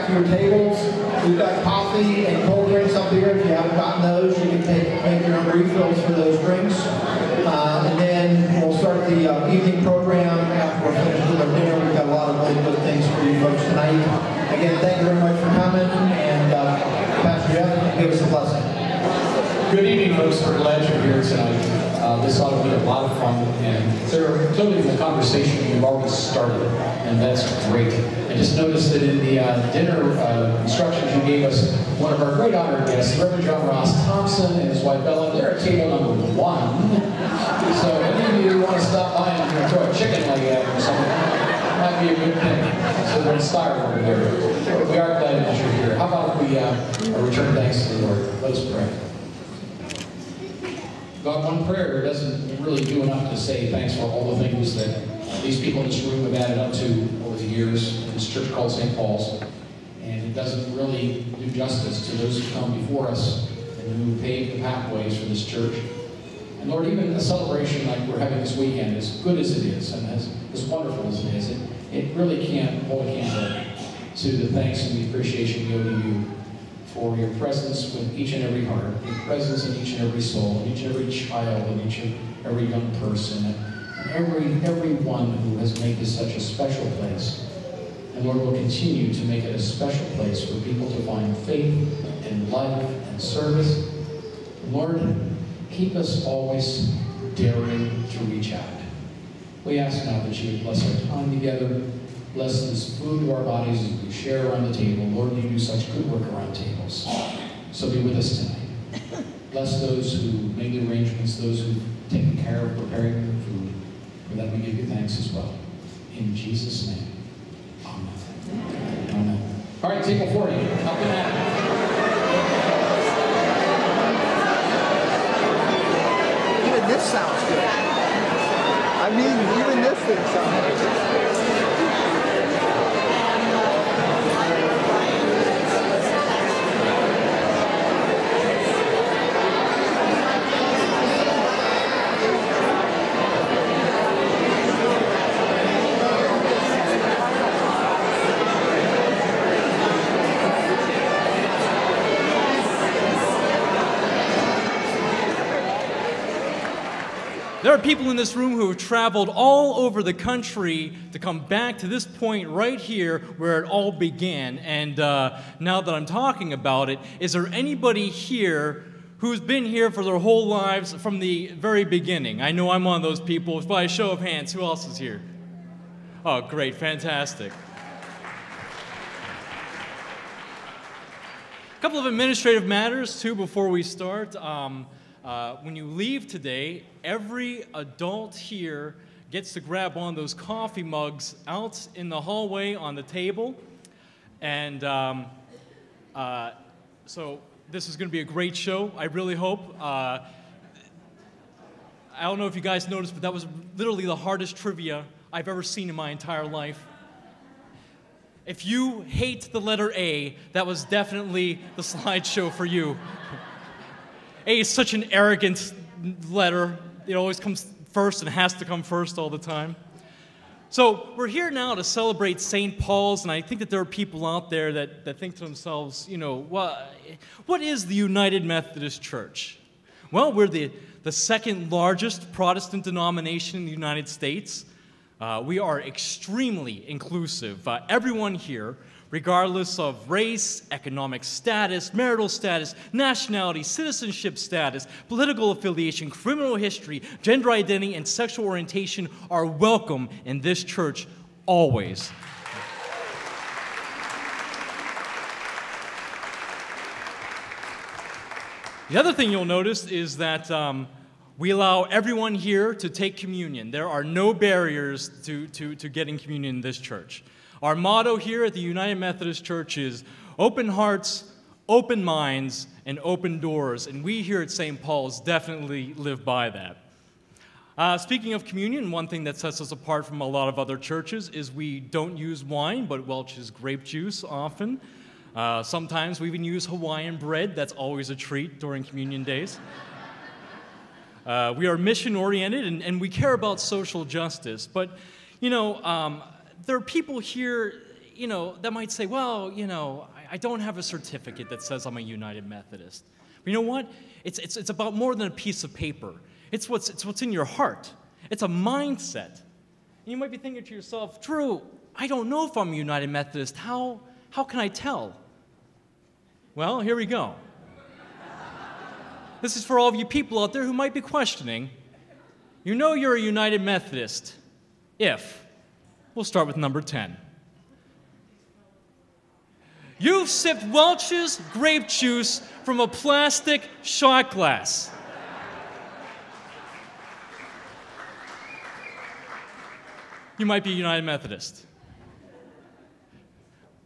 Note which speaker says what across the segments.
Speaker 1: to your tables. We've got coffee and cold drinks up here. If you haven't gotten those, you can make your own refills for those drinks. And then we'll start the evening program after we're finished with our dinner. We've got a lot of really good things for you folks tonight. Again, thank you very much for coming. And Pastor Jeff, give us a blessing.
Speaker 2: Good evening, folks. We're glad you're here tonight. This ought to be a lot of fun, and there clearly in the conversation we've already started, and that's great. I just noticed that in the dinner instructions you gave us, one of our great honored guests, Reverend John Ross Thompson and his wife Bella, they're at table number 1. So if any of you want to stop by and throw a chicken leg at them or something, might be a good thing. So they're inspired over there. We are glad that you're here. How about if we return thanks to the Lord? Let us pray. God, one prayer doesn't really do enough to say thanks for all the things that these people in this room have added up to over the years in this church called St. Paul's. And it doesn't really do justice to those who come before us and who paved the pathways for this church. And Lord, even a celebration like we're having this weekend, as good as it is and as wonderful as it is, it really can't hold a candle to the thanks and the appreciation we owe to you for your presence with each and every heart, your presence in each and every soul, in each and every child, in each and every young person, and everyone who has made this such a special place. And Lord, we'll continue to make it a special place for people to find faith and life and service. And Lord, keep us always daring to reach out. We ask now that you would bless our time together, bless this food to our bodies as we share around the table. Lord, you do such good work around tables. So be with us tonight. Bless those who made the arrangements, those who've taken care of preparing the food. For that we give you thanks as well. In Jesus' name, amen. Amen. All right, table 40. Up and at
Speaker 3: it. Even this sounds good. I mean, even this thing sounds good.
Speaker 4: There are people in this room who have traveled all over the country to come back to this point right here where it all began. And now that I'm talking about it, is there anybody here who's been here for their whole lives from the very beginning? I know I'm one of those people. By a show of hands, who else is here? Oh, great, fantastic. A couple of administrative matters, too, before we start. When you leave today, every adult here gets to grab one of those coffee mugs out in the hallway on the table. And so this is going to be a great show, I really hope. I don't know if you guys noticed, but that was literally the hardest trivia I've ever seen in my entire life. If you hate the letter A, that was definitely the slideshow for you. A is such an arrogant letter. It always comes first and has to come first all the time. So we're here now to celebrate St. Paul's, and I think that there are people out there that think to themselves, you know, what is the United Methodist Church? Well, we're the second largest Protestant denomination in the United States. We are extremely inclusive. Everyone here, regardless of race, economic status, marital status, nationality, citizenship status, political affiliation, criminal history, gender identity, and sexual orientation, are welcome in this church always. The other thing you'll notice is that we allow everyone here to take communion. There are no barriers to getting communion in this church. Our motto here at the United Methodist Church is open hearts, open minds, and open doors. And we here at St. Paul's definitely live by that. Speaking of communion, one thing that sets us apart from a lot of other churches is we don't use wine, but Welch's grape juice often. Sometimes we even use Hawaiian bread. That's always a treat during communion days. We are mission-oriented, and we care about social justice. But, you know, there are people here, that might say, well, I don't have a certificate that says I'm a United Methodist. But you know what? It's about more than a piece of paper. It's what's in your heart. It's a mindset. And you might be thinking to yourself, Drew, I don't know if I'm a United Methodist. How can I tell? Well, here we go. This is for all of you people out there who might be questioning. You know you're a United Methodist if, we'll start with number 10. You've sipped Welch's grape juice from a plastic shot glass. You might be a United Methodist.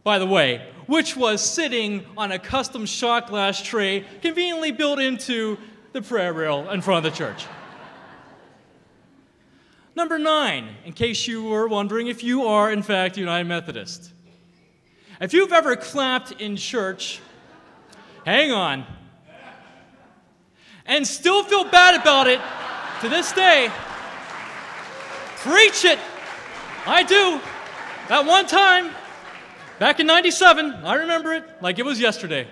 Speaker 4: By the way, which was sitting on a custom shot glass tray conveniently built into the prayer rail in front of the church. Number 9, in case you were wondering if you are, in fact, United Methodist. If you've ever clapped in church, hang on, and still feel bad about it to this day, preach it. I do. That one time, back in '97, I remember it like it was yesterday.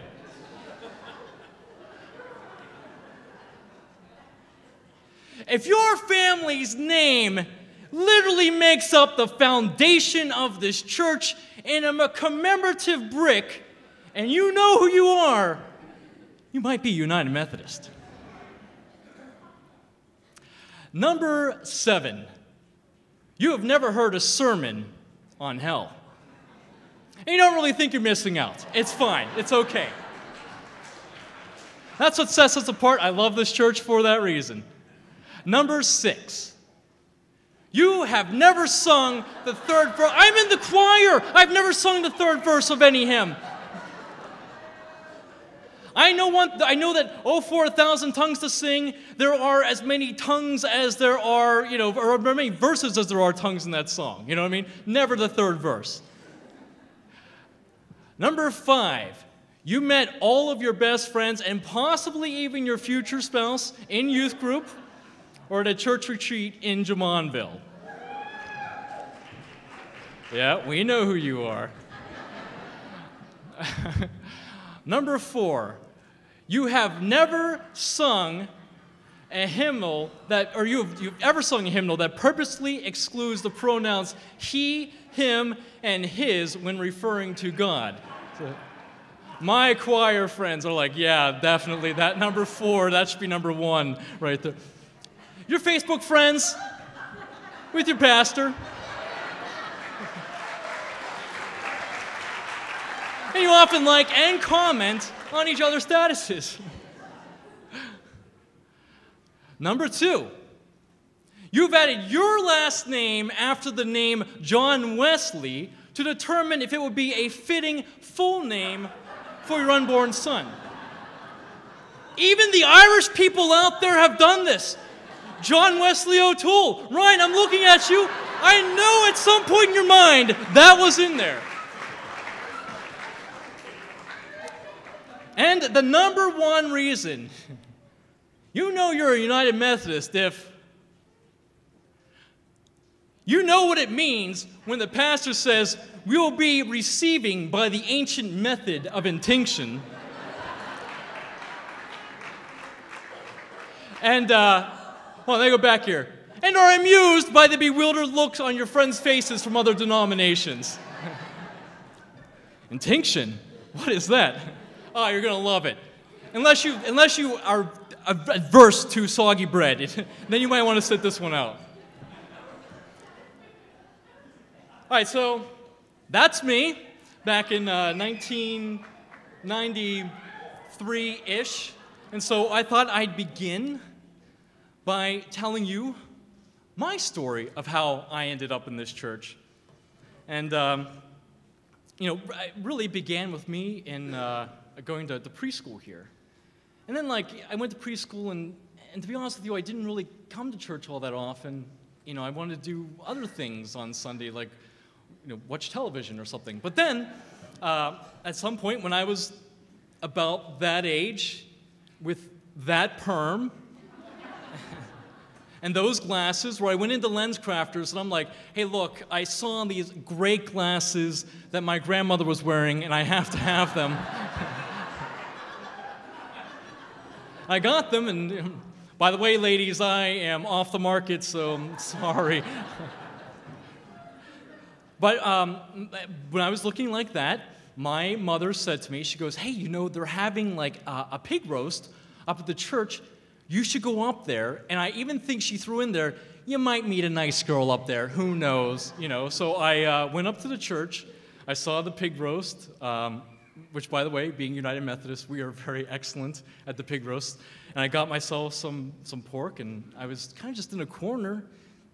Speaker 4: If your family's name literally makes up the foundation of this church in a commemorative brick, and you know who you are, you might be United Methodist. Number 7, you have never heard a sermon on hell. And you don't really think you're missing out. It's fine. It's okay. That's what sets us apart. I love this church for that reason. Number 6, you have never sung the third verse. I'm in the choir. I've never sung the third verse of any hymn. I know that, 4,000 tongues to sing, there are as many tongues as there are, or as many verses as there are tongues in that song. You know what I mean? Never the third verse. Number 5, you met all of your best friends and possibly even your future spouse in youth group or at a church retreat in Jamonville. Yeah, we know who you are. Number 4, you have never sung a hymnal or you've ever sung a hymnal that purposely excludes the pronouns he, him, and his when referring to God. So, my choir friends are like, yeah, definitely, that number 4, that should be number 1 right there. Your Facebook friends with your pastor. And you often like and comment on each other's statuses. Number 2, you've added your last name after the name John Wesley to determine if it would be a fitting full name for your unborn son. Even the Irish people out there have done this. John Wesley O'Toole. Ryan, I'm looking at you. I know at some point in your mind that was in there. And the number 1 reason you know you're a United Methodist if you know what it means when the pastor says, we will be receiving by the ancient method of intinction. And, they go back here. And are amused by the bewildered looks on your friends' faces from other denominations. Intinction? What is that? Oh, you're going to love it. Unless you are adverse to soggy bread, then you might want to sit this one out. All right, so that's me back in 1993-ish. And so I thought I'd begin by telling you my story of how I ended up in this church. And, it really began with me in going to preschool here. And then, I went to preschool, and to be honest with you, I didn't really come to church all that often. I wanted to do other things on Sunday, like, watch television or something. But then, at some point when I was about that age, with that perm, And those glasses, where I went into LensCrafters and I'm like, hey, look, I saw these great glasses that my grandmother was wearing, and I have to have them. I got them, and by the way, ladies, I am off the market, so I'm sorry. But when I was looking like that, my mother said to me, she goes, hey, you know, they're having like a pig roast up at the church. You should go up there. And I even think she threw in there, you might meet a nice girl up there. Who knows? You know, so I went up to the church. I saw the pig roast, which, by the way, being United Methodist, we are very excellent at the pig roast. And I got myself some pork, and I was kind of just in a corner,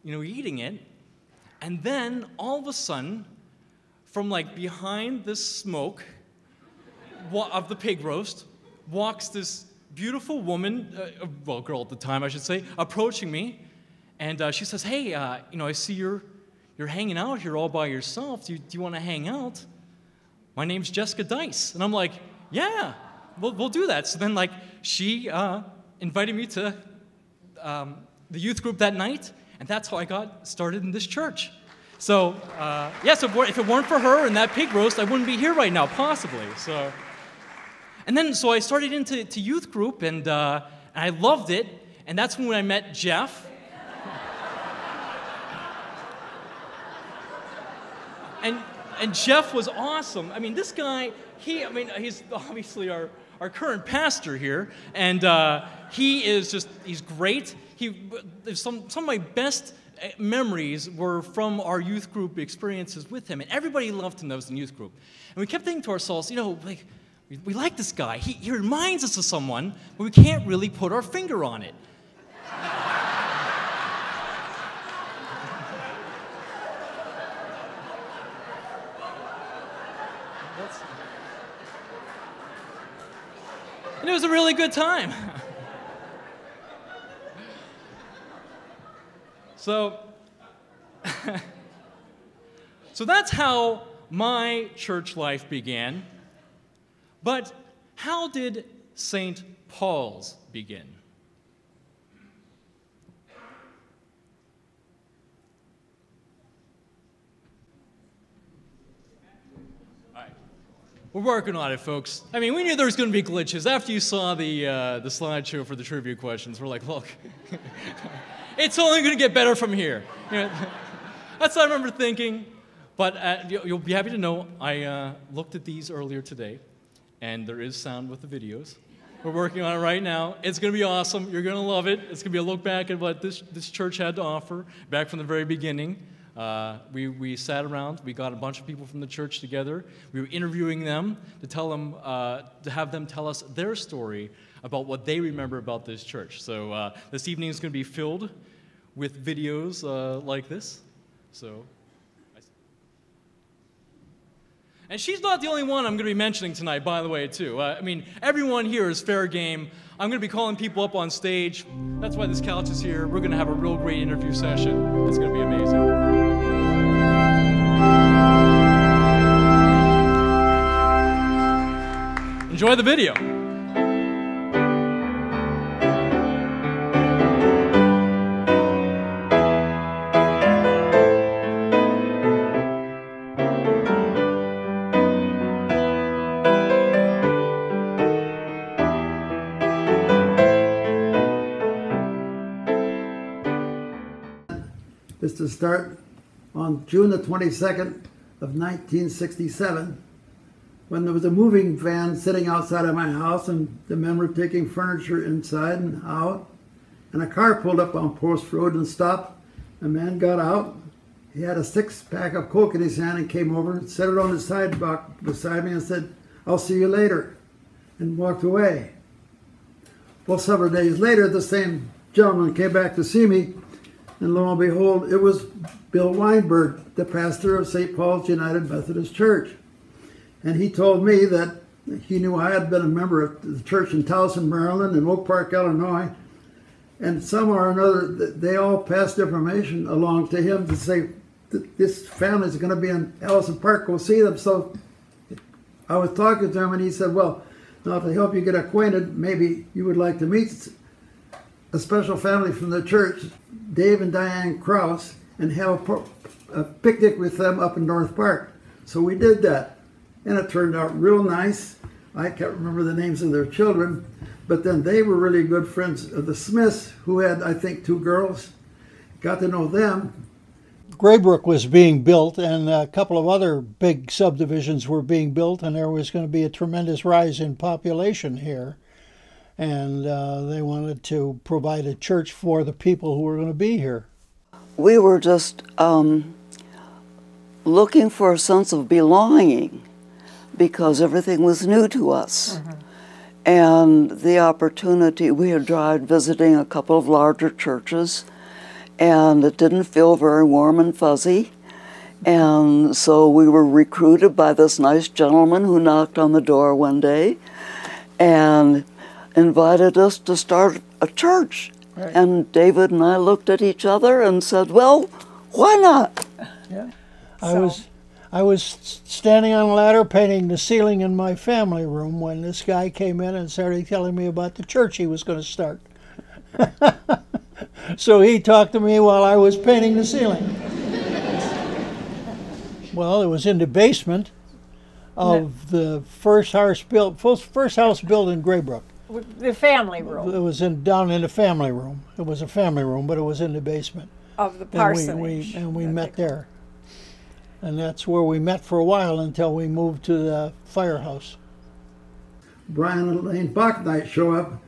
Speaker 4: you know, eating it. And then, all of a sudden, from like behind this smoke of the pig roast, walks this beautiful woman, well, girl at the time, I should say, approaching me, and she says, hey, you know, I see you're hanging out here all by yourself. Do you want to hang out? My name's Jessica Dice. And I'm like, yeah, we'll do that. So then, like, she invited me to the youth group that night, and that's how I got started in this church. So, yes, if it weren't for her and that pig roast, I wouldn't be here right now, possibly. So. And then, so I started into youth group, and I loved it, and that's when I met Jeff. And Jeff was awesome. I mean, this guy, he's obviously our current pastor here, and he's great. Some of my best memories were from our youth group experiences with him, and everybody loved him that was in youth group. And we kept thinking to ourselves, you know, like, we like this guy. He reminds us of someone, but we can't really put our finger on it. And it was a really good time. So that's how my church life began. But how did St. Paul's begin? All right. We're working on it, folks. I mean, we knew there was going to be glitches. After you saw the slideshow for the trivia questions, we're like, look, it's only going to get better from here. You know, that's what I remember thinking. But you'll be happy to know I looked at these earlier today. And there is sound with the videos. We're working on it right now. It's going to be awesome. You're going to love it. It's going to be a look back at what this church had to offer back from the very beginning. We sat around. We got a bunch of people from the church together. We were interviewing them to have them tell us their story about what they remember about this church. So this evening is going to be filled with videos like this. So. And she's not the only one I'm going to be mentioning tonight, by the way, too. I mean, everyone here is fair game. I'm going to be calling people up on stage. That's why this couch is here. We're going to have a real great interview session. It's going to be amazing. Enjoy the video.
Speaker 5: Is to start on June the 22nd of 1967, when there was a moving van sitting outside of my house, and the men were taking furniture inside and out, and a car pulled up on Post Road and stopped. A man got out. He had a 6-pack of Coke in his hand and came over and set it on the sidewalk beside me and said, "I'll see you later," and walked away. Well, several days later, the same gentleman came back to see me, and lo and behold, it was Bill Weinberg, the pastor of St. Paul's United Methodist Church. And he told me that he knew I had been a member of the church in Towson, Maryland, and Oak Park, Illinois. And somehow or another, they all passed information along to him to say, this family is going to be in Allison Park, go see them. So I was talking to him, and he said, well, now to help you get acquainted, maybe you would like to meet a special family from the church. Dave and Diane Krause and have a picnic with them up in North Park. So we did that, and it turned out real nice. I can't remember the names of their children, but then they were really good friends of the Smiths, who had, I think, 2 girls. Got to know them.
Speaker 6: Graybrook was being built, and a couple of other big subdivisions were being built, and there was going to be a tremendous rise in population here. And they wanted to provide a church for the people who were going to be here.
Speaker 7: We were just looking for a sense of belonging because everything was new to us. And the opportunity, we had tried visiting a couple of larger churches, and it didn't feel very warm and fuzzy. And so we were recruited by this nice gentleman who knocked on the door one day and invited us to start a church. Right. And David and I looked at each other and said, well, why not?
Speaker 6: Yeah. I was standing on a ladder painting the ceiling in my family room when this guy came in and started telling me about the church he was going to start. So he talked to me while I was painting the ceiling. Well, it was in the basement of the first house built in Graybrook.
Speaker 8: The family room.
Speaker 6: It was down in the family room. It was a family room, but it was in the basement.
Speaker 8: Of the parsonage.
Speaker 6: And we met there. And that's where we met for a while until we moved to the firehouse.
Speaker 5: Brian and Elaine Bachnight show up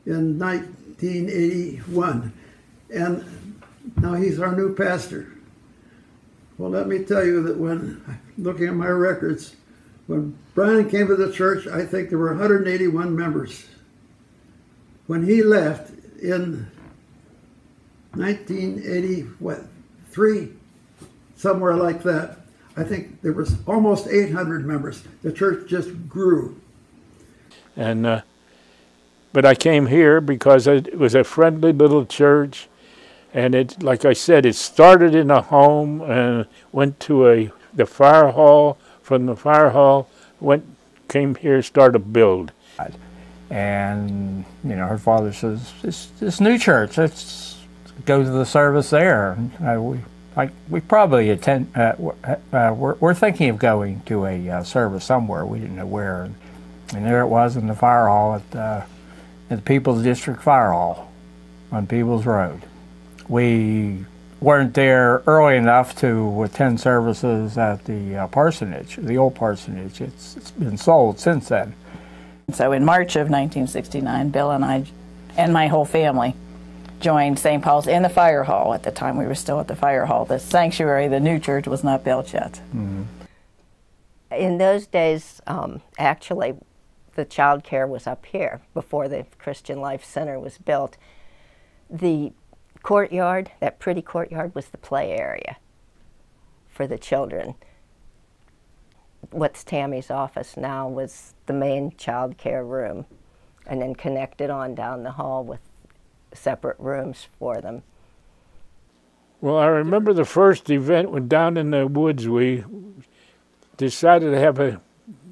Speaker 5: in 1981. And now he's our new pastor. Well, let me tell you that when looking at my records, when Brian came to the church, I think there were 181 members. When he left in 1983, somewhere like that, I think there was almost 800 members. The church just grew.
Speaker 9: And but I came here because it was a friendly little church, and it, like I said, it started in a home and went to the fire hall. From the fire hall, came here, started to build.
Speaker 10: And you know, her father says, "This new church, let's go to the service there." We probably attend. We're thinking of going to a service somewhere. We didn't know where, and there it was in the fire hall at the People's District Fire Hall on Peebles Road. We weren't there early enough to attend services at the parsonage, the old parsonage. It's been sold since then.
Speaker 11: So in March of 1969, Bill and I and my whole family joined St. Paul's in the fire hall. At the time we were still at the fire hall. The sanctuary, the new church, was not built yet.
Speaker 12: Mm-hmm. In those days, actually, the child care was up here before the Christian Life Center was built. The courtyard, that pretty courtyard, was the play area for the children. What's Tammy's office now was the main child care room, and then connected on down the hall with separate rooms for them.
Speaker 9: Well, I remember the first event when down in the woods we decided to have a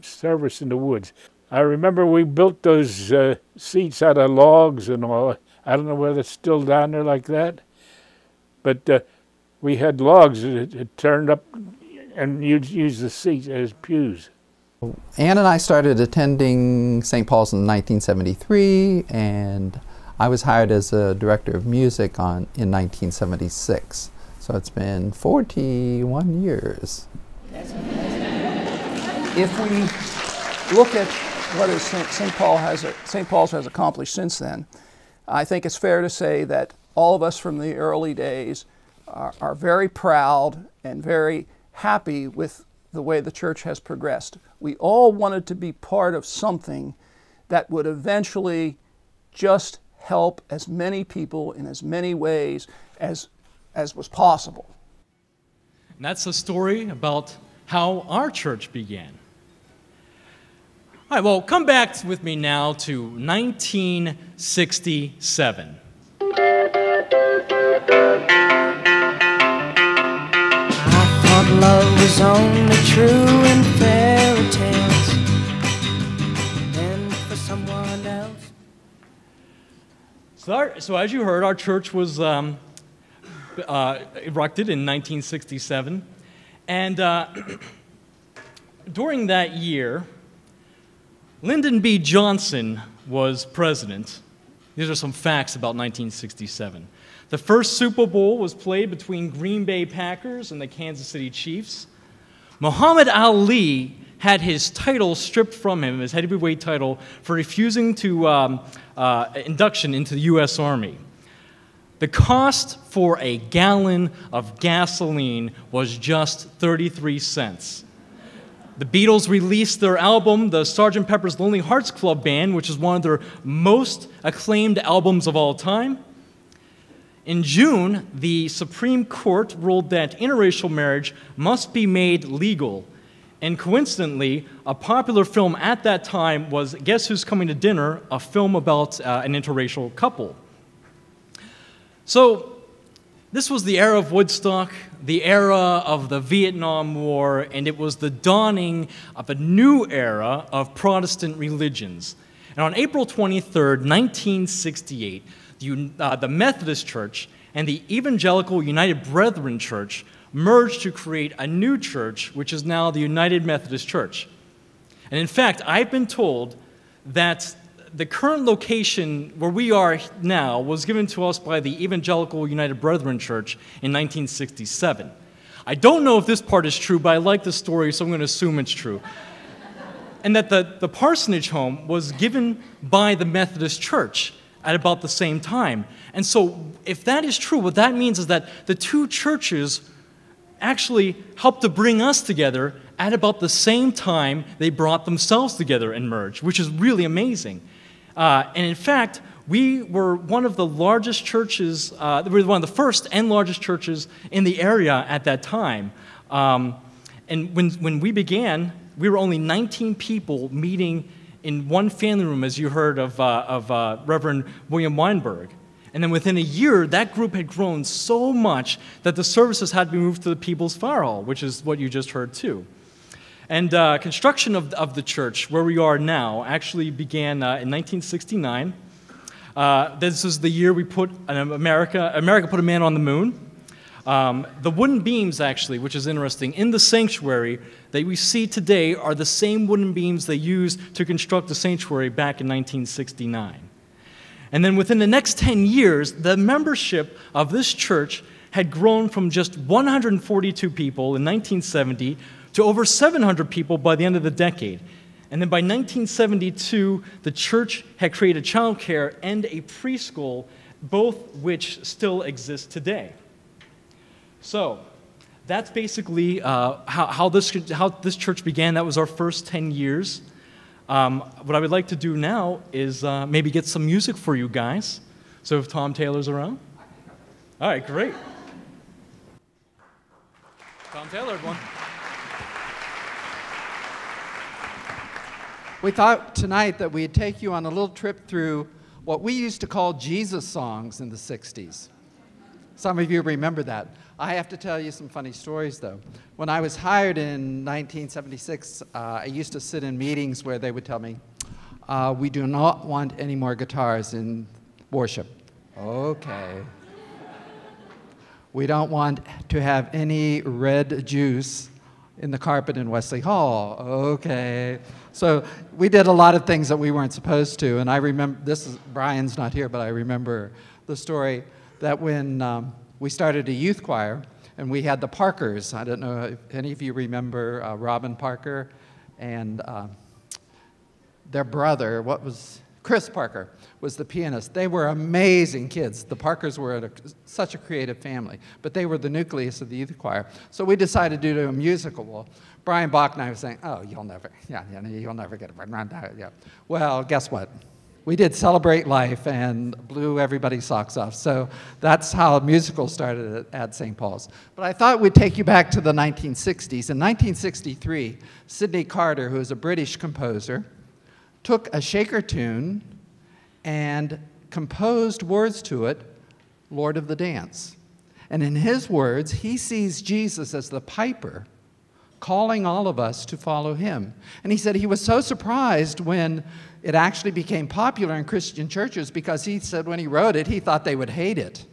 Speaker 9: service in the woods. I remember we built those seats out of logs and all. I don't know whether it's still down there like that, but we had logs that turned up, and you'd use the seats as pews.
Speaker 13: Ann and I started attending St. Paul's in 1973, and I was hired as a director of music in 1976. So it's been 41 years.
Speaker 3: If we look at what St. Paul's has accomplished since then, I think it's fair to say that all of us from the early days are very proud and very happy with the way the church has progressed. We all wanted to be part of something that would eventually just help as many people in as many ways as was possible.
Speaker 4: And that's a story about how our church began. All right, well, come back with me now to 1967.
Speaker 14: I thought love was only true in fairy tales, and for someone else.
Speaker 4: So as you heard, our church was erupted in 1967. And during that year, Lyndon B. Johnson was president. These are some facts about 1967. The first Super Bowl was played between Green Bay Packers and the Kansas City Chiefs. Muhammad Ali had his title stripped from him, his heavyweight title, for refusing to induction into the U.S. Army. The cost for a gallon of gasoline was just 33 cents. The Beatles released their album, the Sgt. Pepper's Lonely Hearts Club Band, which is one of their most acclaimed albums of all time. In June, the Supreme Court ruled that interracial marriage must be made legal. And coincidentally, a popular film at that time was Guess Who's Coming to Dinner, a film about an interracial couple. So, this was the era of Woodstock, the era of the Vietnam War, and it was the dawning of a new era of Protestant religions. And on April 23rd, 1968, the Methodist Church and the Evangelical United Brethren Church merged to create a new church, which is now the United Methodist Church. And in fact, I've been told that the current location where we are now was given to us by the Evangelical United Brethren Church in 1967. I don't know if this part is true, but I like the story, so I'm going to assume it's true. And that the parsonage home was given by the Methodist Church at about the same time. And so if that is true, what that means is that the two churches actually helped to bring us together at about the same time they brought themselves together and merged, which is really amazing. And in fact, we were one of the largest churches, we were one of the first and largest churches in the area at that time. And when we began, we were only 19 people meeting in one family room, as you heard of Reverend William Weinberg. And then within a year, that group had grown so much that the services had to be moved to the People's Fire Hall, which is what you just heard too. And construction of the church, where we are now, actually began in 1969. This is the year we put America put a man on the moon. The wooden beams, actually, which is interesting, in the sanctuary that we see today are the same wooden beams they used to construct the sanctuary back in 1969. And then within the next 10 years, the membership of this church had grown from just 142 people in 1970 to over 700 people by the end of the decade. And then by 1972, the church had created child care and a preschool, both which still exist today. So that's basically how this church began. That was our first 10 years. What I would like to do now is maybe get some music for you guys. So if Tom Taylor's around. All right, great. Tom Taylor, everyone.
Speaker 13: We thought tonight that we'd take you on a little trip through what we used to call Jesus songs in the 60s. Some of you remember that. I have to tell you some funny stories, though. When I was hired in 1976, I used to sit in meetings where they would tell me, we do not want any more guitars in worship. Okay. We don't want to have any red juice in the carpet in Wesley Hall. Okay. So we did a lot of things that we weren't supposed to. And I remember, Brian's not here, but I remember the story that when we started a youth choir, and we had the Parkers. I don't know if any of you remember Robin Parker and their brother, Chris Parker, was the pianist. They were amazing kids. The Parkers were such a creative family, but they were the nucleus of the youth choir. So we decided to do a musical. Well, Brian Bach and I were saying, oh, you'll never get it. Yeah. Well, guess what? We did Celebrate Life and blew everybody's socks off. So that's how musicals started at St. Paul's. But I thought we'd take you back to the 1960s. In 1963, Sidney Carter, who is a British composer, took a Shaker tune and composed words to it, Lord of the Dance. And in his words, he sees Jesus as the piper calling all of us to follow him. And he said he was so surprised when it actually became popular in Christian churches because he said when he wrote it, he thought they would hate it.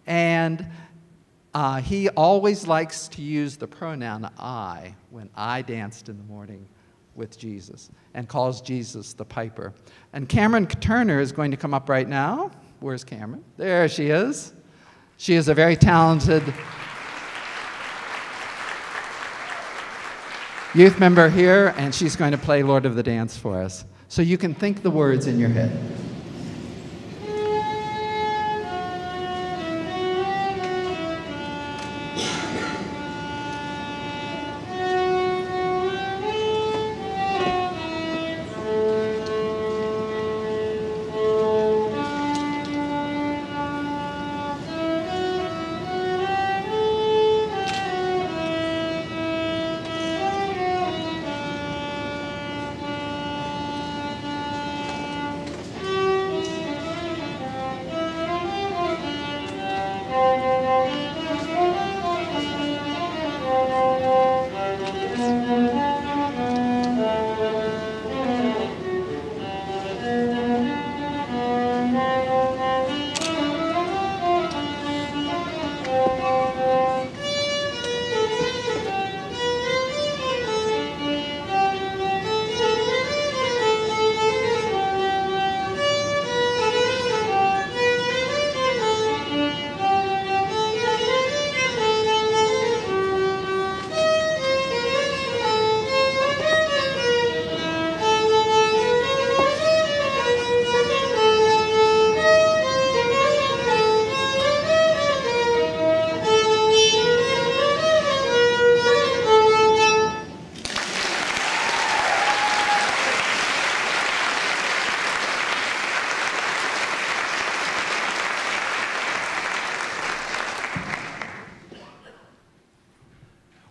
Speaker 13: And he always likes to use the pronoun I when I danced in the morning with Jesus, and calls Jesus the piper. And Cameron Turner is going to come up right now. Where's Cameron? There she is. She is a very talented youth member here, and she's going to play Lord of the Dance for us. So you can think the words in your head.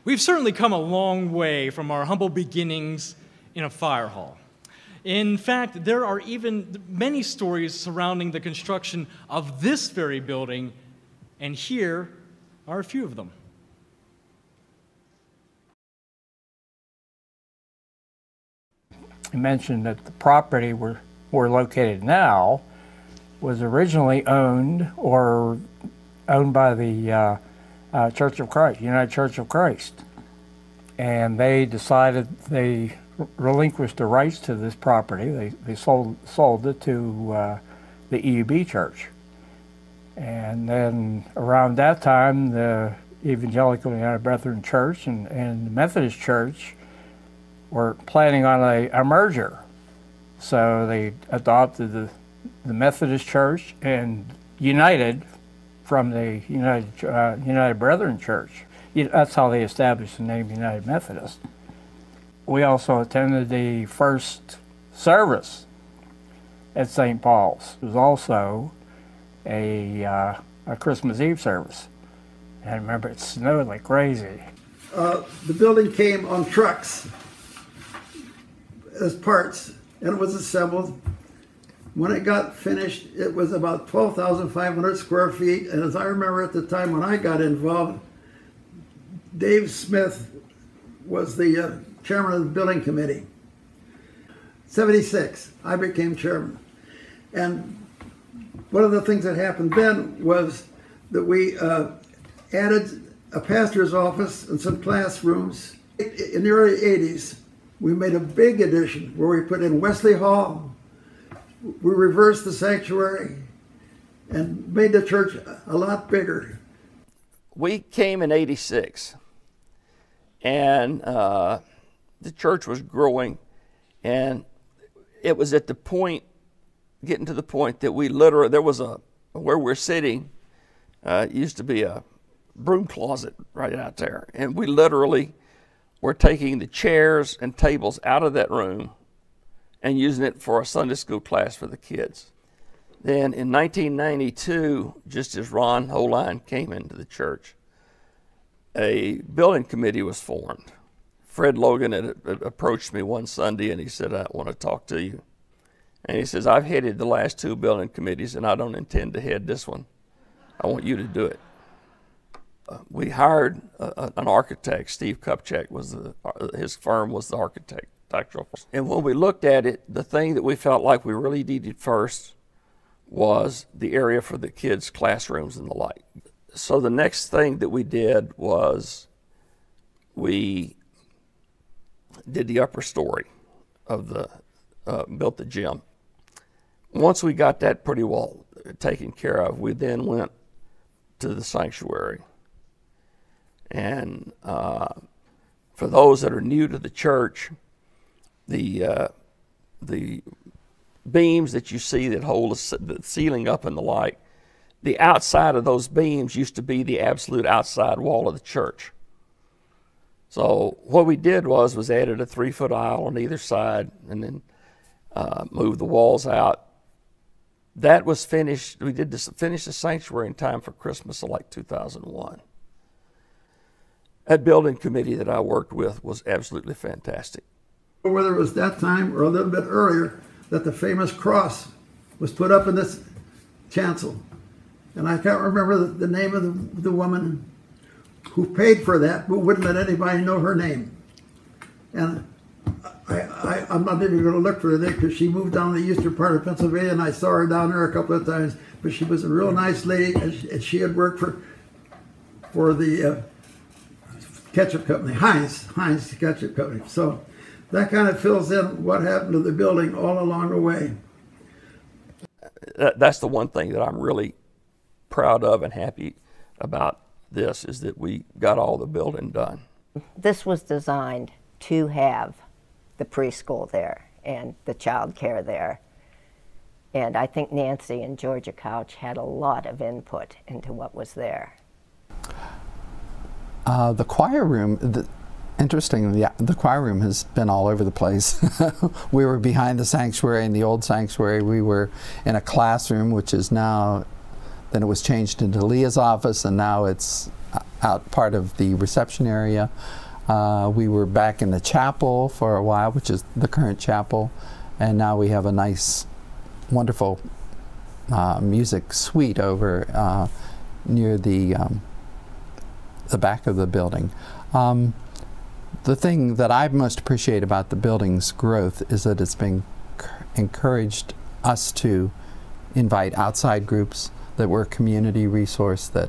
Speaker 4: We've certainly come a long way from our humble beginnings in a fire hall. In fact, there are even many stories surrounding the construction of this very building, and here are a few of them.
Speaker 10: You mentioned that the property where we're located now was originally owned by the Church of Christ, United Church of Christ. And they decided they relinquished the rights to this property. They sold it to the EUB Church. And then around that time, the Evangelical United Brethren Church and the Methodist Church were planning on a merger. So they adopted the Methodist Church and united from the United Brethren Church. That's how they established the name United Methodist. We also attended the first service at St. Paul's. It was also a Christmas Eve service. And I remember it snowed like crazy.
Speaker 5: The building came on trucks as parts, and it was assembled. When it got finished, it was about 12,500 square feet, and as I remember at the time when I got involved, Dave Smith was the chairman of the building committee. 76, I became chairman. And one of the things that happened then was that we added a pastor's office and some classrooms. In the early 80s, we made a big addition where we put in Wesley Hall. We reversed the sanctuary and made the church a lot bigger.
Speaker 15: We came in '86, and the church was growing, and it was at the point, getting to the point that we literally, there was where we're sitting, used to be a broom closet right out there, and we literally were taking the chairs and tables out of that room and using it for a Sunday school class for the kids. Then in 1992, just as Ron Holine came into the church, a building committee was formed. Fred Logan had approached me one Sunday and he said, "I want to talk to you." And he says, "I've headed the last two building committees and I don't intend to head this one. I want you to do it." We hired an architect. Steve Kupchak was his firm was the architect. And when we looked at it, the thing that we felt like we really needed first was the area for the kids' classrooms and the like. so the next thing that we did was we did the upper story of the, built the gym. Once we got that pretty well taken care of, we then went to the sanctuary. And for those that are new to the church, the beams that you see that hold the ceiling up and the like, the outside of those beams used to be the absolute outside wall of the church. So what we did was added a 3-foot aisle on either side and then moved the walls out. That was finished. We did finish the sanctuary in time for Christmas of like 2001. That building committee that I worked with was absolutely fantastic.
Speaker 5: Whether it was that time or a little bit earlier, that the famous cross was put up in this chancel. And I can't remember the name of the woman who paid for that, but wouldn't let anybody know her name. And I'm not even going to look for her name because she moved down to the eastern part of Pennsylvania, and I saw her down there a couple of times. But she was a real nice lady, and she had worked for the ketchup company, Heinz Ketchup Company. So that kind of fills in what happened to the building all along the way.
Speaker 15: That's the one thing that I'm really proud of and happy about this, is that we got all the building done.
Speaker 12: This was designed to have the preschool there and the child care there. And I think Nancy and Georgia Couch had a lot of input into what was there.
Speaker 13: The choir room, interestingly, the choir room has been all over the place. We were behind the sanctuary, in the old sanctuary. We were in a classroom, which is now, then it was changed into Leah's office, and now it's out part of the reception area. We were back in the chapel for a while, which is the current chapel, and now we have a nice, wonderful music suite over near the back of the building. The thing that I most appreciate about the building's growth is that it's been encouraged us to invite outside groups, that we're a community resource, that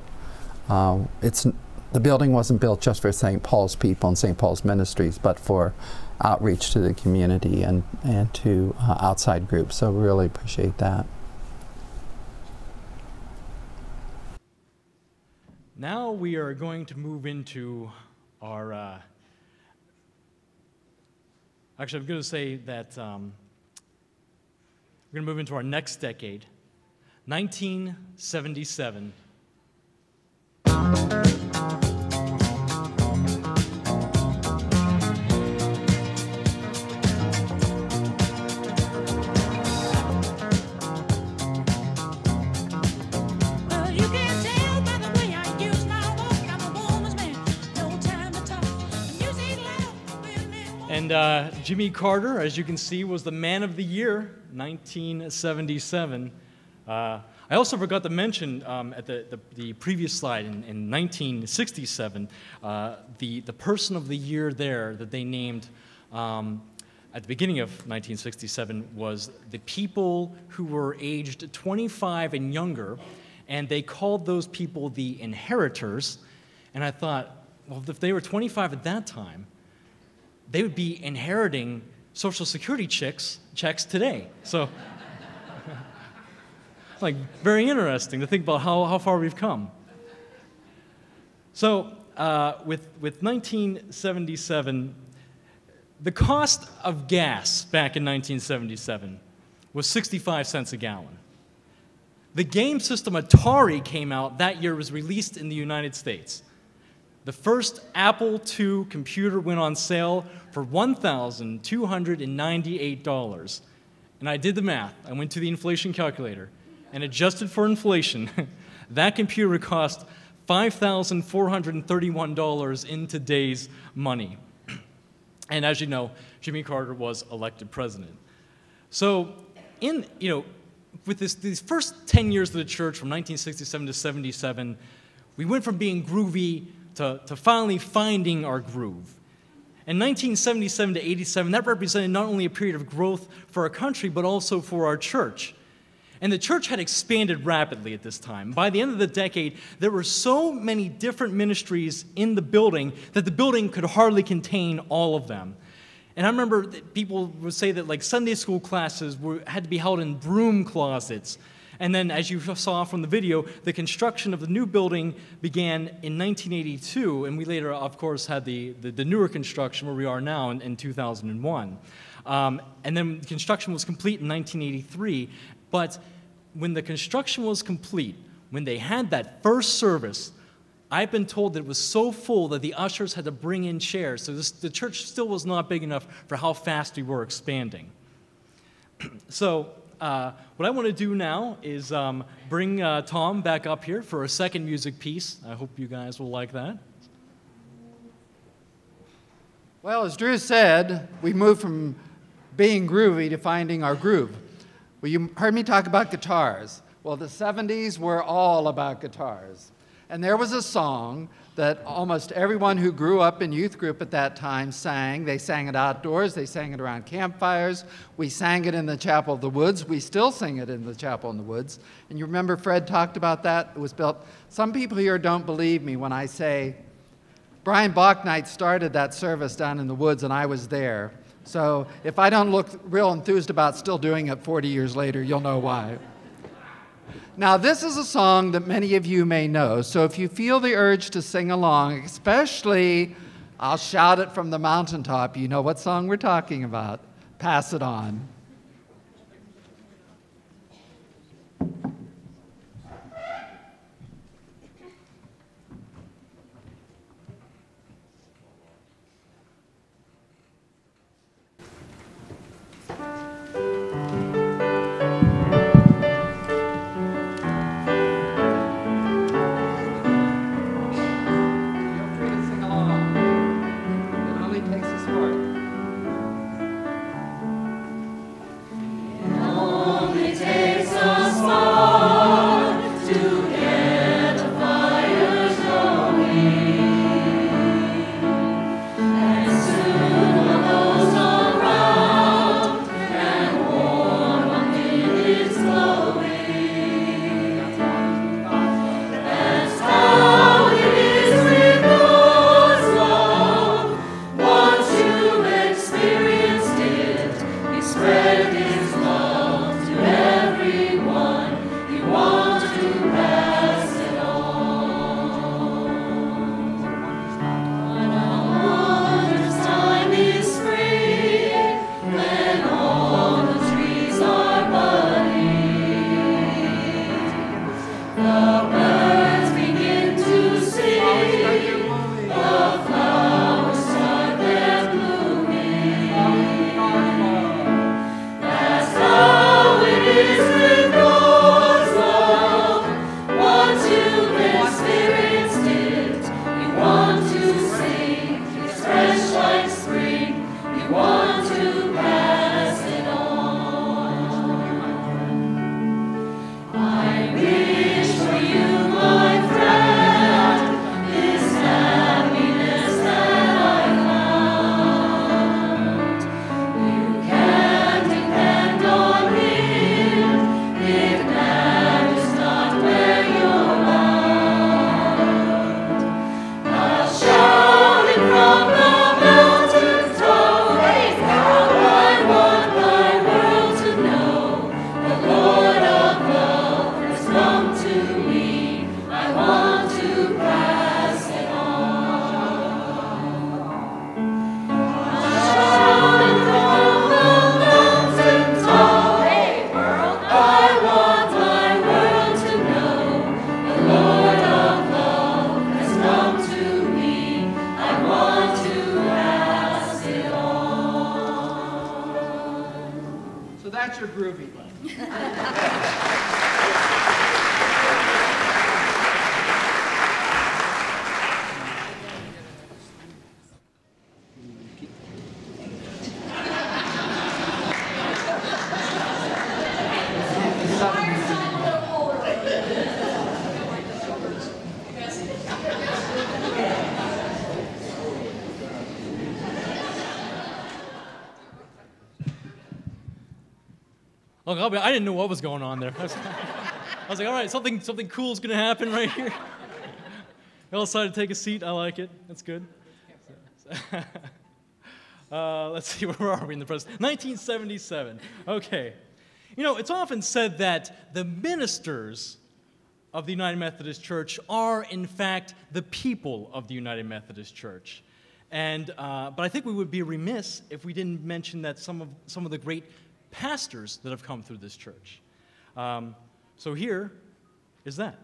Speaker 13: the building wasn't built just for St. Paul's people and St. Paul's ministries, but for outreach to the community and to outside groups. So we really appreciate that.
Speaker 4: Now we are going to move into our, actually I'm going to say that we're going to move into our next decade, 1977. And Jimmy Carter, as you can see, was the Man of the Year, 1977. I also forgot to mention at the previous slide in 1967, the Person of the Year there that they named at the beginning of 1967 was the people who were aged 25 and younger, and they called those people the inheritors. And I thought, well, if they were 25 at that time, they would be inheriting Social Security checks today. So, like, very interesting to think about how far we've come. So, with 1977, the cost of gas back in 1977 was 65 cents a gallon. The game system Atari came out that year, was released in the United States. The first Apple II computer went on sale for $1,298. And I did the math. I went to the inflation calculator and adjusted for inflation. That computer cost $5,431 in today's money. And as you know, Jimmy Carter was elected president. So with these first 10 years of the church, from 1967 to 77, we went from being groovy to finally finding our groove. In 1977 to 87, that represented not only a period of growth for our country, but also for our church. And the church had expanded rapidly at this time. By the end of the decade, there were so many different ministries in the building that the building could hardly contain all of them. And I remember that people would say that like Sunday school classes had to be held in broom closets. And then, as you saw from the video, the construction of the new building began in 1982, and we later, of course, had the newer construction where we are now in 2001. And then construction was complete in 1983. But when the construction was complete, when they had that first service, I've been told that it was so full that the ushers had to bring in chairs. So the church still was not big enough for how fast we were expanding. So what I want to do now is bring Tom back up here for a second music piece. I hope you guys will like that.
Speaker 16: Well, as Drew said, we moved from being groovy to finding our groove. Well, you heard me talk about guitars. Well, the 70s were all about guitars. And there was a song that almost everyone who grew up in youth group at that time sang. They sang it outdoors. They sang it around campfires. We sang it in the Chapel of the Woods. We still sing it in the Chapel in the Woods. And you remember Fred talked about that? It was built. Some people here don't believe me when I say Brian Bachnight started that service down in the woods, and I was there. So if I don't look real enthused about still doing it 40 years later, you'll know why. Now, this is a song that many of you may know, so if you feel the urge to sing along, especially, I'll shout it from the mountaintop, you know what song we're talking about. Pass it on.
Speaker 4: Oh, I didn't know what was going on there. I was like, all right, something cool is going to happen right here. You all decided to take a seat. I like it. That's good. Let's see, where are we in the present? 1977. Okay. You know, it's often said that the ministers of the United Methodist Church are, in fact, the people of the United Methodist Church. And, but I think we would be remiss if we didn't mention that some of the great pastors that have come through this church. So here is that.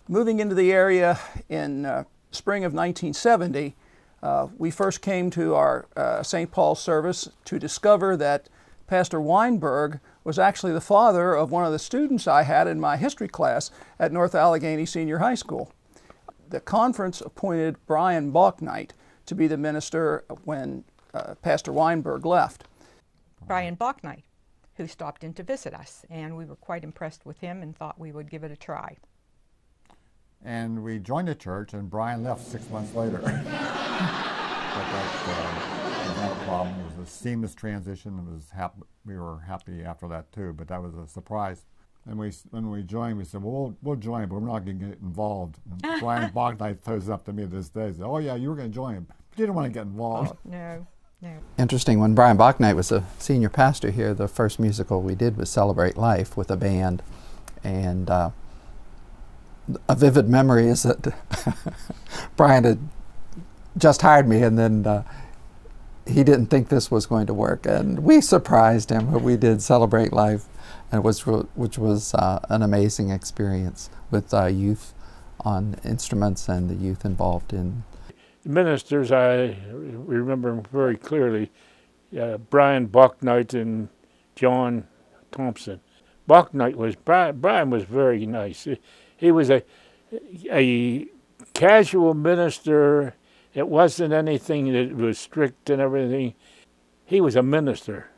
Speaker 3: Moving into the area in spring of 1970, we first came to our St. Paul's service to discover that Pastor Weinberg was actually the father of one of the students I had in my history class at North Allegheny Senior High School. The conference appointed Brian Bauchnight to be the minister when Pastor Weinberg left.
Speaker 17: Brian Bauchnight, who stopped in to visit us, and we were quite impressed with him and thought we would give it a try.
Speaker 18: And we joined the church, and Brian left 6 months later. But that was not a problem. It was a seamless transition. We were happy after that too, but that was a surprise. And when we joined, we said, well, we'll join, but we're not going to get involved. And Brian Bauchnight throws up to me this day. He said, oh yeah, you were going to join him, but you didn't want to get involved.
Speaker 17: Oh, no.
Speaker 13: Interesting, when Brian Bauchnight was a senior pastor here, the first musical we did was Celebrate Life with a band. And a vivid memory is that Brian had just hired me, and then he didn't think this was going to work. And we surprised him, but we did Celebrate Life, and which was an amazing experience with youth on instruments and the youth involved in.
Speaker 9: Ministers, I remember very clearly, Brian Bauchnight and John Thompson. Brian was very nice. He was a casual minister. It wasn't anything that was strict and everything. He was a minister.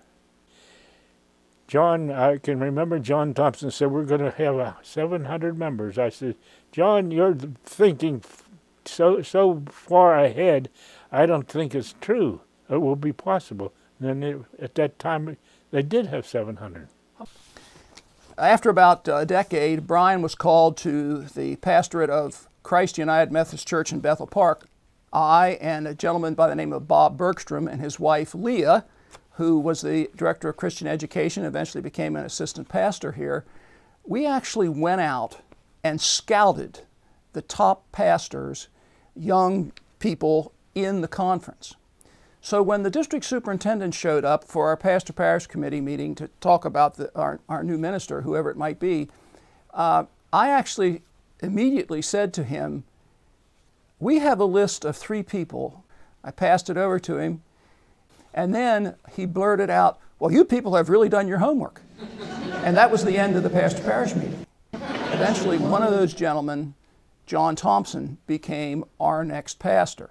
Speaker 9: I can remember John Thompson said, we're going to have 700 members. I said, John, you're thinking so far ahead, I don't think it's true. It will be possible. And then at that time, they did have 700.
Speaker 3: After about a decade, Brian was called to the pastorate of Christ United Methodist Church in Bethel Park. I and a gentleman by the name of Bob Bergstrom and his wife Leah, who was the director of Christian education, eventually became an assistant pastor here, we actually went out and scouted the top pastors, young people in the conference. So when the district superintendent showed up for our pastor-parish committee meeting to talk about our new minister, whoever it might be, I actually immediately said to him, we have a list of 3 people. I passed it over to him, and then he blurted out, well, you people have really done your homework. And that was the end of the pastor-parish meeting. Eventually, one of those gentlemen, John Thompson, became our next pastor.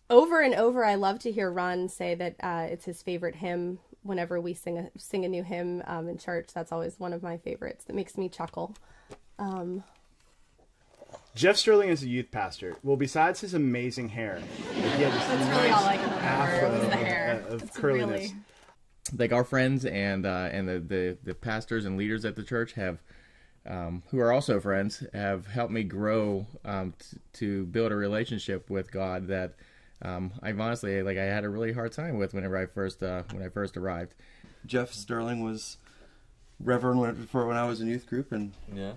Speaker 19: Over and over, I love to hear Ron say that it's his favorite hymn whenever we sing a new hymn in church. That's always one of my favorites. That makes me chuckle.
Speaker 20: Jeff Sterling is a youth pastor. Well, besides his amazing hair, he had this
Speaker 19: really all I can remember.
Speaker 20: afro
Speaker 19: It was the hair.
Speaker 20: of curliness.
Speaker 19: Really...
Speaker 21: Like our friends and the pastors and leaders at the church have, who are also friends, have helped me grow to build a relationship with God that I've honestly I had a really hard time with whenever I first arrived.
Speaker 22: Jeff Sterling was Reverend when I was in youth group, and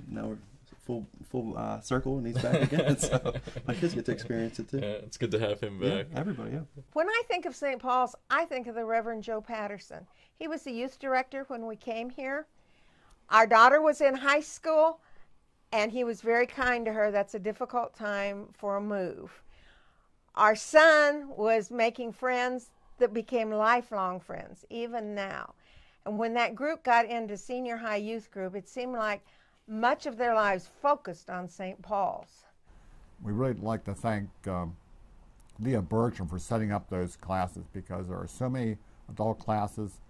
Speaker 22: now we're full circle, and he's back again. So my kids get to experience it too.
Speaker 23: Yeah, it's good to have him back.
Speaker 22: Yeah, everybody, yeah.
Speaker 8: When I think of St. Paul's, I think of the Reverend Joe Patterson. He was the youth director when we came here. Our daughter was in high school, and he was very kind to her. That's a difficult time for a move. Our son was making friends that became lifelong friends, even now. And when that group got into senior high youth group, it seemed like much of their lives focused on St. Paul's.
Speaker 18: We really like to thank Leah Bergstrom for setting up those classes, because there are so many adult classes,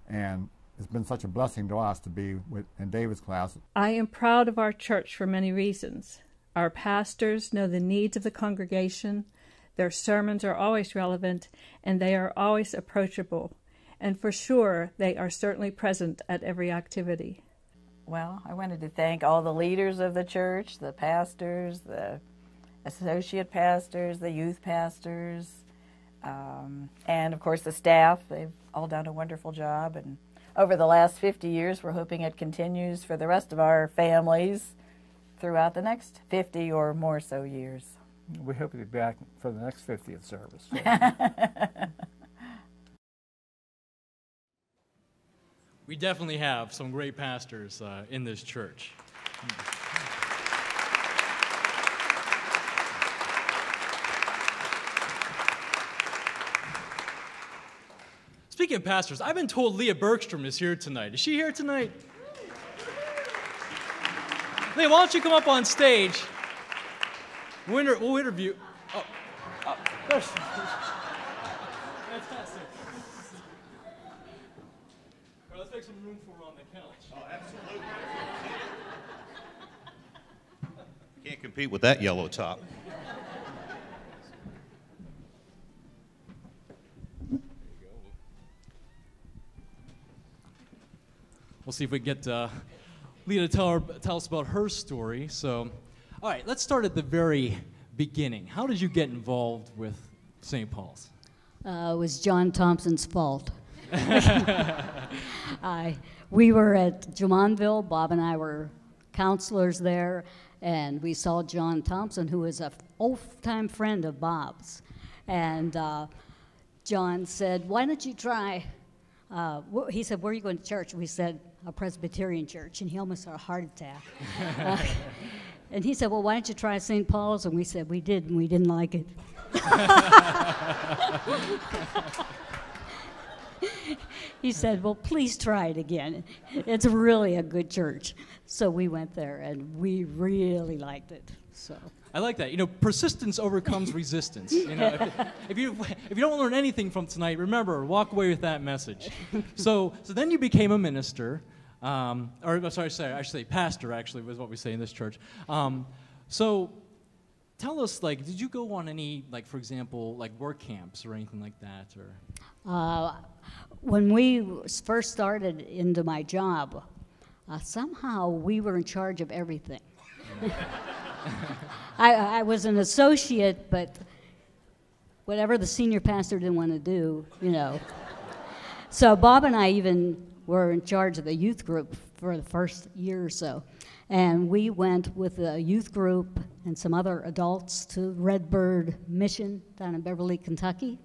Speaker 18: and it's been such a blessing to us to be in David's class.
Speaker 24: I am proud of our church for many reasons. Our pastors know the needs of the congregation.
Speaker 1: Their sermons are always relevant, and they are always approachable. And for sure, they are certainly present at every activity.
Speaker 11: Well, I wanted to thank all the leaders of the church, the pastors, the associate pastors, the youth pastors, and of course the staff. They've all done a wonderful job. And over the last 50 years, we're hoping it continues for the rest of our families throughout the next 50 or more so years.
Speaker 10: We hope to be back for the next 50th service.
Speaker 4: We definitely have some great pastors in this church. Speaking of pastors, I've been told Leah Bergstrom is here tonight. Is she here tonight? Leah, why don't you come up on stage? We'll interview. Oh, there's. Fantastic. All right, let's make some room for her on the couch.
Speaker 2: Oh, absolutely. Can't compete with that yellow top.
Speaker 4: We'll see if we can get Leah to tell us about her story. So, all right, let's start at the very beginning. How did you get involved with St. Paul's?
Speaker 23: It was John Thompson's fault. We were at Jumonville. Bob and I were counselors there, and we saw John Thompson, who was an old-time friend of Bob's. And John said, why don't you try, he said, where are you going to church? We said, a Presbyterian church, and he almost had a heart attack. And he said, well, why don't you try St. Paul's? And we said, we did, and we didn't like it. He said, well, please try it again. It's really a good church. So we went there, and we really liked it. So
Speaker 4: I like that. You know, persistence overcomes resistance. You know, if you don't learn anything from tonight, remember, walk away with that message. So then you became a minister, I should say pastor. Actually, was what we say in this church. So tell us, like, did you go on any, like, for example, like work camps or anything like that, or?
Speaker 23: When we first started into my job, somehow we were in charge of everything. I was an associate, but whatever the senior pastor didn't want to do, you know. So Bob and I even were in charge of the youth group for the first year or so. And we went with a youth group and some other adults to Redbird Mission down in Beverly, Kentucky.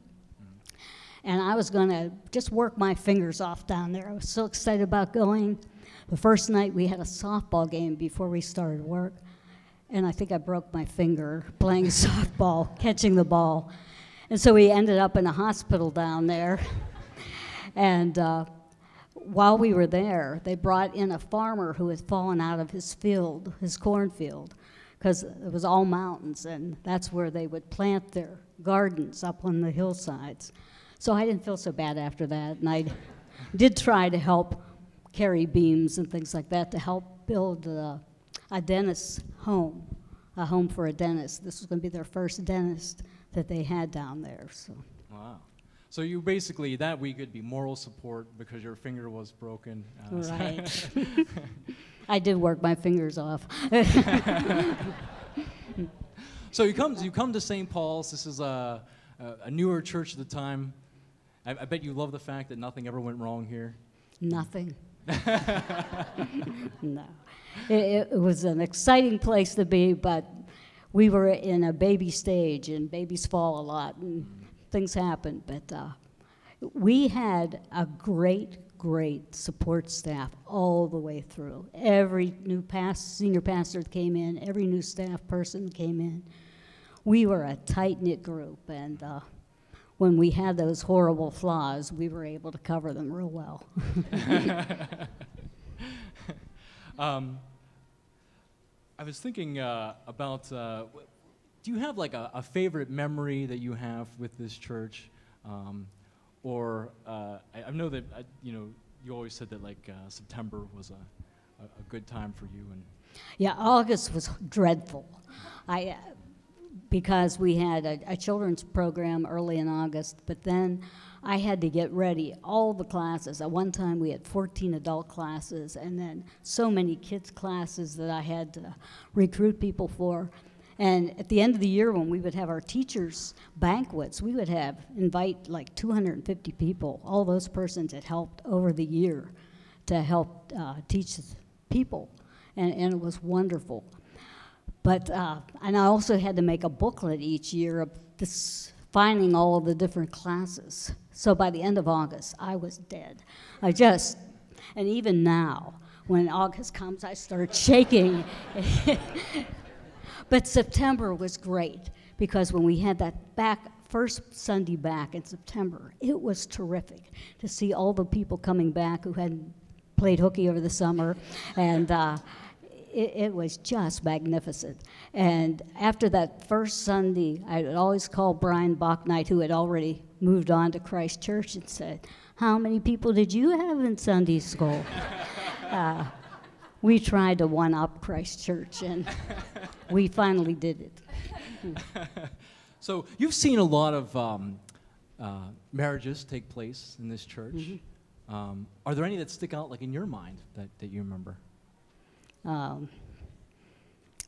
Speaker 23: And I was going to just work my fingers off down there. I was so excited about going. The first night we had a softball game before we started work. And I think I broke my finger playing softball, catching the ball. And so we ended up in a hospital down there. And while we were there, they brought in a farmer who had fallen out of his field, his cornfield, because it was all mountains, and that's where they would plant their gardens, up on the hillsides. So I didn't feel so bad after that, and I did try to help carry beams and things like that to help build a dentist's home, a home for a dentist. This was going to be their first dentist that they had down there. So.
Speaker 4: Wow. So you basically, that week, it'd be moral support because your finger was broken.
Speaker 23: Right. I did work my fingers off.
Speaker 4: So you come to St. Paul's. This is a newer church at the time. I bet you love the fact that nothing ever went wrong here.
Speaker 23: Nothing. No. It was an exciting place to be, but we were in a baby stage, and babies fall a lot, and things happen. But we had a great support staff all the way through. Every new senior pastor that came in, every new staff person came in. We were a tight-knit group, and when we had those horrible flaws, we were able to cover them real well.
Speaker 4: I was thinking about, do you have like a favorite memory that you have with this church? I know that, you always said that like September was a good time for you. And
Speaker 23: yeah, August was dreadful. because we had a children's program early in August, but then I had to get ready all the classes. At one time we had 14 adult classes and then so many kids classes that I had to recruit people for. And at the end of the year when we would have our teachers' banquets, we would invite like 250 people. All those persons had helped over the year to help teach people, and it was wonderful. But, and I also had to make a booklet each year of finding all of the different classes. So by the end of August, I was dead. And even now, when August comes, I start shaking. But September was great, because when we had that first Sunday back in September, it was terrific to see all the people coming back who hadn't played hooky over the summer, and it was just magnificent. And after that first Sunday, I would always call Brian Bachnight, who had already moved on to Christ Church, and said, "How many people did you have in Sunday school?" We tried to one-up Christ Church, and we finally did it.
Speaker 4: So you've seen a lot of marriages take place in this church. Mm-hmm. Are there any that stick out, like in your mind, that you remember?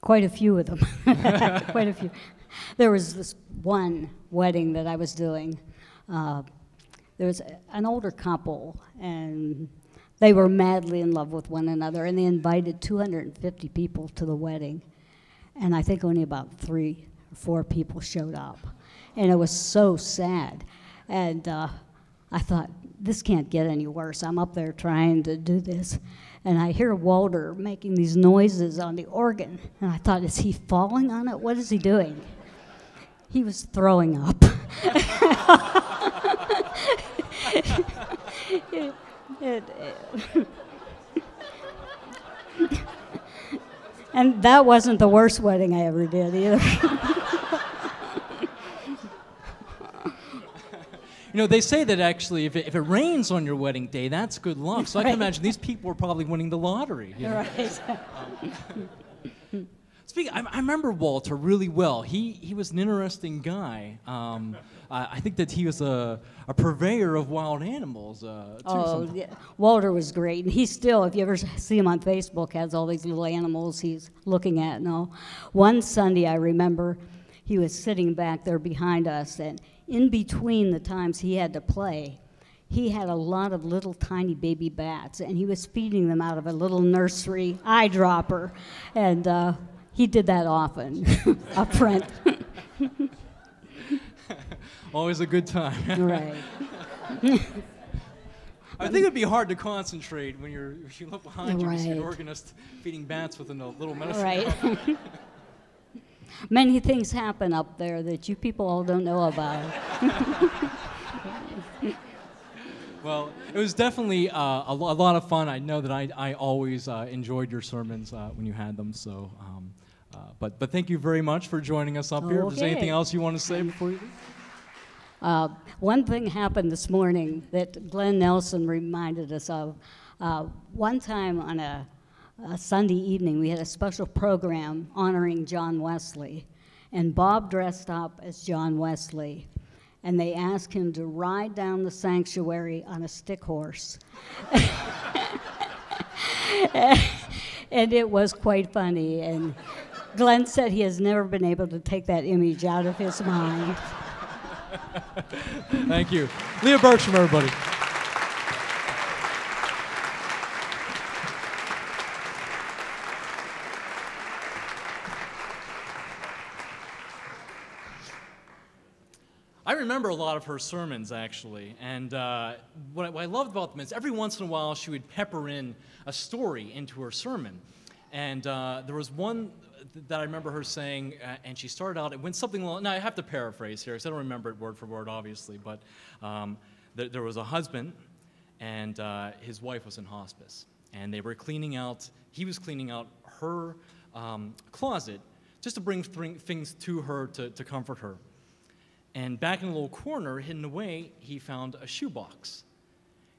Speaker 23: Quite a few of them. Quite a few. There was this one wedding that I was doing. There was an older couple, and they were madly in love with one another, and they invited 250 people to the wedding. And I think only about 3 or 4 people showed up. And it was so sad. And I thought, this can't get any worse. I'm up there trying to do this. And I hear Walter making these noises on the organ. And I thought, is he falling on it? What is he doing? He was throwing up. And that wasn't the worst wedding I ever did either.
Speaker 4: You know, they say that actually if it rains on your wedding day, that's good luck. So I can imagine these people were probably winning the lottery. You know?
Speaker 23: Right.
Speaker 4: I remember Walter really well. He was an interesting guy. I think that he was a purveyor of wild animals. Too,
Speaker 23: yeah. Walter was great. And he's still, if you ever see him on Facebook, has all these little animals he's looking at and all. One Sunday, I remember, he was sitting back there behind us, and in between the times he had to play, he had a lot of little tiny baby bats, and he was feeding them out of a little nursery eyedropper. And he did that often up front.
Speaker 4: Always a good time.
Speaker 23: Right.
Speaker 4: I think it'd be hard to concentrate when if you look behind you and see an
Speaker 23: Right.
Speaker 4: organist feeding bats with a little medicine.
Speaker 23: Right. Many things happen up there that you people all don't know about.
Speaker 4: Well, it was definitely a lot of fun. I know that I always enjoyed your sermons when you had them. So, but thank you very much for joining us up here. If there's anything else you want to say before you leave?
Speaker 23: One thing happened this morning that Glenn Nelson reminded us of. One time on a Sunday evening, we had a special program honoring John Wesley, and Bob dressed up as John Wesley, and they asked him to ride down the sanctuary on a stick horse. And it was quite funny, and Glenn said he has never been able to take that image out of his mind.
Speaker 4: Thank you. Leah Bertram, everybody. I remember a lot of her sermons, actually, and what I loved about them is every once in a while she would pepper in a story into her sermon. And there was one that I remember her saying, and she started out, it went something along, now I have to paraphrase here, because I don't remember it word for word, obviously, but there was a husband, and his wife was in hospice, and they were he was cleaning out her closet just to bring things to her to comfort her. And back in a little corner, hidden away, he found a shoebox.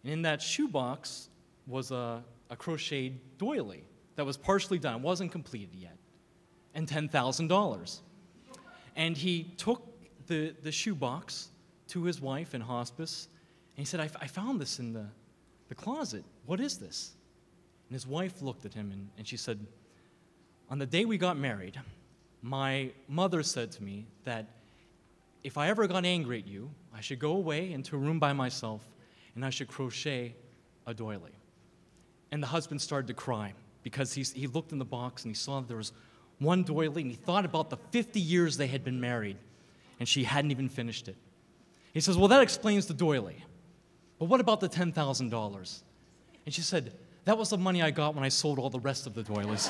Speaker 4: And in that shoebox was a crocheted doily that was partially done. It wasn't completed yet. And $10,000. And he took the shoebox to his wife in hospice, and he said, I found this in the closet. What is this? And his wife looked at him, and she said, on the day we got married, my mother said to me that if I ever got angry at you, I should go away into a room by myself, and I should crochet a doily. And the husband started to cry because he looked in the box and he saw that there was one doily, and he thought about the 50 years they had been married, and she hadn't even finished it. He says, well, that explains the doily. But what about the $10,000? And she said, that was the money I got when I sold all the rest of the doilies.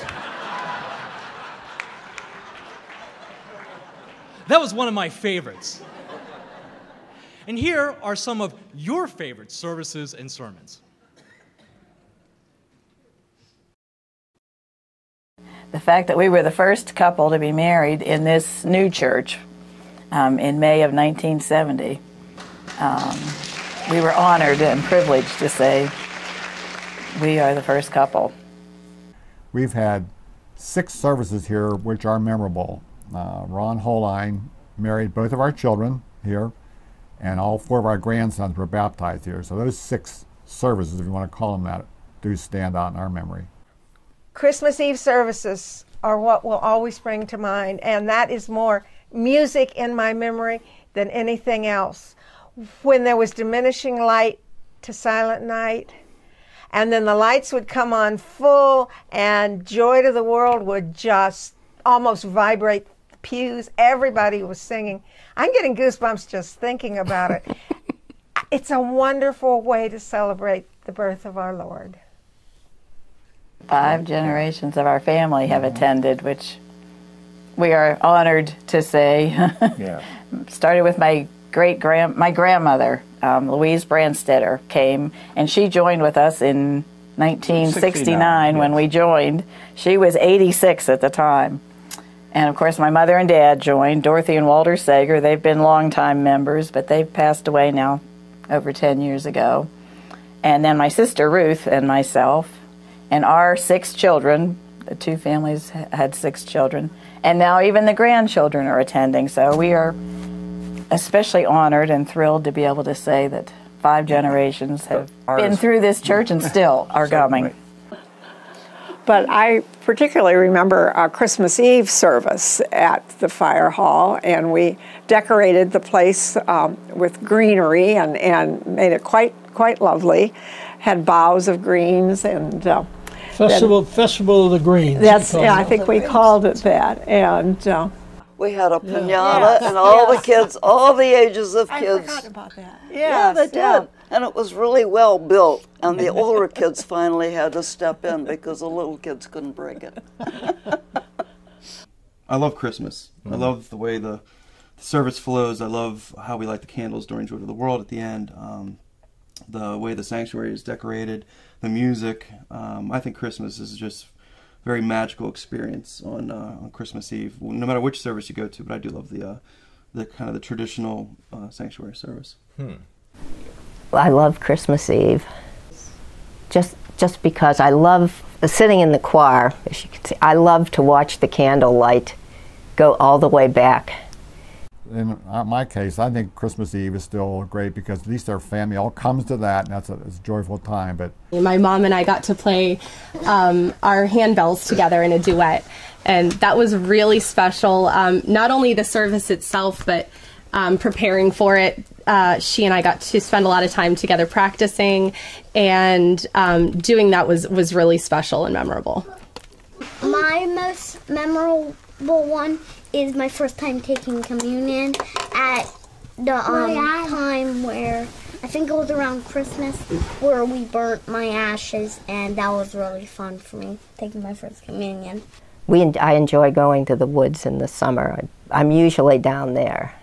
Speaker 4: That was one of my favorites. And here are some of your favorite services and sermons.
Speaker 11: The fact that we were the first couple to be married in this new church in May of 1970, we were honored and privileged to say we are the first couple.
Speaker 18: We've had 6 services here which are memorable. Ron Holine married both of our children here, and all 4 of our grandsons were baptized here. So those 6 services, if you want to call them that, do stand out in our memory.
Speaker 8: Christmas Eve services are what will always spring to mind, and that is more music in my memory than anything else. When there was diminishing light to Silent Night, and then the lights would come on full, and Joy to the World would just almost vibrate the pews. Everybody was singing. I'm getting goosebumps just thinking about it. It's a wonderful way to celebrate the birth of our Lord.
Speaker 11: 5 generations of our family have attended, which we are honored to say.
Speaker 9: Yeah.
Speaker 11: Started with my grandmother, Louise Brandstetter, came, and she joined with us in 1969 when we joined. She was 86 at the time. And of course my mother and dad joined, Dorothy and Walter Sager. They've been longtime members, but they've passed away now over 10 years ago. And then my sister Ruth and myself, and our 6 children. The 2 families had 6 children, and now even the grandchildren are attending. So we are especially honored and thrilled to be able to say that 5 generations have been through this church and still are coming.
Speaker 6: But I particularly remember our Christmas Eve service at the fire hall, and we decorated the place with greenery and made it quite lovely. Had boughs of greens and
Speaker 7: Festival of the Greens.
Speaker 6: Yeah, I think we called it that. And
Speaker 14: we had a piñata and all the kids, all the ages of kids.
Speaker 6: I forgot about that.
Speaker 14: Yeah, they did. And it was really well built. And the older kids finally had to step in because the little kids couldn't break it.
Speaker 22: I love Christmas. I love the way the service flows. I love how we light the candles during Joy to the World at the end. The way the sanctuary is decorated, the music. I think Christmas is just a very magical experience on Christmas Eve, no matter which service you go to. But I do love the kind of the traditional sanctuary service.
Speaker 12: I love Christmas Eve, just because I love sitting in the choir. As you can see, I love to watch the candlelight go all the way back.
Speaker 18: In my case, I think Christmas Eve is still great because at least our family all comes to that, and it's a joyful time. But
Speaker 19: my mom and I got to play our handbells together in a duet, and that was really special. Not only the service itself, but preparing for it. She and I got to spend a lot of time together practicing, and doing that was really special and memorable.
Speaker 24: My most memorable one is my first time taking communion at the time where, I think it was around Christmas, where we burnt my ashes, and that was really fun for me, taking my first communion.
Speaker 12: I enjoy going to the woods in the summer. I'm usually down there.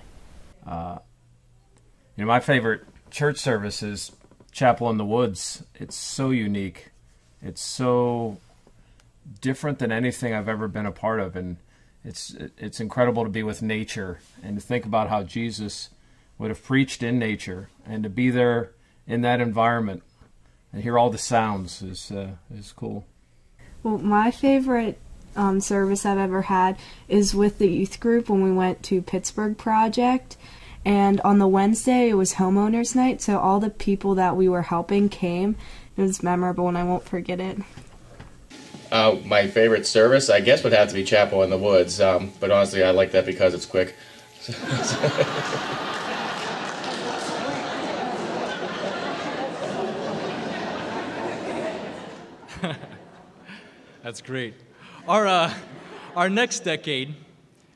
Speaker 25: My favorite church service is Chapel in the Woods. It's so unique. It's so different than anything I've ever been a part of, and it's incredible to be with nature and to think about how Jesus would have preached in nature, and to be there in that environment and hear all the sounds is cool.
Speaker 26: Well, my favorite
Speaker 5: service I've ever had is with the youth group when we went to Pittsburgh Project. And on the Wednesday, it was homeowners night, so all the people that we were helping came. It was memorable, and I won't forget it.
Speaker 21: My favorite service, I guess, would have to be Chapel in the Woods, but honestly, I like that because it's quick.
Speaker 4: That's great. Our next decade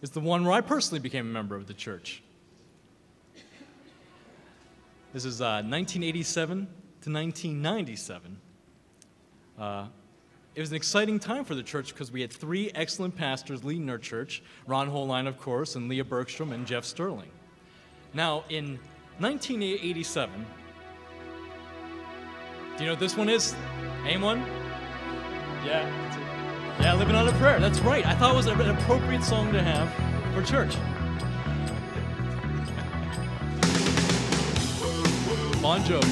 Speaker 4: is the one where I personally became a member of the church. This is 1987 to 1997. It was an exciting time for the church because we had 3 excellent pastors leading our church, Ron Holline, of course, and Leah Bergstrom and Jeff Sterling. Now, in 1987, do you know what this one is? Anyone? Yeah, Living on a Prayer. That's right. I thought it was an appropriate song to have for church. Bon Jovi.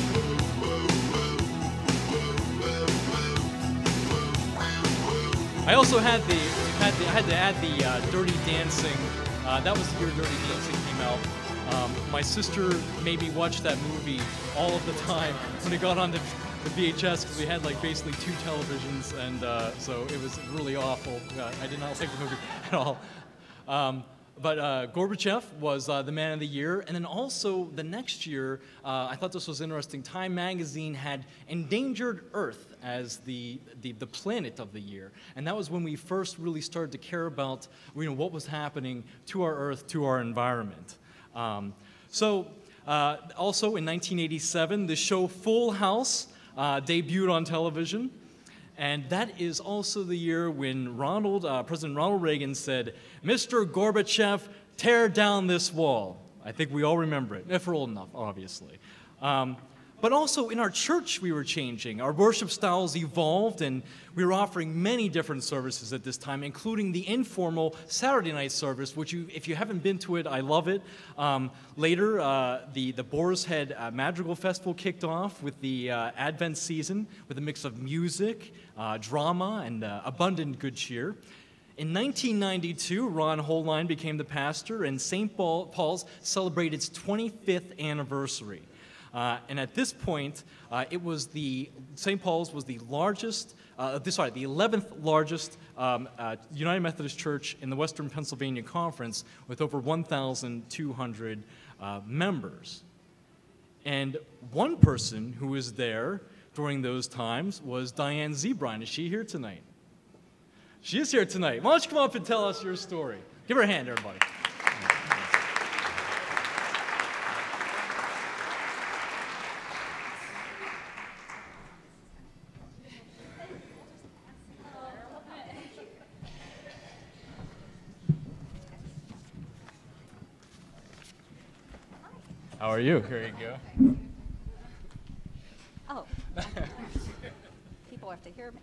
Speaker 4: I also had to add the Dirty Dancing. That was the year Dirty Dancing came out. My sister made me watch that movie all of the time when it got on the VHS because we had like basically 2 televisions, and so it was really awful. I did not like the movie at all. But Gorbachev was the Man of the Year, and then also the next year, I thought this was interesting. Time magazine had Endangered Earth as the planet of the year, and that was when we first really started to care about what was happening to our Earth, to our environment. Also in 1987, the show Full House debuted on television. And that is also the year when President Ronald Reagan said, "Mr. Gorbachev, tear down this wall." I think we all remember it, if we're old enough, obviously. But also in our church, we were changing. Our worship styles evolved, and we were offering many different services at this time, including the informal Saturday night service, which if you haven't been to it, I love it. Later, the Boar's Head Madrigal Festival kicked off with the Advent season with a mix of music, drama, and abundant good cheer. In 1992, Ron Holline became the pastor, and St. Paul's celebrated its 25th anniversary. And at this point, St. Paul's was the largest, the 11th largest United Methodist Church in the Western Pennsylvania Conference with over 1,200 members. And one person who was there during those times was Diane Zebrine. Is she here tonight? She is here tonight. Why don't you come up and tell us your story? Give her a hand, everybody. How are you? Here you go.
Speaker 13: Oh. People have to hear me.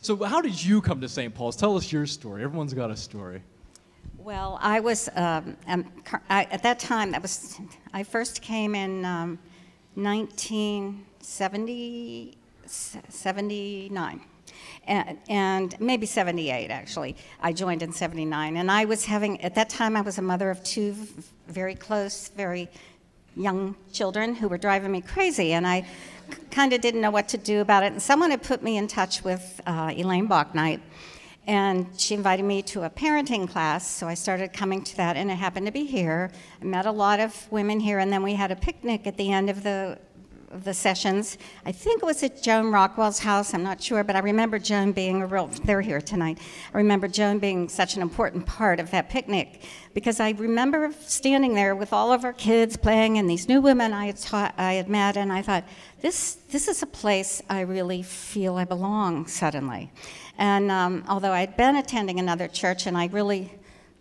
Speaker 4: So how did you come to St. Paul's? Tell us your story. Everyone's got a story.
Speaker 13: Well, I was, at that time, I first came in 1979. And maybe 78, actually. I joined in 79. And I was at that time, I was a mother of 2 very close, very young children who were driving me crazy. And I kind of didn't know what to do about it. And someone had put me in touch with Elaine Bachnight. And she invited me to a parenting class, so I started coming to that, and it happened to be here. I met a lot of women here, and then we had a picnic at the end of the sessions. I think it was at Joan Rockwell's house, I'm not sure, but I remember Joan being they're here tonight. I remember Joan being such an important part of that picnic, because I remember standing there with all of our kids playing and these new women I had met, and I thought, this is a place I really feel I belong suddenly. And although I'd been attending another church and I really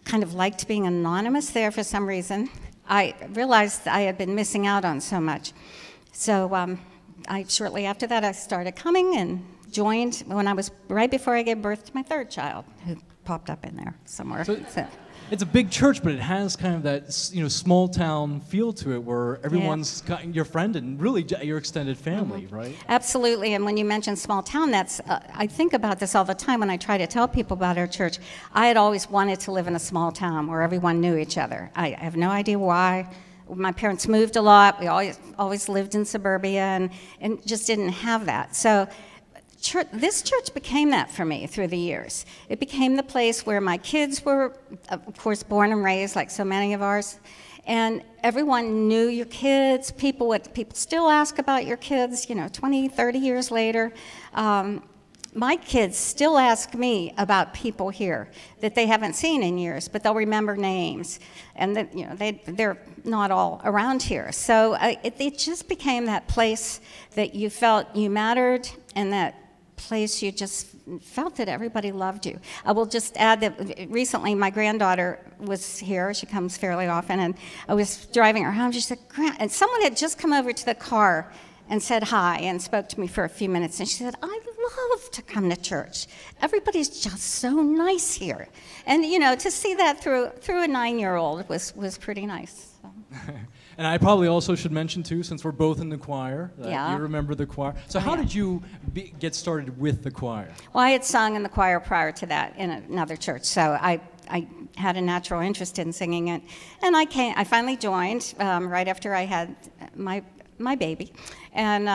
Speaker 13: kind of liked being anonymous there for some reason, I realized I had been missing out on so much. So shortly after that, I started coming and joined when I was right before I gave birth to my 3rd child, who popped up in there somewhere.
Speaker 4: it's a big church, but it has kind of that small town feel to it, where everyone's got your friend and really your extended family, right?
Speaker 13: Absolutely. And when you mention small town, that's I think about this all the time when I try to tell people about our church. I had always wanted to live in a small town where everyone knew each other. I have no idea why. My parents moved a lot. We always lived in suburbia and just didn't have that. So this church became that for me through the years. It became the place where my kids were, of course, born and raised, like so many of ours. And everyone knew your kids. People still ask about your kids, 20, 30 years later. My kids still ask me about people here that they haven't seen in years, but they'll remember names, and that they're not all around here. So it just became that place that you felt you mattered, and that place you just felt that everybody loved you. I will just add that recently my granddaughter was here. She comes fairly often, and I was driving her home. She said, and someone had just come over to the car and said hi and spoke to me for a few minutes, and she said, I love to come to church. Everybody's just so nice here. And to see that through a 9-year-old was pretty nice. So.
Speaker 4: And I probably also should mention too, since we're both in the choir, that you remember the choir. So how did you get started with the choir?
Speaker 13: Well, I had sung in the choir prior to that in another church, so I had a natural interest in singing it. And I finally joined right after I had my baby, and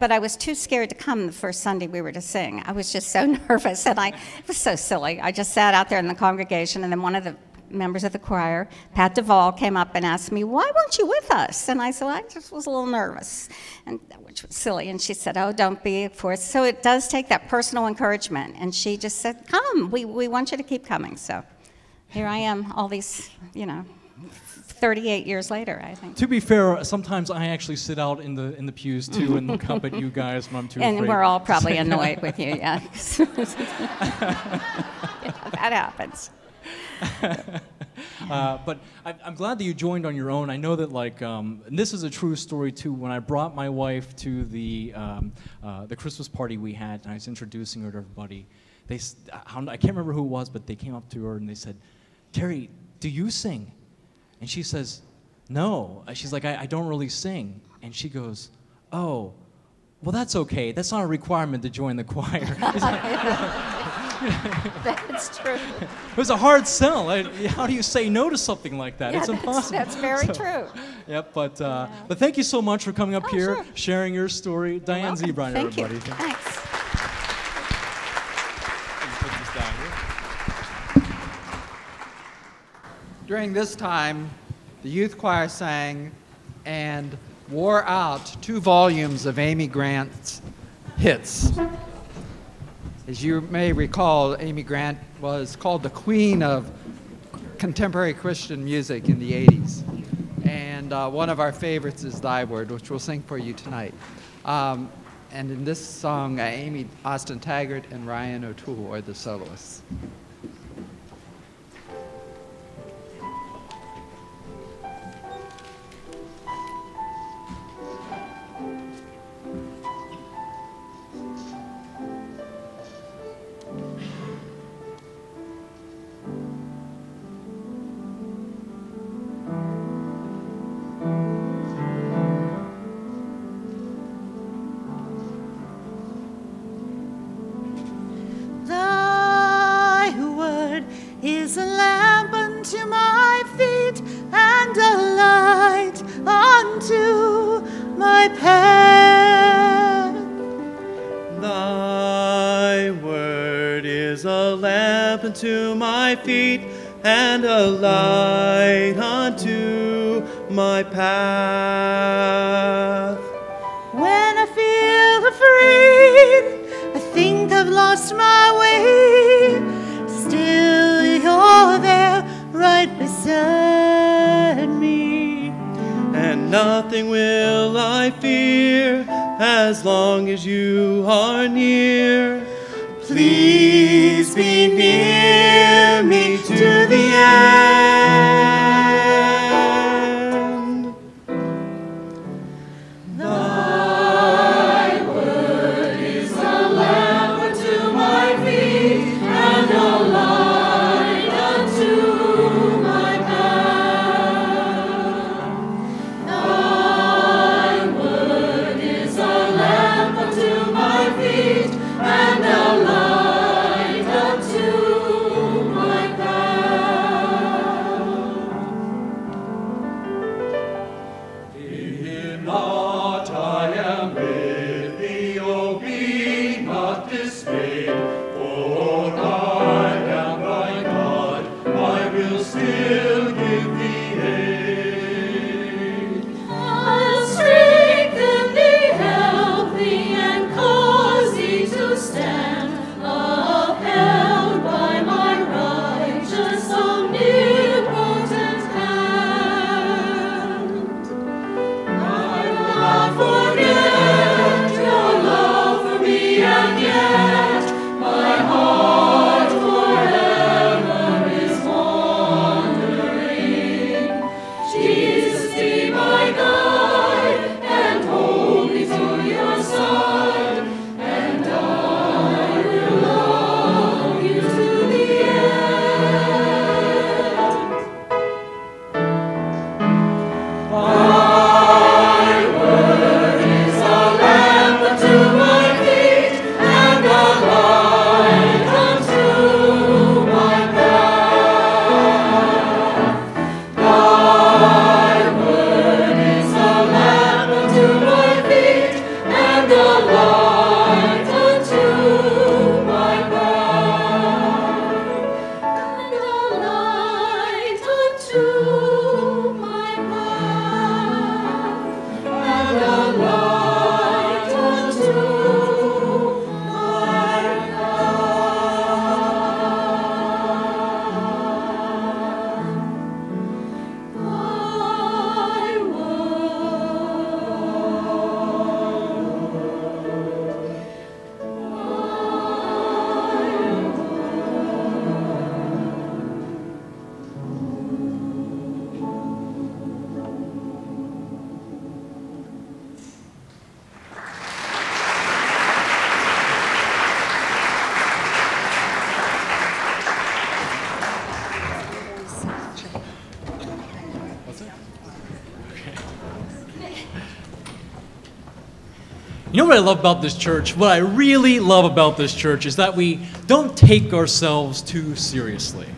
Speaker 13: but I was too scared to come the first Sunday we were to sing. I was just so nervous, and it was so silly. I just sat out there in the congregation, and then one of the members of the choir, Pat Duvall, came up and asked me, "Why weren't you with us?" And I said, "I just was a little nervous," which was silly. And she said, "Oh, don't be, of course." So it does take that personal encouragement, and she just said, "Come, we want you to keep coming." So here I am, all these, 38 years later, I think.
Speaker 4: To be fair, sometimes I actually sit out in the pews too and look up at you guys when I'm too afraid.
Speaker 13: And we're all probably annoyed with you, yeah. That happens.
Speaker 4: But I'm glad that you joined on your own. I know that, and this is a true story too. When I brought my wife to the Christmas party we had, and I was introducing her to everybody, I can't remember who it was, but they came up to her and they said, "Terry, do you sing?" And she says, "No." She's like, I don't really sing. And she goes, "Oh, well, that's okay. That's not a requirement to join the choir."
Speaker 13: That's true.
Speaker 4: It was a hard sell. How do you say no to something like that?
Speaker 13: Yeah,
Speaker 4: it's impossible.
Speaker 13: That's very true.
Speaker 4: Yep, but thank you so much for coming up here,
Speaker 13: sure.
Speaker 4: sharing your story. Diane Zebrine,
Speaker 13: Thank
Speaker 4: everybody.
Speaker 13: you. Thanks.
Speaker 4: Put this down here.
Speaker 3: During this time, the youth choir sang and wore out 2 volumes of Amy Grant's hits. As you may recall, Amy Grant was called the queen of contemporary Christian music in the 80s. And one of our favorites is Thy Word, which we'll sing for you tonight. And in this song, Amy Austin Taggart and Ryan O'Toole are the soloists.
Speaker 15: Is a lamp unto my feet and a light unto my path.
Speaker 16: Thy word is a lamp unto my feet and a light unto my path.
Speaker 15: When I feel afraid, I think I've lost my way, still you're there right beside me.
Speaker 16: And nothing will I fear as long as you are near. Please be near me to the end.
Speaker 15: Thy word is a lamp unto my feet and a light unto
Speaker 4: You know what I love about this church? What I really love about this church is that we don't take ourselves too seriously.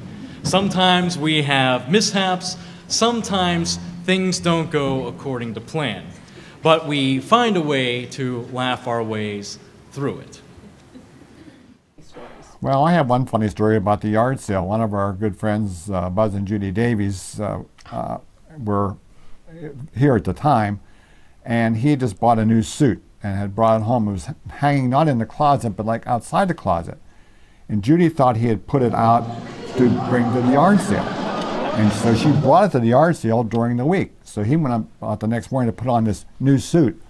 Speaker 4: Sometimes we have mishaps, sometimes things don't go according to plan, but we find a way to laugh our ways through it.
Speaker 18: Well, I have one funny story about the yard sale. One of our good friends, Buzz and Judy Davies, were here at the time, and he just bought a new suit and had brought it home. It was hanging not in the closet, but like outside the closet. And Judy thought he had put it out to bring to the yard sale. And so she brought it to the yard sale during the week. So he went up the next morning to put on this new suit,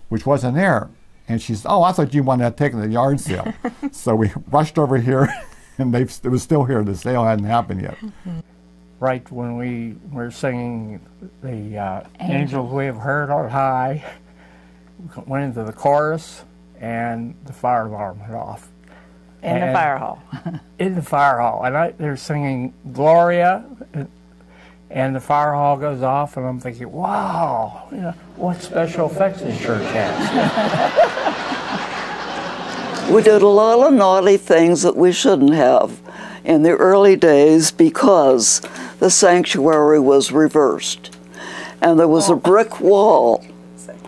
Speaker 18: which wasn't there. And she said, "Oh, I thought you wanted to take it to the yard sale." So we rushed over here, and it was still here. The sale hadn't happened yet.
Speaker 7: Right when we were singing the Angels We Have Heard on High, went into the chorus, and the fire alarm went off.
Speaker 11: In the fire hall.
Speaker 7: In the fire hall. And they're singing Gloria, and the fire hall goes off, and I'm thinking, wow, you know, what special effects this church has.
Speaker 14: We did a lot of naughty things that we shouldn't have in the early days because the sanctuary was reversed. And there was a brick wall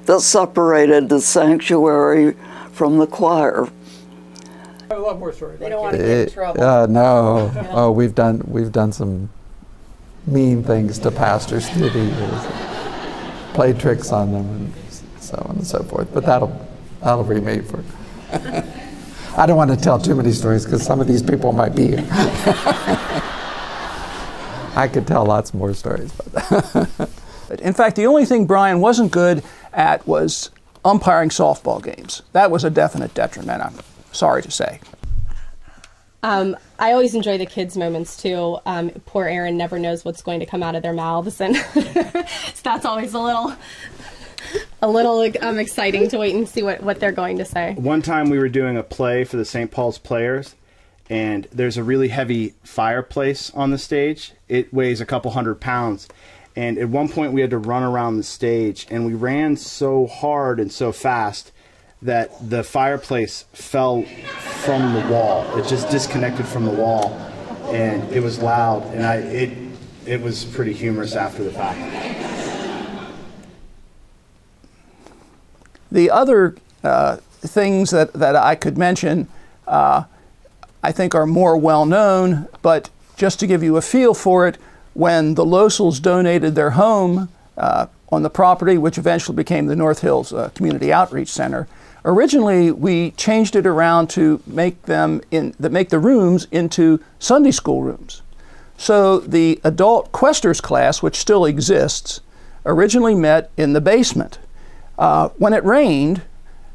Speaker 14: that separated the sanctuary from the choir.
Speaker 7: I love more stories.
Speaker 11: They don't want to get in trouble.
Speaker 3: No. Oh, we've done some mean things to pastors through the years. Played tricks on them and so on and so forth. But that'll be made for. I don't want to tell too many stories because some of these people might be here. I could tell lots more stories. But
Speaker 1: in fact, the only thing Brian wasn't good at was umpiring softball games. That was a definite detriment, I'm sorry to say.
Speaker 19: I always enjoy the kids' moments too. Poor Aaron never knows what's going to come out of their mouths, and so that's always a little exciting to wait and see what they're going to say.
Speaker 2: One time we were doing a play for the St. Paul's Players, and there's a really heavy fireplace on the stage. It weighs a couple 100 pounds. And at one point we had to run around the stage, and we ran so hard and so fast that the fireplace fell from the wall. It just disconnected from the wall, and it was loud, and it was pretty humorous after the fact.
Speaker 1: The other things that I could mention I think are more well known, but just to give you a feel for it, when the Losels donated their home on the property, which eventually became the North Hills Community Outreach Center, originally we changed it around to make the rooms into Sunday school rooms. So the adult Questers class, which still exists, originally met in the basement. When it rained,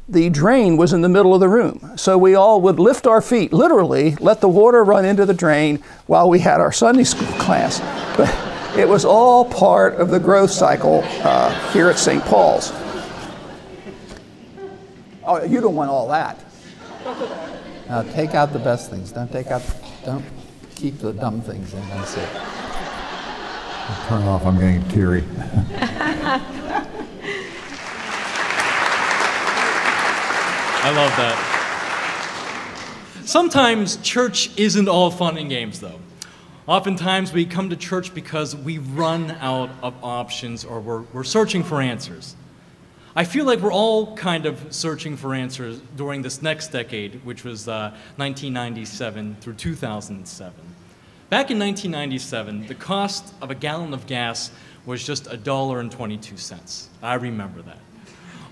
Speaker 1: the drain was in the middle of the room. So we all would lift our feet, literally let the water run into the drain while we had our Sunday school class. But it was all part of the growth cycle here at St. Paul's. Oh, you don't want all that.
Speaker 3: Take out the best things. Don't keep the dumb things in. That's it.
Speaker 18: Turn off, I'm getting teary.
Speaker 4: I love that. Sometimes church isn't all fun and games, though. Oftentimes we come to church because we run out of options or we're searching for answers. I feel like we're all kind of searching for answers during this next decade, which was 1997 through 2007. Back in 1997, the cost of a gallon of gas was just $1.22. I remember that.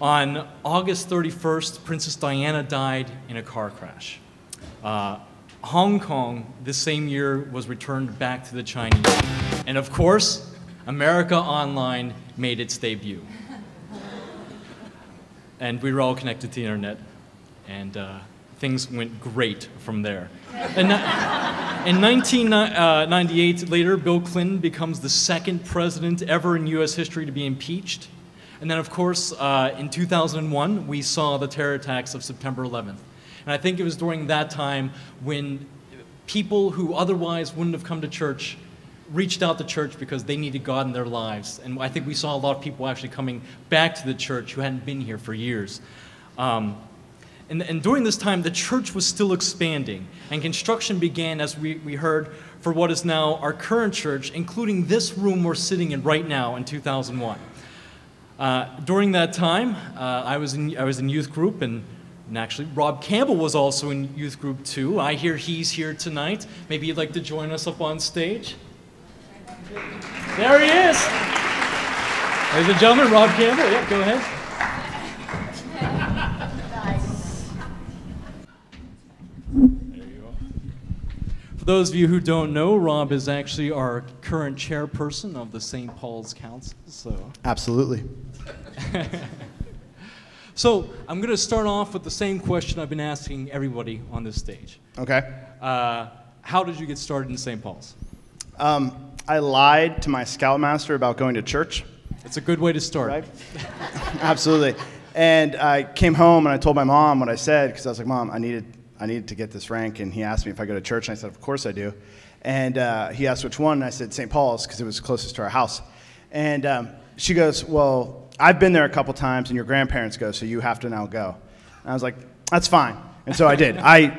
Speaker 4: On August 31st, Princess Diana died in a car crash. Hong Kong, this same year, was returned back to the Chinese. And of course, America Online made its debut. And we were all connected to the internet, and things went great from there. In 1998, later, Bill Clinton becomes the second president ever in U.S. history to be impeached. And then, of course, in 2001, we saw the terror attacks of September 11th. And I think it was during that time when people who otherwise wouldn't have come to church reached out to church because they needed God in their lives. And I think we saw a lot of people actually coming back to the church who hadn't been here for years. And during this time, the church was still expanding, and construction began, as we heard, for what is now our current church, including this room we're sitting in right now in 2001. During that time, I was in youth group, and actually Rob Campbell was also in youth group too. I hear he's here tonight. Maybe you'd like to join us up on stage? There he is! Ladies and gentlemen, Rob Campbell. Yeah, go ahead. For those of you who don't know, Rob is actually our current chairperson of the St. Paul's Council. So
Speaker 2: Absolutely.
Speaker 4: So I'm going to start off with the same question I've been asking everybody on this stage.
Speaker 2: Okay.
Speaker 4: How did you get started in St. Paul's?
Speaker 2: I lied to my scoutmaster about going to church.
Speaker 4: It's a good way to start.
Speaker 2: Right? Absolutely. And I came home and I told my mom what I said, because I was like, Mom, I needed to get this rank. And he asked me if I go to church, and I said, of course I do. And he asked which one, and I said St. Paul's, because it was closest to our house. And she goes, well, I've been there a couple times, and your grandparents go, so you have to now go. And I was like, that's fine. And so I did. I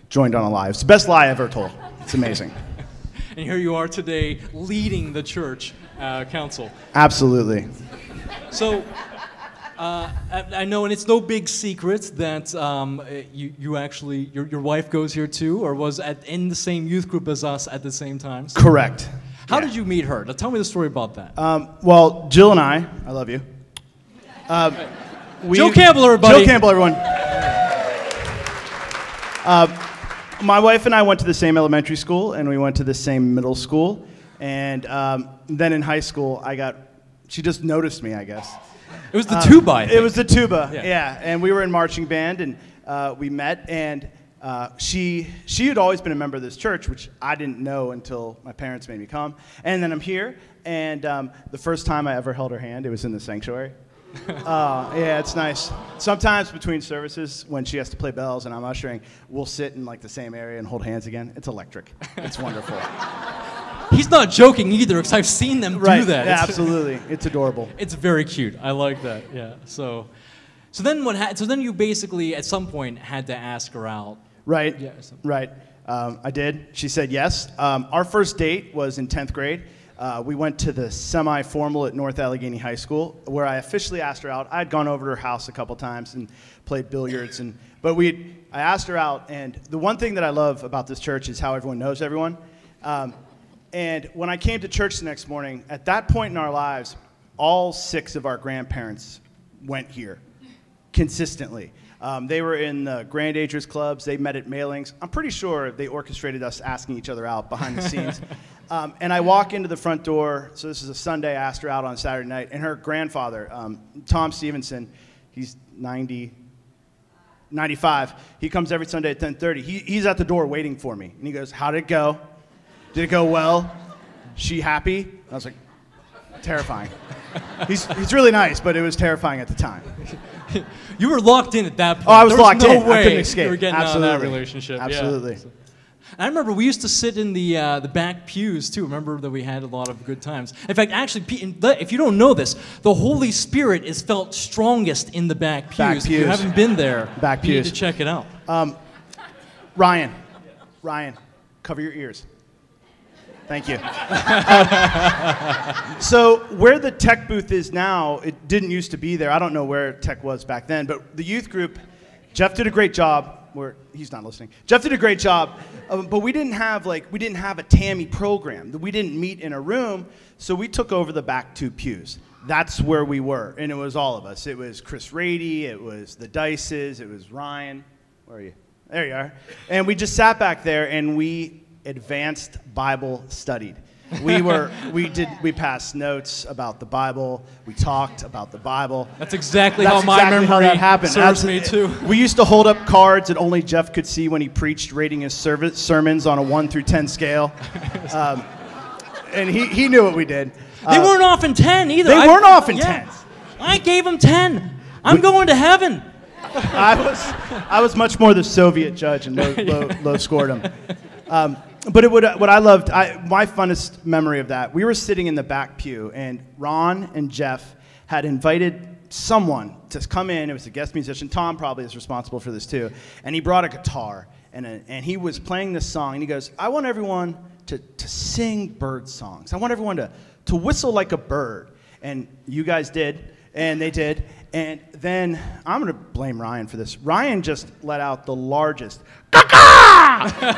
Speaker 2: joined on a lie. It's the best lie I ever told. It's amazing.
Speaker 4: And here you are today leading the church council.
Speaker 2: Absolutely.
Speaker 4: So I know, and it's no big secret that you actually, your wife goes here too, or was in the same youth group as us at the same time. So
Speaker 2: Correct.
Speaker 4: how did you meet her? Now, tell me the story about that.
Speaker 2: Well, Jill and I love you.
Speaker 4: Jill Campbell, everybody.
Speaker 2: Jill Campbell, everyone. My wife and I went to the same elementary school, and we went to the same middle school. And then in high school, she just noticed me, I guess.
Speaker 4: It was the tuba, I think.
Speaker 2: It was the tuba,
Speaker 4: Yeah.
Speaker 2: yeah. And we were in marching band, and we met, and she had always been a member of this church, which I didn't know until my parents made me come. And then I'm here, and the first time I ever held her hand, it was in the sanctuary. Yeah, it's nice. Sometimes between services, when she has to play bells and I'm ushering, we'll sit in like the same area and hold hands again. It's electric. It's wonderful.
Speaker 4: He's not joking either, because I've seen them do that.
Speaker 2: Yeah, absolutely. It's adorable.
Speaker 4: It's very cute. I like that. Yeah. So then so then you basically at some point had to ask her out.
Speaker 2: Right.
Speaker 4: Yeah.
Speaker 2: Right. I did. She said yes. Our first date was in 10th grade. We went to the semi-formal at North Allegheny High School, where I officially asked her out. I'd gone over to her house a couple times and played billiards, but I asked her out. And the one thing that I love about this church is how everyone knows everyone. And when I came to church the next morning, at that point in our lives, all 6 of our grandparents went here consistently. They were in the Grand Agers clubs. They met at mailings. I'm pretty sure they orchestrated us asking each other out behind the scenes. And I walk into the front door. So this is a Sunday. I asked her out on Saturday night. And her grandfather, Tom Stevenson, he's 95. He comes every Sunday at 10:30. He's at the door waiting for me. And he goes, "How did it go? Did it go well? She happy?" I was like, terrifying. He's really nice, but it was terrifying at the time.
Speaker 4: You were locked in at that point.
Speaker 2: Oh, I was locked in.
Speaker 4: No way
Speaker 2: I couldn't escape.
Speaker 4: you were getting
Speaker 2: Absolutely.
Speaker 4: out of that relationship.
Speaker 2: Absolutely.
Speaker 4: Yeah. I remember we used to sit in the back pews too. Remember that we had a lot of good times. In fact, actually, if you don't know this, the Holy Spirit is felt strongest in the back pews.
Speaker 2: Back
Speaker 4: If you
Speaker 2: pews.
Speaker 4: haven't been there,
Speaker 2: Back
Speaker 4: you
Speaker 2: pews.
Speaker 4: need to check it out.
Speaker 2: Ryan, cover your ears. Thank you. So where the tech booth is now, it didn't used to be there. I don't know where tech was back then, but the youth group, Jeff did a great job. He's not listening. Jeff did a great job, but we didn't have a TAMI program. We didn't meet in a room, so we took over the back 2 pews. That's where we were, and it was all of us. It was Chris Rady, it was the Dices, it was Ryan. Where are you? There you are. And we just sat back there, and we advanced Bible studied. We passed notes about the Bible. We talked about the Bible.
Speaker 4: That's exactly how my memory
Speaker 2: that happened.
Speaker 4: serves me too.
Speaker 2: We used to hold up cards that only Jeff could see when he preached, rating his sermons on a 1 through 10 scale. And he knew what we did.
Speaker 4: They weren't often 10 either.
Speaker 2: They weren't often 10s.
Speaker 4: I gave them 10. I'm going to heaven.
Speaker 2: I was much more the Soviet judge and low scored him. But what I loved, my funnest memory of that, we were sitting in the back pew, and Ron and Jeff had invited someone to come in. It was a guest musician. Tom probably is responsible for this too. And he brought a guitar, and he was playing this song, and he goes, I want everyone to sing bird songs. I want everyone to whistle like a bird. And you guys did, and they did. And then I'm going to blame Ryan for this. Ryan just let out the largest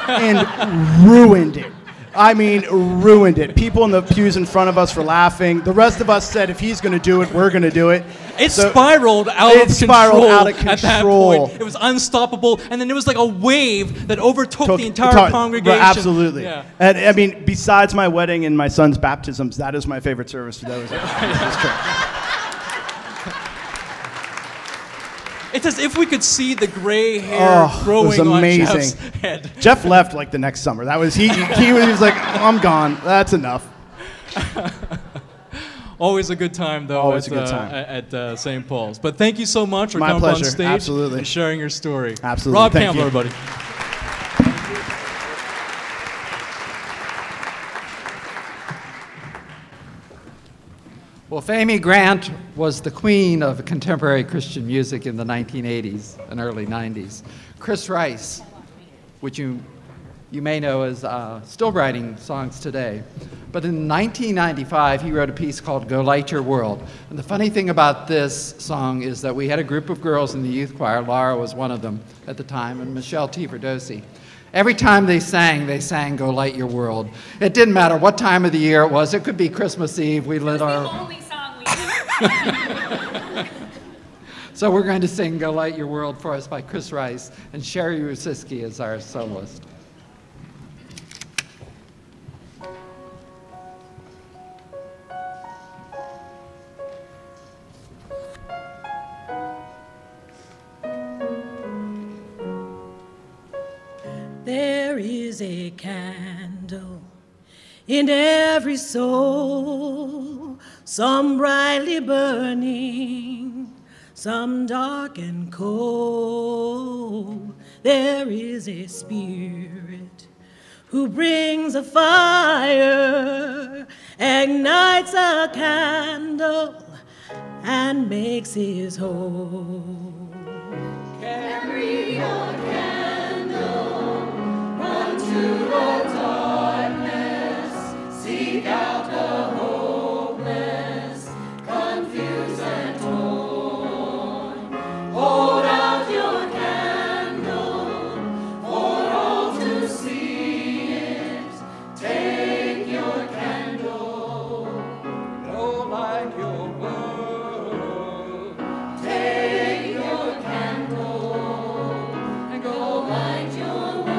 Speaker 2: and ruined it. I mean, ruined it. People in the pews in front of us were laughing. The rest of us said, if he's going to do it, we're going to do it.
Speaker 4: It spiraled out of control at that point. It was unstoppable, and then there was like a wave that overtook the entire congregation.
Speaker 2: Absolutely.
Speaker 4: Yeah.
Speaker 2: And, I mean, besides my wedding and my son's baptisms, that is my favorite service. That was
Speaker 4: It's as if we could see the gray hair growing on Jeff's head.
Speaker 2: Jeff left like the next summer. That was he was like, I'm gone. That's enough.
Speaker 4: Always a good time, though.
Speaker 2: Always a good time
Speaker 4: at St. Paul's. But thank you so much for
Speaker 2: My
Speaker 4: coming
Speaker 2: pleasure.
Speaker 4: on stage
Speaker 2: Absolutely.
Speaker 4: and sharing your story.
Speaker 2: Absolutely.
Speaker 4: Rob
Speaker 2: Thank
Speaker 4: Campbell,
Speaker 2: you.
Speaker 4: everybody.
Speaker 3: Well, if Amy Grant was the queen of contemporary Christian music in the 1980s and early 90s, Chris Rice, which you may know is still writing songs today, but in 1995 he wrote a piece called Go Light Your World. And the funny thing about this song is that we had a group of girls in the youth choir. Laura was one of them at the time, and Michelle T. Verdosi. Every time they sang Go Light Your World. It didn't matter what time of the year it was. It could be Christmas Eve. We lit our...
Speaker 15: the only song we did.
Speaker 3: So we're going to sing Go Light Your World for us by Chris Rice, and Sherry Rusiski is our soloist.
Speaker 15: There is a candle in every soul, some brightly burning, some dark and cold. There is a spirit who brings a fire, ignites a candle, and makes his whole. Carry your candle, run to the darkness, seek out the hopeless, confused and torn. Hold out your candle for all to see it. Take your candle, go light your world. Take your candle and go light your world.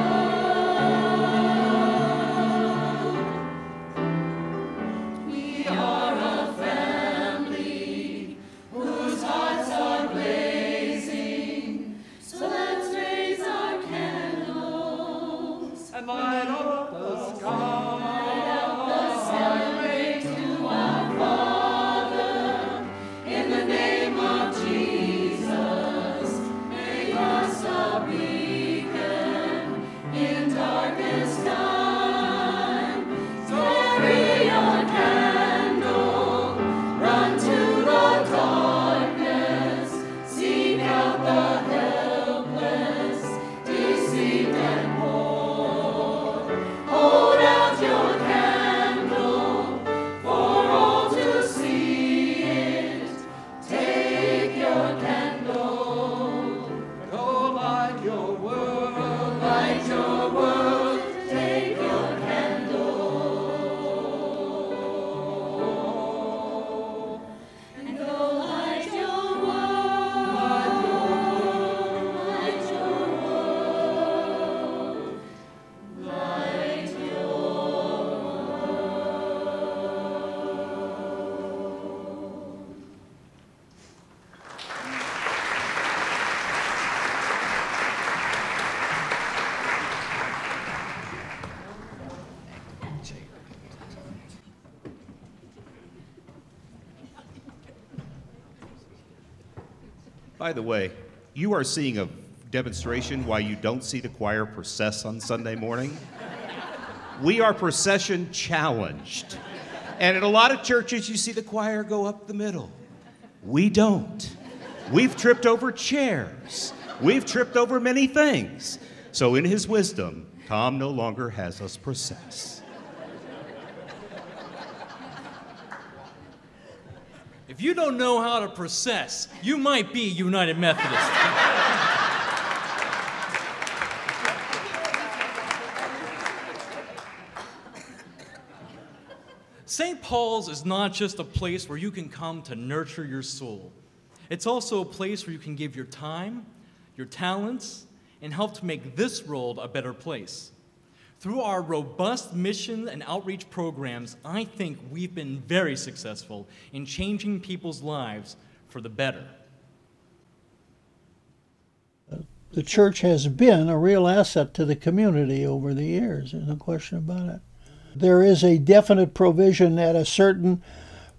Speaker 15: We are a family whose hearts are blazing, so let's raise our candles and light up the sky. Light up the sky to our Father in the name of Jesus. Make us a beacon in darkest time. Carry your candle, run to the darkness, seek out the helpless, deceived and poor. Hold out your candle for all to see it. Take your candle, go light your world. Light your world, take your candle and go light your world. Light your world. Light your
Speaker 8: By the way, you are seeing a demonstration why you don't see the choir process on Sunday morning. We are procession challenged. And in a lot of churches, you see the choir go up the middle. We don't. We've tripped over chairs. We've tripped over many things. So in his wisdom, Tom no longer has us process.
Speaker 4: If you don't know how to process, you might be United Methodist. St. Paul's is not just a place where you can come to nurture your soul. It's also a place where you can give your time, your talents, and help to make this world a better place. Through our robust mission and outreach programs, I think we've been very successful in changing people's lives for the better.
Speaker 9: The church has been a real asset to the community over the years, there's no question about it. There is a definite provision that a certain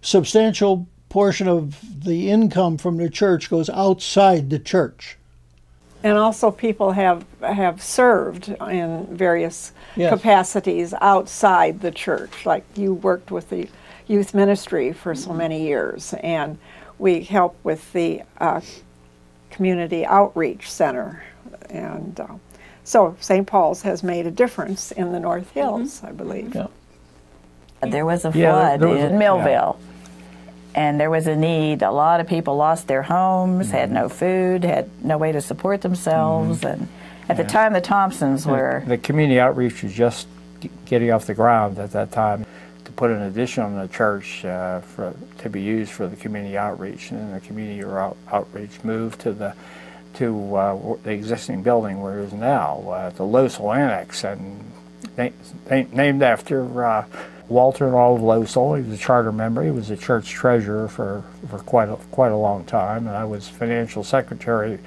Speaker 9: substantial portion of the income from the church goes outside the church.
Speaker 6: And also people have served in various capacities outside the church. Like you worked with the youth ministry for so many years, and we help with the community outreach center. And so St. Paul's has made a difference in the North Hills, I believe.
Speaker 9: Yeah.
Speaker 11: There was a flood in Millville.
Speaker 9: Yeah.
Speaker 11: And there was a need. A lot of people lost their homes, had no food, had no way to support themselves. And at the time, the Thompsons were...
Speaker 7: The community outreach was just getting off the ground at that time. To put an addition on the church to be used for the community outreach. And then the community outreach moved to the existing building where it is now, the Losel Annex, and named after Walter and Olive Losel. He was a charter member. He was a church treasurer for quite a long time, and I was financial secretary.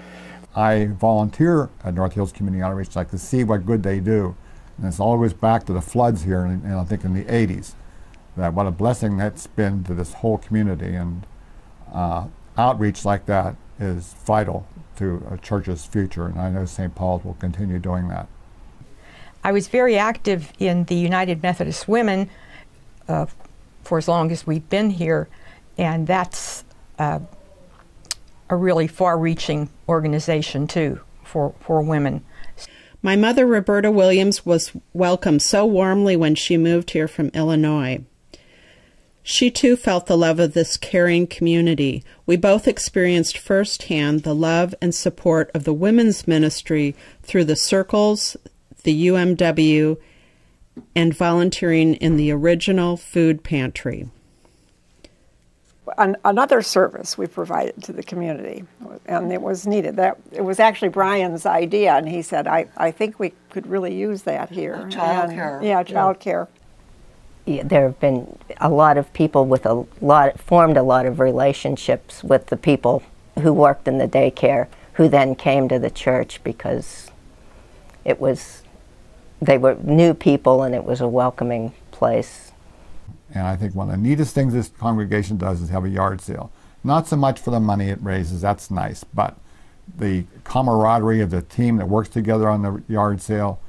Speaker 18: I volunteer at North Hills Community Outreach like to see what good they do. And it's always back to the floods here, and I think in the 80s. That what a blessing that's been to this whole community, and outreach like that is vital to a church's future, and I know St. Paul's will continue doing that.
Speaker 10: I was very active in the United Methodist Women for as long as we've been here, and that's a really far-reaching organization too for women.
Speaker 17: My mother, Roberta Williams, was welcomed so warmly when she moved here from Illinois. She too felt the love of this caring community. We both experienced firsthand the love and support of the women's ministry through the circles, the UMW, and volunteering in the original food pantry.
Speaker 6: Another service we provided to the community, and it was needed. It was actually Brian's idea, and he said, I think we could really use that here.
Speaker 14: Child care.
Speaker 6: Yeah, child care.
Speaker 12: Yeah, there have been a lot of people with formed a lot of relationships with the people who worked in the daycare, who then came to the church because they were new people and it was a welcoming place.
Speaker 18: And I think one of the neatest things this congregation does is have a yard sale. Not so much for the money it raises, that's nice, but the camaraderie of the team that works together on the yard sale,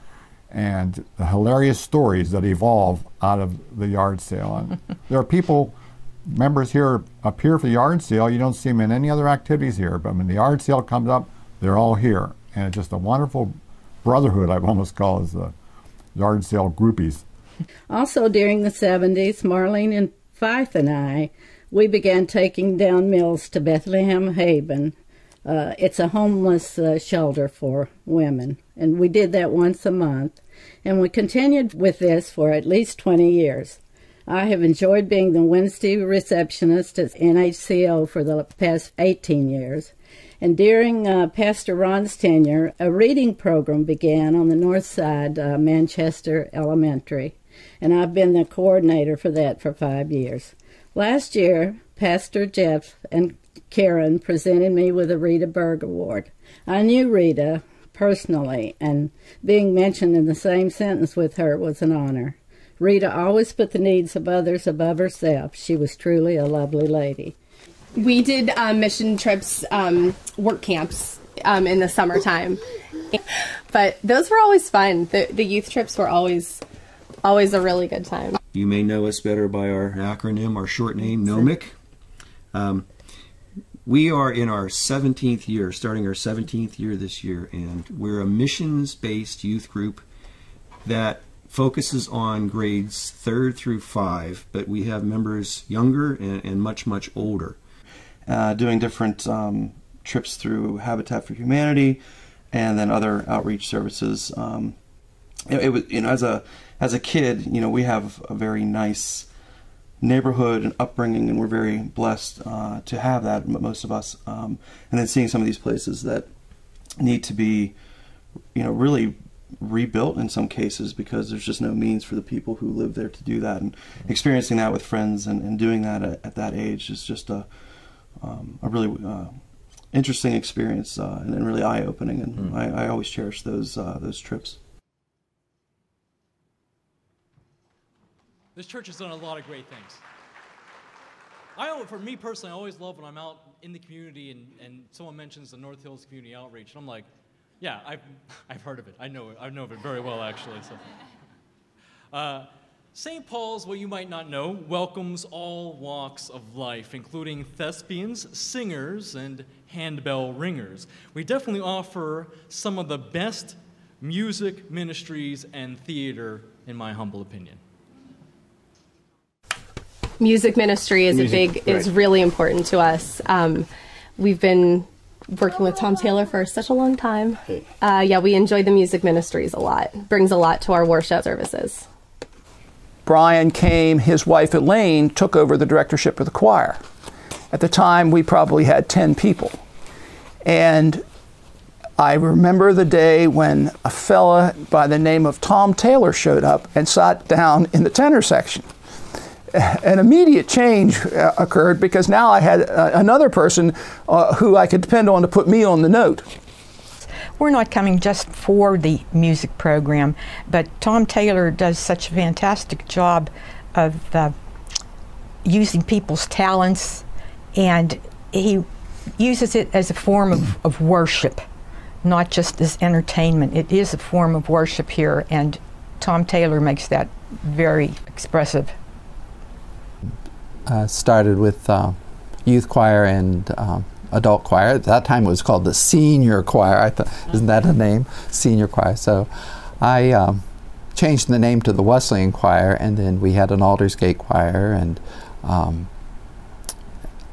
Speaker 18: and the hilarious stories that evolve out of the yard sale. And there are people, members here up here for the yard sale, you don't see them in any other activities here, but when the yard sale comes up, they're all here. And it's just a wonderful brotherhood, I've almost called as the yard sale groupies.
Speaker 20: Also during the 70s, Marlene and Fife and I, we began taking down meals to Bethlehem Haven. It's a homeless shelter for women, and we did that once a month, and we continued with this for at least 20 years. I have enjoyed being the Wednesday receptionist at NHCO for the past 18 years, and during Pastor Ron's tenure, a reading program began on the north side, Manchester Elementary, and I've been the coordinator for that for 5 years. Last year, Pastor Jeff and Karen presented me with a Rita Berg Award. I knew Rita personally, and being mentioned in the same sentence with her was an honor. Rita always put the needs of others above herself. She was truly a lovely lady.
Speaker 19: We did mission trips, work camps in the summertime, but those were always fun. The youth trips were always a really good time.
Speaker 23: You may know us better by our acronym, our short name, NOMIC.
Speaker 5: We are in our 17th year, starting our 17th year this year, and we're a missions-based youth group that focuses on grades 3rd through 5, but we have members younger and much, much older.
Speaker 22: Doing different trips through Habitat for Humanity and then other outreach services. It was, as a kid, we have a very nice neighborhood and upbringing, and we're very blessed to have that, most of us. And then seeing some of these places that need to be, really rebuilt in some cases because there's just no means for the people who live there to do that. And experiencing that with friends and doing that at that age is just a really interesting experience and really eye-opening. And I always cherish those trips.
Speaker 4: This church has done a lot of great things. For me personally, I always love when I'm out in the community and someone mentions the North Hills Community Outreach, and I'm like, yeah, I've heard of it. I know of it very well, actually. So, St. Paul's, what you might not know, welcomes all walks of life, including thespians, singers, and handbell ringers. We definitely offer some of the best music, ministries, and theater, in my humble opinion.
Speaker 19: Music ministry is is really important to us. We've been working with Tom Taylor for such a long time. Yeah, we enjoy the music ministries a lot. Brings a lot to our worship services.
Speaker 1: Brian came, his wife Elaine took over the directorship of the choir. At the time, we probably had 10 people. And I remember the day when a fella by the name of Tom Taylor showed up and sat down in the tenor section. An immediate change occurred because now I had another person who I could depend on to put me on the note.
Speaker 10: We're not coming just for the music program, but Tom Taylor does such a fantastic job of using people's talents, and he uses it as a form of worship, not just as entertainment. It is a form of worship here, and Tom Taylor makes that very expressive.
Speaker 23: Started with youth choir and adult choir. At that time it was called the senior choir. I thought, isn't that a name? Senior choir. So I changed the name to the Wesleyan choir, and then we had an Aldersgate choir, and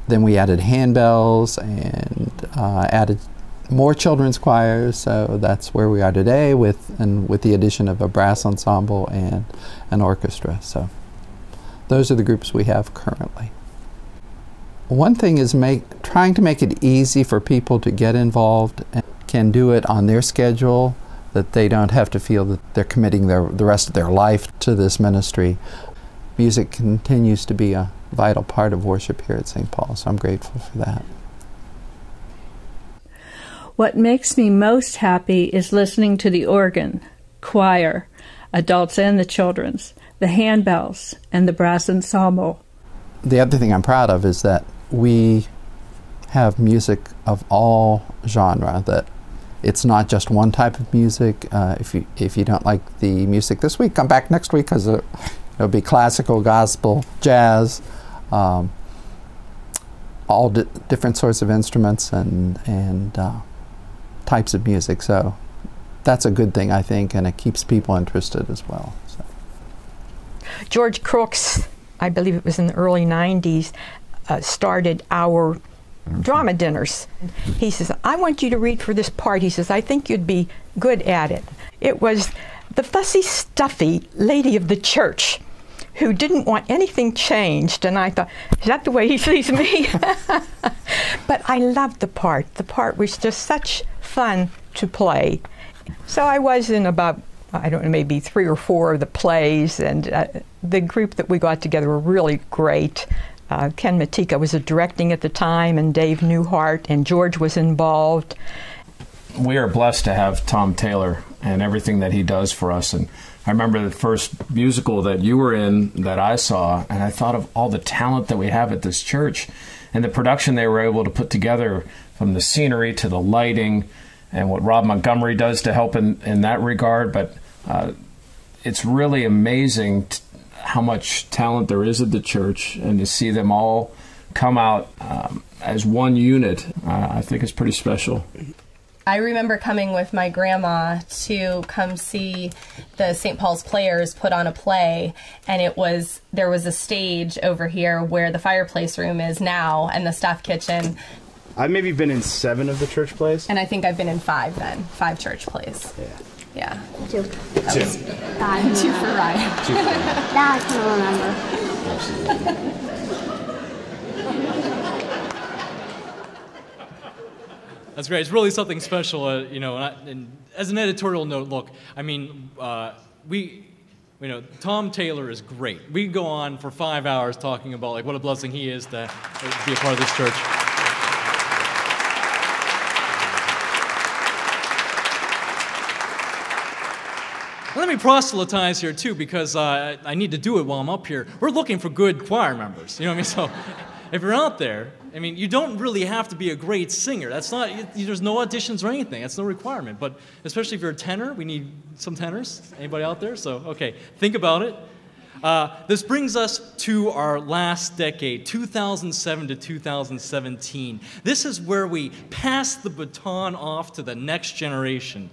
Speaker 23: then we added handbells and added more children's choirs. So that's where we are today with the addition of a brass ensemble and an orchestra. So those are the groups we have currently. One thing is trying to make it easy for people to get involved and can do it on their schedule, that they don't have to feel that they're committing the rest of their life to this ministry. Music continues to be a vital part of worship here at St. Paul, so I'm grateful for that.
Speaker 24: What makes me most happy is listening to the organ, choir, adults and the children's, the handbells, and the brass ensemble.
Speaker 23: The other thing I'm proud of is that we have music of all genre, that it's not just one type of music. If you don't like the music this week, come back next week, because it'll be classical, gospel, jazz, all different sorts of instruments and types of music. So that's a good thing, I think, and it keeps people interested as well. So.
Speaker 10: George Crooks, I believe it was in the early 90s, started our drama dinners. He says, I want you to read for this part. He says, I think you'd be good at it. It was the fussy, stuffy lady of the church who didn't want anything changed. And I thought, is that the way he sees me? But I loved the part. The part was just such fun to play. So I was in about, I don't know, maybe 3 or 4 of the plays, and the group that we got together were really great. Ken Matika was directing at the time, and Dave Newhart, and George was involved.
Speaker 25: We are blessed to have Tom Taylor and everything that he does for us. And I remember the first musical that you were in that I saw, and I thought of all the talent that we have at this church and the production they were able to put together, from the scenery to the lighting, and what Rob Montgomery does to help in that regard. But it's really amazing how much talent there is at the church, and to see them all come out as one unit, I think is pretty special.
Speaker 19: I remember coming with my grandma to come see the St. Paul's Players put on a play, and there was a stage over here where the fireplace room is now and the staff kitchen.
Speaker 2: I've maybe been in 7 of the church plays.
Speaker 19: And I think I've been in 5 then, 5 church plays. Yeah.
Speaker 3: 2.
Speaker 19: That was 2 for Ryan.
Speaker 3: 2 for that I can remember.
Speaker 4: That's great. It's really something special, you know. And as an editorial note, look, I mean, Tom Taylor is great. We could go on for 5 hours talking about like what a blessing he is to be a part of this church. Let me proselytize here too, because I need to do it while I'm up here. We're looking for good choir members. You know what I mean? So if you're out there, I mean, you don't really have to be a great singer. That's not, there's no auditions or anything. That's no requirement. But especially if you're a tenor, we need some tenors. Anybody out there? So, okay, think about it. This brings us to our last decade, 2007 to 2017. This is where we pass the baton off to the next generation.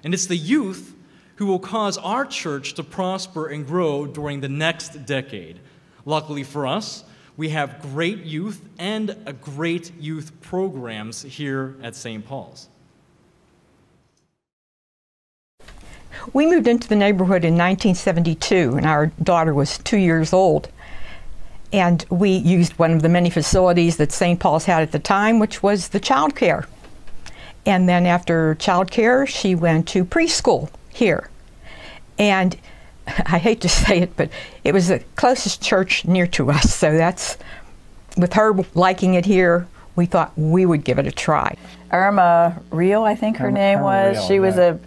Speaker 4: And it's the youth who will cause our church to prosper and grow during the next decade. Luckily for us, we have great youth and a great youth programs here at St. Paul's.
Speaker 10: We moved into the neighborhood in 1972, and our daughter was 2 years old. And we used one of the many facilities that St. Paul's had at the time, which was the child care. And then after child care, she went to preschool here. And I hate to say it, but it was the closest church near to us. So that's, with her liking it here, we thought we would give it a try.
Speaker 11: Irma Reel, I think her name was.
Speaker 10: Reel,
Speaker 11: she was a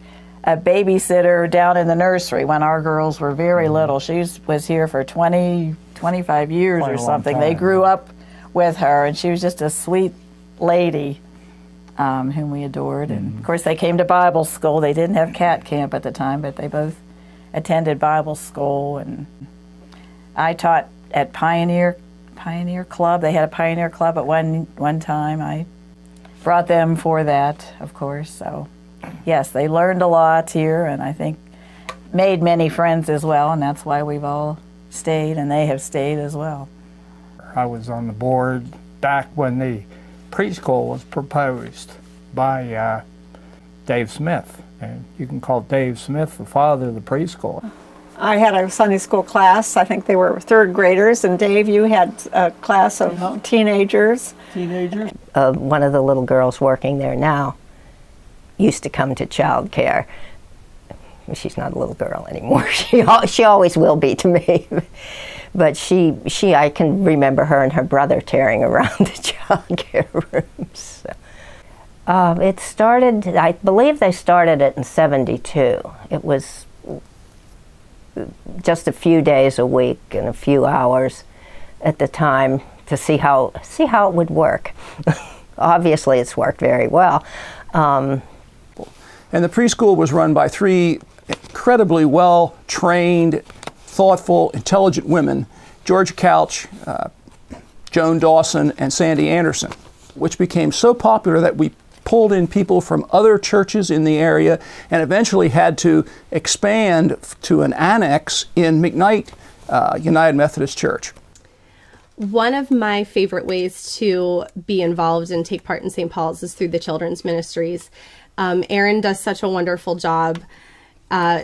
Speaker 11: babysitter down in the nursery when our girls were very little. She was here for 25 years or something. They grew up with her, and she was just a sweet lady whom we adored. And of course, they came to Bible school. They didn't have cat camp at the time, but they both attended Bible school. And I taught at Pioneer Club. They had a Pioneer Club at one time. I brought them for that, of course. So yes, they learned a lot here, and I think made many friends as well, and that's why we've all stayed, and they have stayed as well.
Speaker 7: I was on the board back when the preschool was proposed by Dave Smith. And you can call Dave Smith the father of the preschool.
Speaker 6: I had a Sunday school class. I think they were 3rd graders, and Dave, you had a class of teenagers.
Speaker 12: One of the little girls working there now used to come to child care. She's not a little girl anymore. She always will be to me. But I can remember her and her brother tearing around the child care rooms. So. It started, I believe they started it in '72. It was just a few days a week and a few hours at the time to see how it would work. Obviously, it's worked very well.
Speaker 1: And the preschool was run by 3 incredibly well-trained, thoughtful, intelligent women, Georgia Couch, Joan Dawson, and Sandy Anderson, which became so popular that we pulled in people from other churches in the area and eventually had to expand to an annex in McKnight United Methodist Church.
Speaker 19: One of my favorite ways to be involved and take part in St. Paul's is through the children's ministries. Aaron does such a wonderful job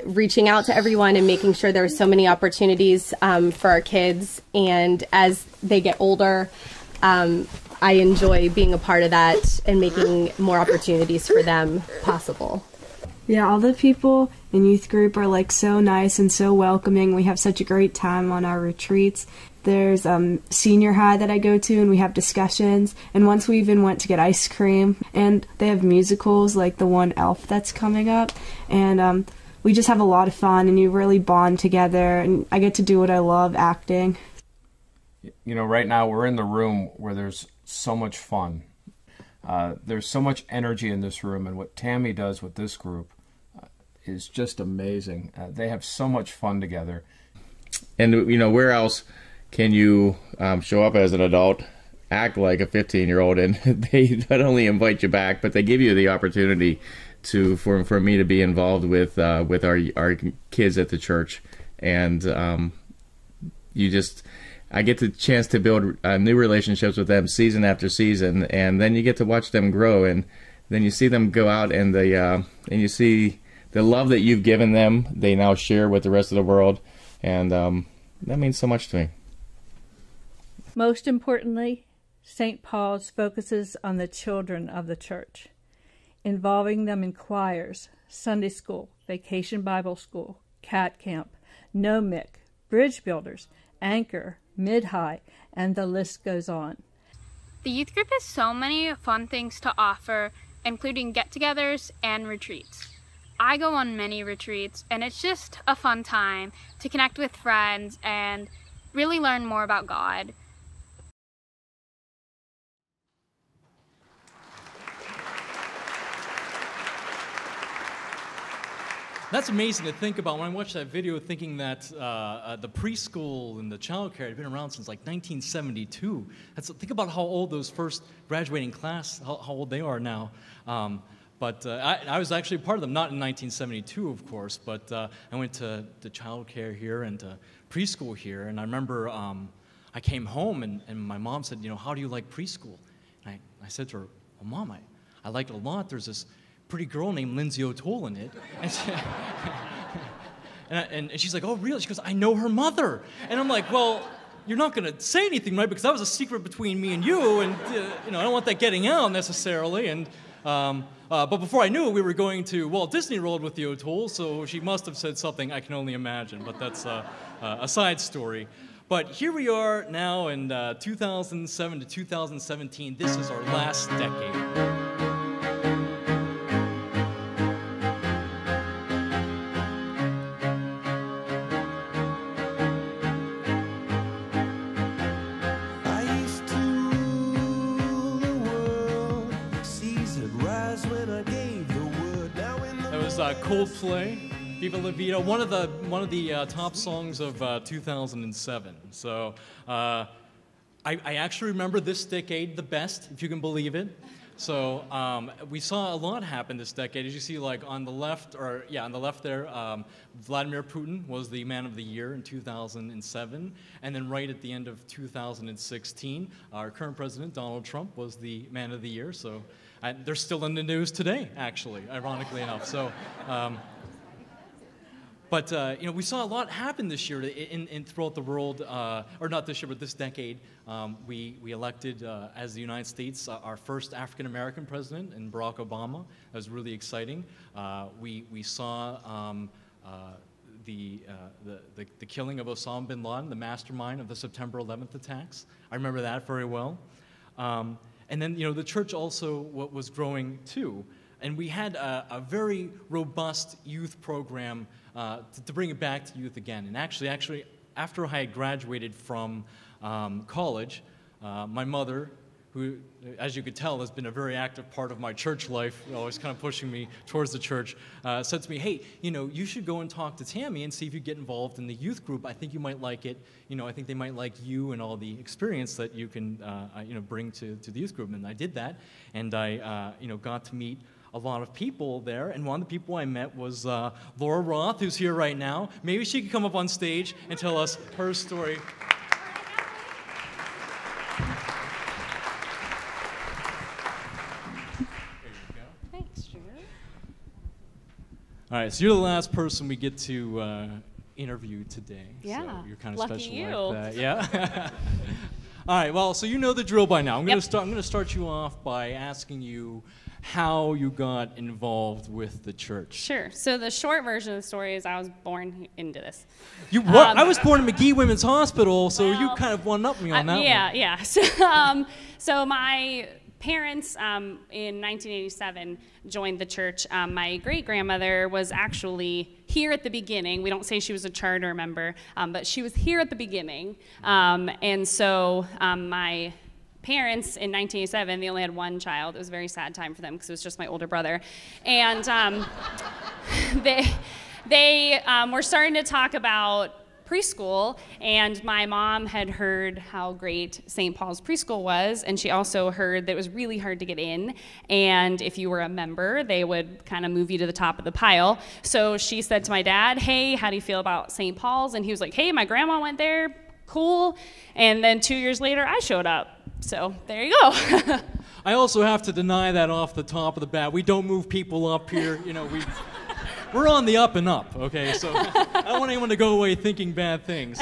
Speaker 19: reaching out to everyone and making sure there are so many opportunities for our kids. And as they get older, I enjoy being a part of that and making more opportunities for them possible.
Speaker 13: Yeah, all the people in youth group are like so nice and so welcoming. We have such a great time on our retreats. There's senior high that I go to, and we have discussions. And once we even went to get ice cream, and they have musicals like the one Elf that's coming up. And we just have a lot of fun, and you really bond together. And I get to do what I love, acting.
Speaker 25: You know, right now we're in the room where there's so much fun. There's so much energy in this room, and what Tammy does with this group is just amazing. They have so much fun together.
Speaker 16: And, you know, where else can you show up as an adult
Speaker 8: act like a 15-year-old, and they not only invite you back, but they give you the opportunity for me to be involved with our kids at the church, and I get the chance to build new relationships with them season after season, and then you get to watch them grow, and then you see them go out, and you see the love that you've given them, they now share with the rest of the world, and that means so much to me.
Speaker 24: Most importantly, St. Paul's focuses on the children of the church, involving them in choirs, Sunday school, vacation Bible school, cat camp, NOMIC, bridge builders, Anchor, Mid-High, and the list goes on.
Speaker 3: The youth group has so many fun things to offer, including get-togethers and retreats. I go on many retreats, and it's just a fun time to connect with friends and really learn more about God.
Speaker 4: That's amazing to think about. When I watched that video, thinking that the preschool and the childcare had been around since like 1972. Think about how old those first graduating class, how old they are now. But I was actually part of them, not in 1972, of course, but I went to the childcare here and to preschool here, and I remember I came home and my mom said, how do you like preschool? And I said to her, well, Mom, I like it a lot. There's this pretty girl named Lindsay O'Toole in it. And she's like, oh, really? She goes, I know her mother. And I'm like, well, you're not going to say anything, right? Because that was a secret between me and you, and I don't want that getting out necessarily. And but before I knew it, we were going to Walt Disney World with the O'Toole, so she must have said something I can only imagine, but that's a side story. But here we are now in 2007 to 2017. This is our last decade. Coldplay, Viva La Vida, one of the top songs of 2007. So I actually remember this decade the best, if you can believe it. So we saw a lot happen this decade. As you see, like on the left, there, Vladimir Putin was the Man of the Year in 2007, and then right at the end of 2016, our current president Donald Trump was the Man of the Year. So. They're still in the news today, actually, ironically enough. So, but we saw a lot happen this year in throughout the world, or not this year, but this decade. We elected, as the United States, our first African American president, in Barack Obama. That was really exciting. We saw the killing of Osama bin Laden, the mastermind of the September 11th attacks. I remember that very well. And then, the church also was growing too. And we had a very robust youth program to bring it back to youth again. And actually, after I had graduated from college, my mother, who, as you could tell, has been a very active part of my church life, always kind of pushing me towards the church, said to me, hey, you should go and talk to Tammy and see if you get involved in the youth group. I think you might like it. I think they might like you and all the experience that you can, bring to the youth group. And I did that, and I, got to meet a lot of people there. And one of the people I met was Laura Roth, who's here right now. Maybe she could come up on stage and tell us her story. All right, so you're the last person we get to interview today.
Speaker 9: Yeah,
Speaker 3: so
Speaker 9: you're kind of lucky
Speaker 3: special
Speaker 9: you.
Speaker 3: like that. Yeah. All right, well, so you know the drill by now. I'm going to start you off by asking you how you got involved with the church.
Speaker 9: Sure. So the short version of the story is I was born into this.
Speaker 3: You what? I was born in McGee Women's Hospital, so you kind of one-upped me on that one.
Speaker 9: Yeah. So my parents in 1987 joined the church. My great-grandmother was actually here at the beginning. We don't say she was a charter member, but she was here at the beginning. And so my parents in 1987, they only had one child. It was a very sad time for them because it was just my older brother. And they were starting to talk about preschool, and my mom had heard how great St. Paul's preschool was, and she also heard that it was really hard to get in, and if you were a member, they would kind of move you to the top of the pile. So she said to my dad, hey, how do you feel about St. Paul's? And he was like, hey, my grandma went there, cool. And then 2 years later, I showed up. So there you go.
Speaker 4: I also have to deny that off the top of the bat. We don't move people up here. You know, we're on the up and up, okay? So I don't want anyone to go away thinking bad things.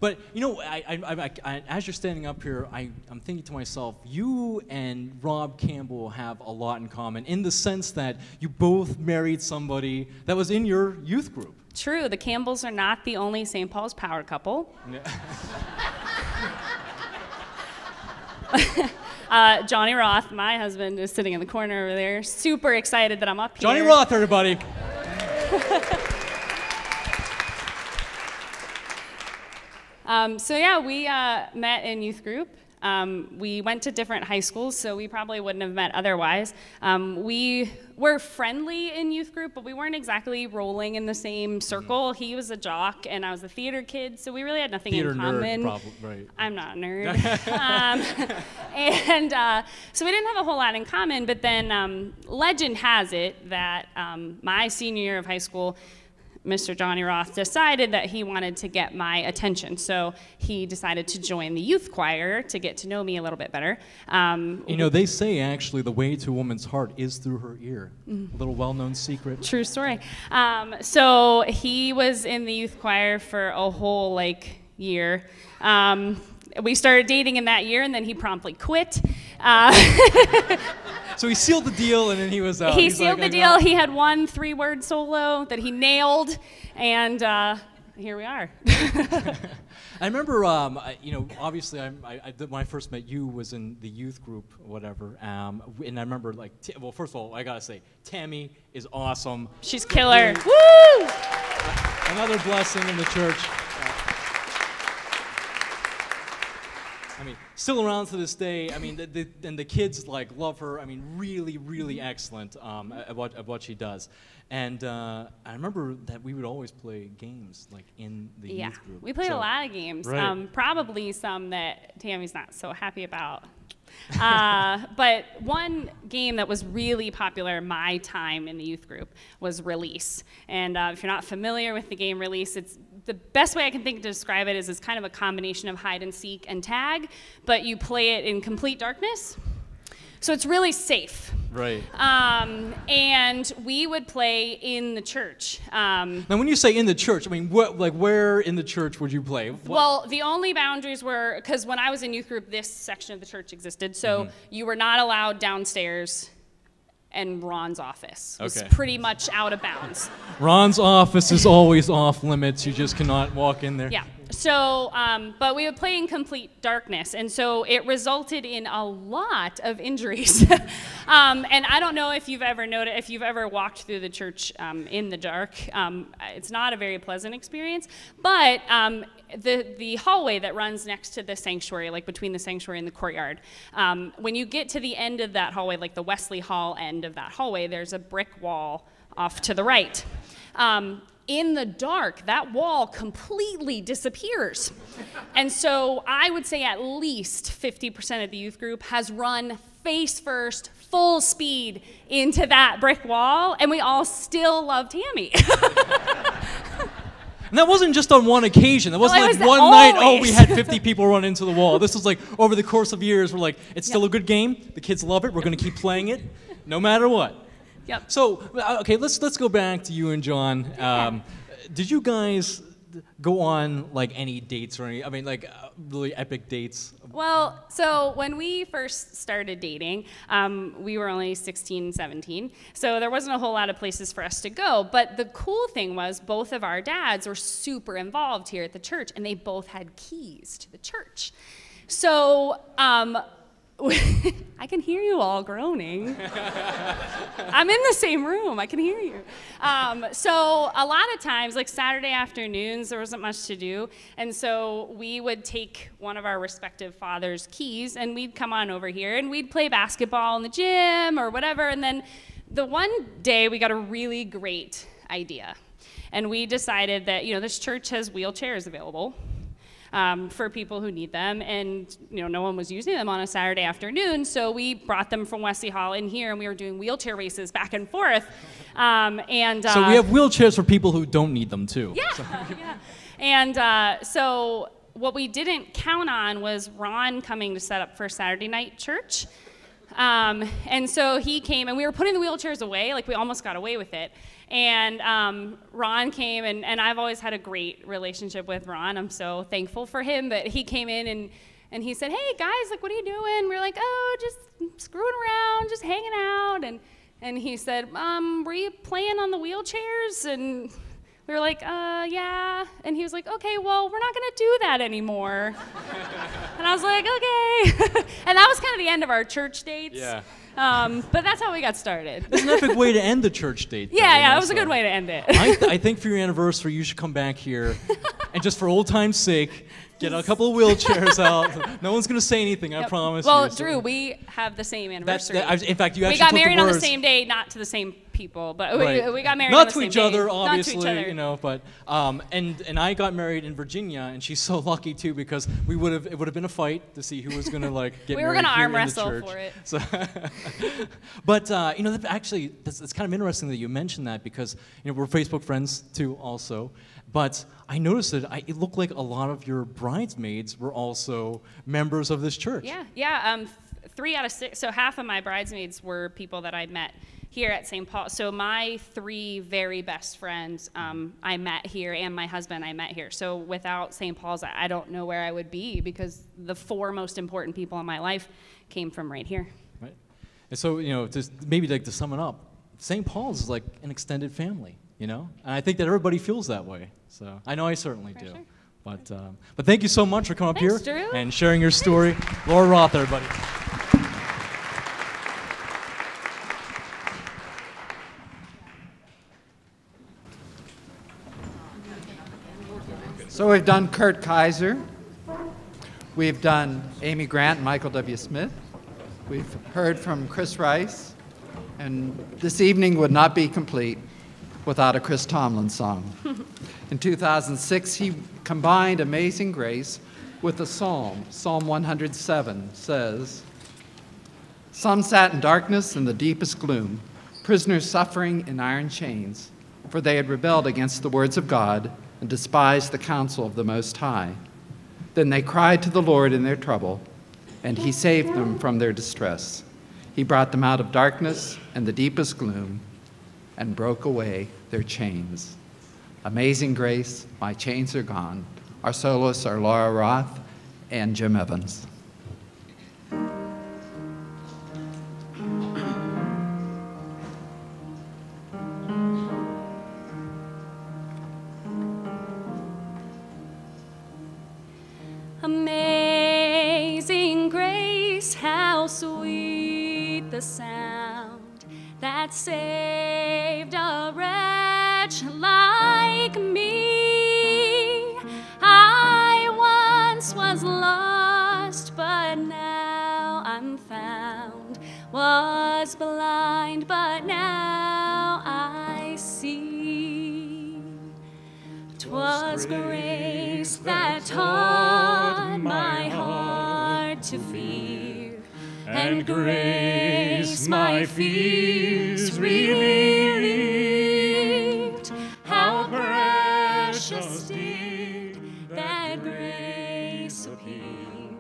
Speaker 4: But, you know, as you're standing up here, I'm thinking to myself, you and Rob Campbell have a lot in common in the sense that you both married somebody that was in your youth group.
Speaker 9: True. The Campbells are not the only St. Paul's power couple. Johnny Roth, my husband, is sitting in the corner over there, super excited that I'm up here.
Speaker 4: Johnny Roth, everybody.
Speaker 9: So yeah, we met in youth group. We went to different high schools, so we probably wouldn't have met otherwise. We were friendly in youth group, but we weren't exactly rolling in the same circle. He was a jock, and I was a theater kid, so we really had nothing in common.
Speaker 4: Right.
Speaker 9: I'm not a nerd. So we didn't have a whole lot in common, but then legend has it that my senior year of high school, Mr. Johnny Roth decided that he wanted to get my attention. So he decided to join the youth choir to get to know me a little bit better.
Speaker 4: You know, they say actually the way to a woman's heart is through her ear. A little well-known secret.
Speaker 9: True story. So he was in the youth choir for a whole year. We started dating in that year, and then he promptly quit.
Speaker 4: So he sealed the deal, and then he was out.
Speaker 9: He sealed the deal. He had one 3-word solo that he nailed, and here we are.
Speaker 4: I remember, you know, obviously, when I first met you was in the youth group, or whatever, and I remember, well, first of all, I gotta say, Tammy is awesome.
Speaker 9: She's killer.
Speaker 4: Woo! Another blessing in the church. I mean, still around to this day. I mean, and the kids love her. I mean, really, really excellent at what she does. And I remember that we would always play games in the youth group.
Speaker 9: We played a lot of games.
Speaker 4: Right.
Speaker 9: Probably some that Tammy's not so happy about. But one game that was really popular my time in the youth group was Release. And if you're not familiar with the game Release, it's the best way I can think to describe it is it's kind of a combination of hide and seek and tag, but you play it in complete darkness. So it's really safe.
Speaker 4: Right.
Speaker 9: And we would play in the church.
Speaker 4: Now, when you say in the church, I mean, where in the church would you play?
Speaker 9: Well, the only boundaries were, because when I was in youth group, this section of the church existed, so you were not allowed downstairs, and Ron's office was pretty much out of bounds.
Speaker 4: Ron's office is always off limits. You just cannot walk in there.
Speaker 9: Yeah. So, but we would play in complete darkness, and so it resulted in a lot of injuries. And I don't know if you've ever noticed, if you've ever walked through the church in the dark. It's not a very pleasant experience, but the hallway that runs next to the sanctuary, between the sanctuary and the courtyard, when you get to the end of that hallway, the Wesley Hall end of that hallway, there's a brick wall off to the right. In the dark, that wall completely disappears. And so I would say at least 50% of the youth group has run face first, full speed into that brick wall, and we all still love Tammy.
Speaker 4: And that wasn't just on one occasion. That wasn't one night, oh, we had 50 people run into the wall. This was over the course of years, we're it's still a good game. The kids love it. We're going to keep playing it no matter what.
Speaker 9: Yep.
Speaker 4: So, okay, let's go back to you and John. Did you guys go on any dates or any? I mean, really epic dates?
Speaker 9: Well, so when we first started dating, we were only 16, 17, so there wasn't a whole lot of places for us to go. But the cool thing was both of our dads were super involved here at the church, and they both had keys to the church. So I can hear you all groaning. I'm in the same room. I can hear you. So a lot of times, Saturday afternoons, there wasn't much to do. And so we would take one of our respective fathers' keys, and we'd come on over here, and we'd play basketball in the gym or whatever. And then the one day, we got a really great idea. And we decided that, this church has wheelchairs available for people who need them, and no one was using them on a Saturday afternoon, so we brought them from Wesley Hall in here, and we were doing wheelchair races back and forth.
Speaker 4: So we have wheelchairs for people who don't need them too.
Speaker 9: Yeah,
Speaker 4: so.
Speaker 9: Yeah. And so what we didn't count on was Ron coming to set up for Saturday night church. And so he came, and we were putting the wheelchairs away, like we almost got away with it. And Ron came, and I've always had a great relationship with Ron. I'm so thankful for him. But he came in, and he said, "Hey, guys, like, what are you doing?" We're like, "Oh, just screwing around, just hanging out." And he said, "Were you playing on the wheelchairs?" And we were like, "Yeah." And he was like, "Okay, well, we're not going to do that anymore." And I was like, "Okay." And that was kind of the end of our church dates.
Speaker 4: Yeah.
Speaker 9: But that's how we got started.
Speaker 4: It's an epic way to end the church date. Though,
Speaker 9: yeah, it was a good way to end it.
Speaker 4: I think for your anniversary, you should come back here, and just for old time's sake, get a couple of wheelchairs out. No one's going to say anything, I promise
Speaker 9: well,
Speaker 4: you. So.
Speaker 9: Drew, we have the same anniversary.
Speaker 4: In fact, you actually
Speaker 9: we got
Speaker 4: put
Speaker 9: married
Speaker 4: the
Speaker 9: on the
Speaker 4: words.
Speaker 9: same day, not to the same people, but
Speaker 4: Right.
Speaker 9: we got married
Speaker 4: not
Speaker 9: on the
Speaker 4: to
Speaker 9: same
Speaker 4: each
Speaker 9: day.
Speaker 4: other,
Speaker 9: Not
Speaker 4: obviously,
Speaker 9: to each other.
Speaker 4: but and I got married in Virginia, and she's so lucky too, because it would have been a fight to see who was going to get
Speaker 9: we were
Speaker 4: married
Speaker 9: gonna
Speaker 4: here
Speaker 9: arm
Speaker 4: in
Speaker 9: wrestle
Speaker 4: the church.
Speaker 9: for it.
Speaker 4: So but actually, it's kind of interesting that you mentioned that, because we're Facebook friends too, also. But I noticed that it looked like a lot of your bridesmaids were also members of this church.
Speaker 9: Yeah. 3 out of 6. So half of my bridesmaids were people that I'd met here at St. Paul. So my 3 very best friends I met here, and my husband I met here. So without St. Paul's, I don't know where I would be, because the 4 most important people in my life came from right here.
Speaker 4: Right. And so, maybe to sum it up, St. Paul's is like an extended family, And I think that everybody feels that way. So I know I certainly do.
Speaker 9: Sure.
Speaker 4: But thank you so much for coming up
Speaker 9: Thanks,
Speaker 4: here
Speaker 9: Drew.
Speaker 4: and sharing your story. Laura Roth, everybody.
Speaker 14: So we've done Kurt Kaiser. We've done Amy Grant and Michael W. Smith. We've heard from Chris Rice. And this evening would not be complete without a Chris Tomlin song. In 2006, he combined Amazing Grace with a psalm. Psalm 107 says, "Some sat in darkness and the deepest gloom, prisoners suffering in iron chains, for they had rebelled against the words of God and despised the counsel of the Most High. Then they cried to the Lord in their trouble, and he saved them from their distress. He brought them out of darkness and the deepest gloom and broke away their chains." Amazing Grace, My Chains Are Gone. Our soloists are Laura Roth and Jim Evans.
Speaker 15: Amazing grace, how sweet the sound that saved a wretch like me. I once was lost, but now I'm found, was blind, but now I see. 'Twas grace that taught my heart to fear, and grace my fears relieved. How precious did that grace appear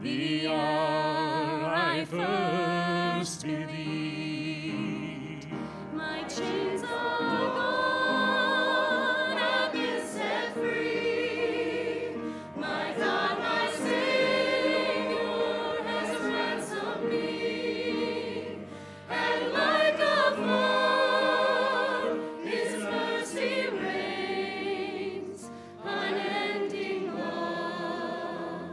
Speaker 15: the hour I first believed. My chains are gone, I've been set free. My God, my Savior has ransomed me. And like a flood, His mercy reigns, unending love,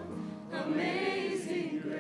Speaker 15: amazing grace.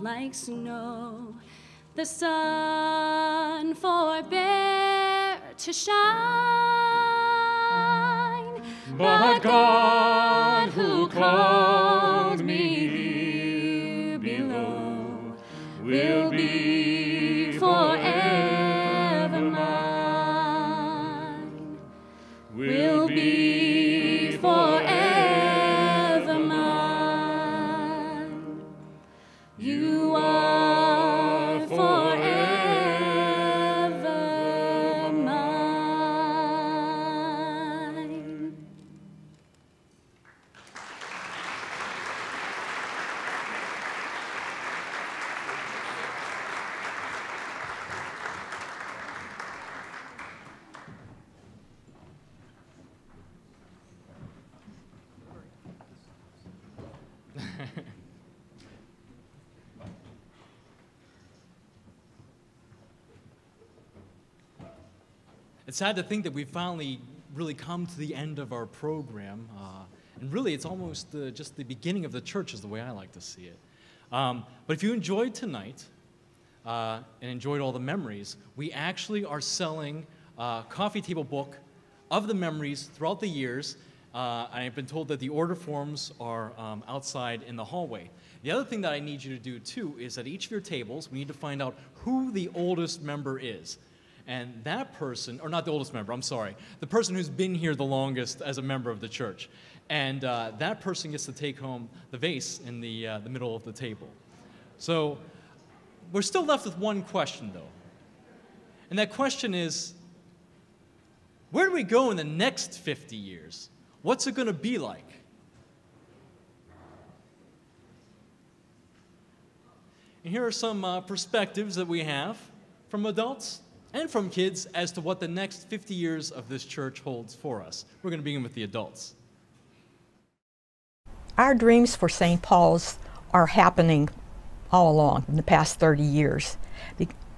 Speaker 15: melt like snow. The sun forbear to shine, but God who called me here below will be forever mine, will be forever mine. You are forever mine.
Speaker 4: It's sad to think that we finally really come to the end of our program. And really, it's almost just the beginning of the church is the way I like to see it. But if you enjoyed tonight and enjoyed all the memories, we actually are selling a coffee table book of the memories throughout the years. I've been told that the order forms are outside in the hallway. The other thing that I need you to do, too, is at each of your tables, we need to find out who the oldest member is. And that person, or not the oldest member, I'm sorry, the person who's been here the longest as a member of the church. And that person gets to take home the vase in the middle of the table. So we're still left with one question, though. And that question is, where do we go in the next 50 years? What's it going to be like? And here are some perspectives that we have from adults and from kids as to what the next 50 years of this church holds for us. We're going to begin with the adults.
Speaker 10: Our dreams for St. Paul's are happening all along in the past 30 years.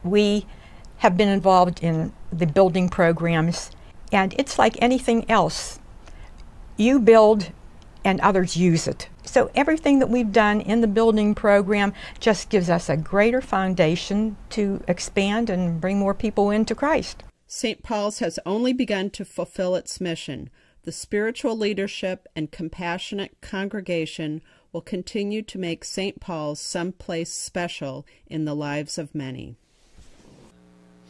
Speaker 10: We have been involved in the building programs, and it's like anything else. You build and others use it. So everything that we've done in the building program just gives us a greater foundation to expand and bring more people into Christ.
Speaker 16: St. Paul's has only begun to fulfill its mission. The spiritual leadership and compassionate congregation will continue to make St. Paul's someplace special in the lives of many.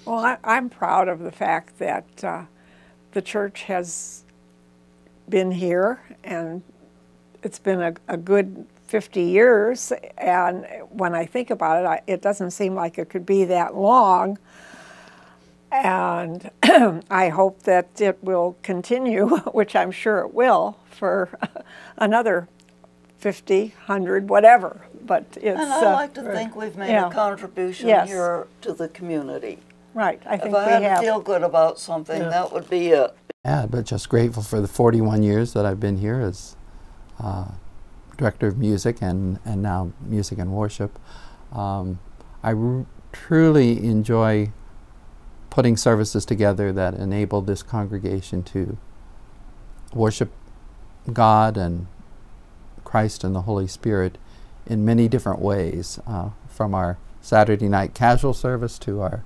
Speaker 6: Well, I'm proud of the fact that the church has been here, and it's been a good 50 years, and when I think about it, it doesn't seem like it could be that long, and I hope that it will continue, which I'm sure it will, for another 50, 100, whatever. But it's,
Speaker 17: and I like to think we've made a contribution here to the community.
Speaker 6: Right, I think
Speaker 17: if I had to feel good about something, that would be it.
Speaker 23: Yeah, but just grateful for the 41 years that I've been here as director of music and now music and worship. I truly enjoy putting services together that enable this congregation to worship God and Christ and the Holy Spirit in many different ways, from our Saturday night casual service to our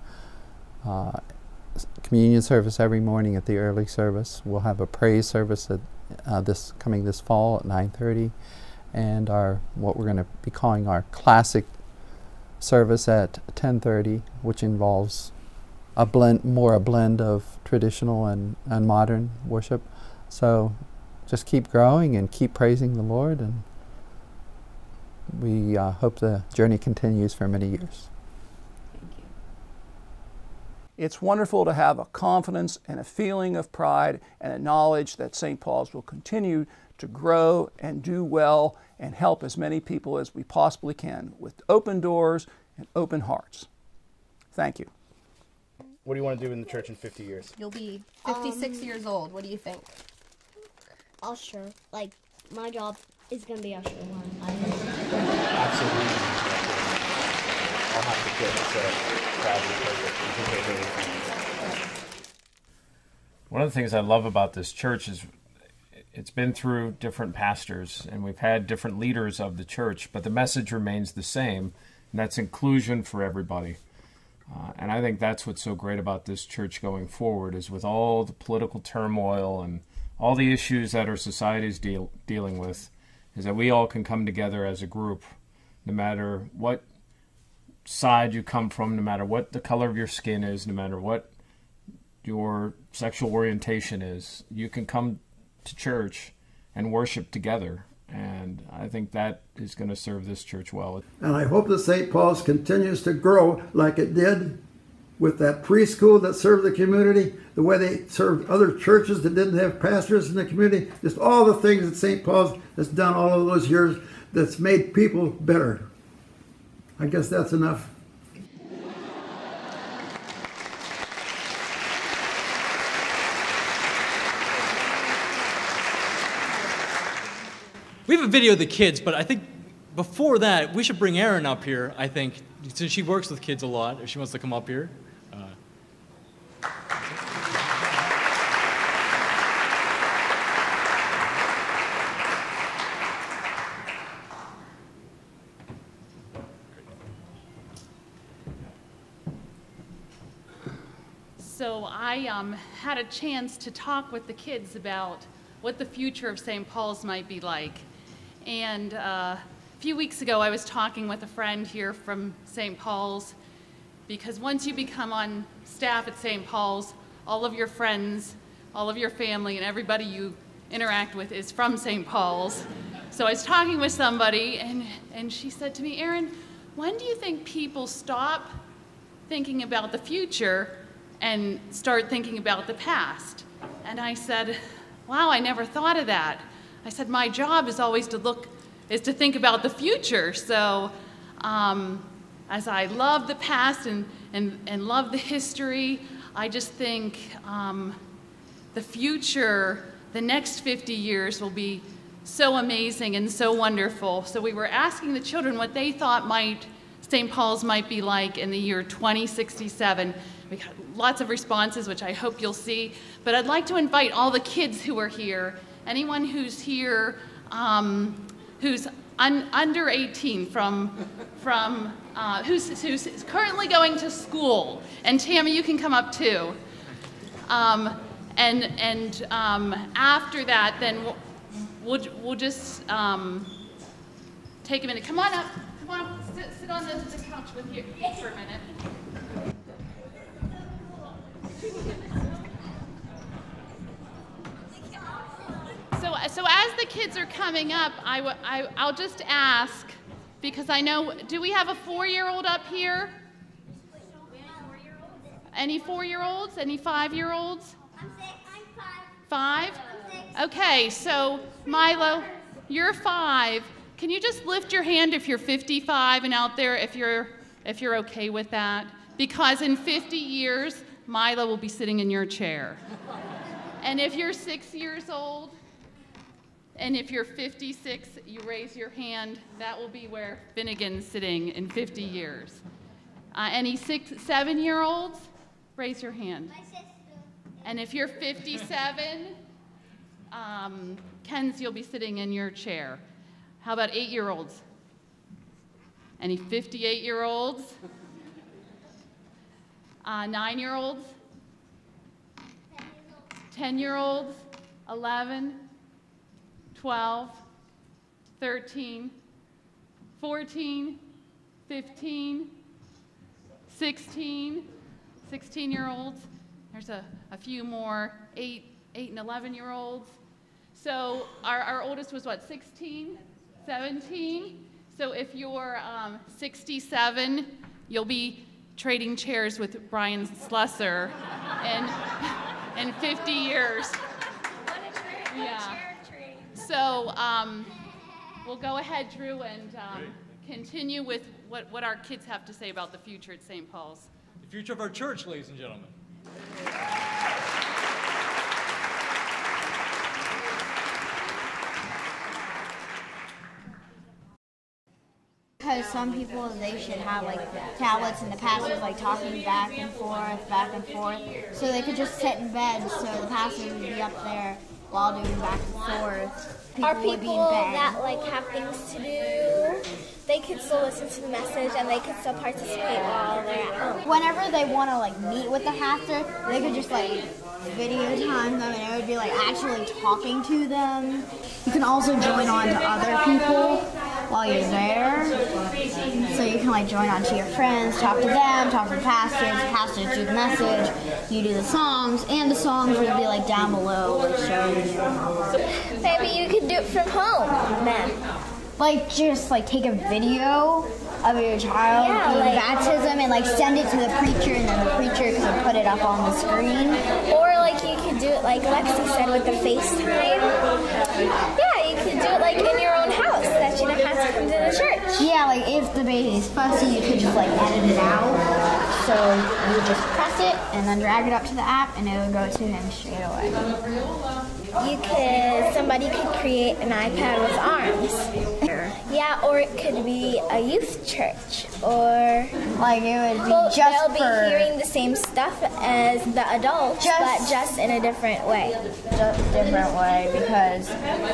Speaker 23: communion service every morning at the early service. We'll have a praise service at coming this fall at 9:30, and what we're going to be calling our classic service at 10:30, which involves a blend of traditional and modern worship. So just keep growing and keep praising the Lord, and we hope the journey continues for many years.
Speaker 1: It's wonderful to have a confidence and a feeling of pride and a knowledge that St. Paul's will continue to grow and do well and help as many people as we possibly can with open doors and open hearts. Thank you.
Speaker 2: What do you want to do in the church in 50 years?
Speaker 18: You'll be 56 years old. What do you think?
Speaker 20: Usher. Like, my job is going to be usher one.
Speaker 2: Absolutely. I'll have to quit.
Speaker 25: One of the things I love about this church is it's been through different pastors, and we've had different leaders of the church, but the message remains the same, and that's inclusion for everybody. And I think that's what's so great about this church going forward, is with all the political turmoil and all the issues that our society is dealing with, is that we all can come together as a group, no matter what side you come from, no matter what the color of your skin is, no matter what your sexual orientation is. You can come to church and worship together, and I think that is going to serve this church well.
Speaker 5: And I hope that St. Paul's continues to grow like it did with that preschool that served the community, the way they served other churches that didn't have pastors in the community, just all the things that St. Paul's has done all of those years that's made people better. I guess that's enough.
Speaker 4: We have a video of the kids, but I think before that, we should bring Erin up here, I think, since she works with kids a lot, if she wants to come up here.
Speaker 7: So I had a chance to talk with the kids about what the future of St. Paul's might be like. And a few weeks ago, I was talking with a friend here from St. Paul's, because once you become on staff at St. Paul's, all of your friends, all of your family, and everybody you interact with is from St. Paul's. So I was talking with somebody, and she said to me, Erin, when do you think people stop thinking about the future and start thinking about the past? And I said, wow, I never thought of that. I said, my job is always to think about the future. So as I love the past and love the history, I just think the future, the next 50 years will be so amazing and so wonderful. So we were asking the children what they thought St. Paul's might be like in the year 2067. We got lots of responses, which I hope you'll see. But I'd like to invite all the kids who are here, anyone who's here who's under 18, who's currently going to school. And Tammy, you can come up too. After that, then we'll just take a minute. Come on up. Come on, sit on the couch with you for a minute. So as the kids are coming up, I'll just ask, because I know, do we have a 4-year-old up here? Any 4-year-olds? Any 5-year-olds? I'm 6. I'm 5. 5? Okay, so Milo, you're 5. Can you just lift your hand if you're 55 and out there, if you're okay with that? Because in 50 years, Milo will be sitting in your chair. And if you're 6 years old, and if you're 56, you raise your hand, that will be where Finnegan's sitting in 50 years. Any 6, 7-year-olds, raise your hand. My sister. And if you're 57, Kenzie, you'll be sitting in your chair. How about 8-year-olds? Any 58-year-olds? 9-year-olds? 10-year-olds? 11? 12, 13, 14, 15, 16, 16-year-olds. There's a few more, 8 and 11-year-olds. So our oldest was what, 16, 17? So if you're 67, you'll be trading chairs with Brian Slusser in 50 years.
Speaker 15: What a treat.
Speaker 7: Yeah. So we'll go ahead, Drew, and continue with what our kids have to say about the future at St. Paul's.
Speaker 4: The future of our church, ladies and gentlemen.
Speaker 20: Because some people, they should have like tablets and the pastors like talking back and forth, so they could just sit in bed so the pastor would be up there while doing back and forth.
Speaker 11: Are people that like have things to do, they can still listen to the message and they can still participate while they're at home.
Speaker 20: Whenever they want to like meet with the pastor, they could just like video time them, and it would be like actually talking to them. You can also join on to other people while you're there, so you can like join on to your friends, talk to them, talk to the pastors do the message, you do the songs, and the songs would be like down below like showing you.
Speaker 11: Maybe you could do it from home then.
Speaker 20: Like just like take a video of your child doing baptism and like send it to the preacher, and then the preacher could put it up on the screen.
Speaker 11: Or like you could do it like Lexi said with the FaceTime. Yeah, you could do it like in your own house that you don't have to come to the church.
Speaker 20: Yeah, like if the baby's fussy, you could just like edit it out. So you would just press it and then drag it up to the app, and it would go to him straight away.
Speaker 11: Somebody could create an iPad with arms. Yeah, or it could be a youth church, or
Speaker 20: like it would be
Speaker 11: they'll be hearing the same stuff as the adults, but just in a different way.
Speaker 20: Just different way, because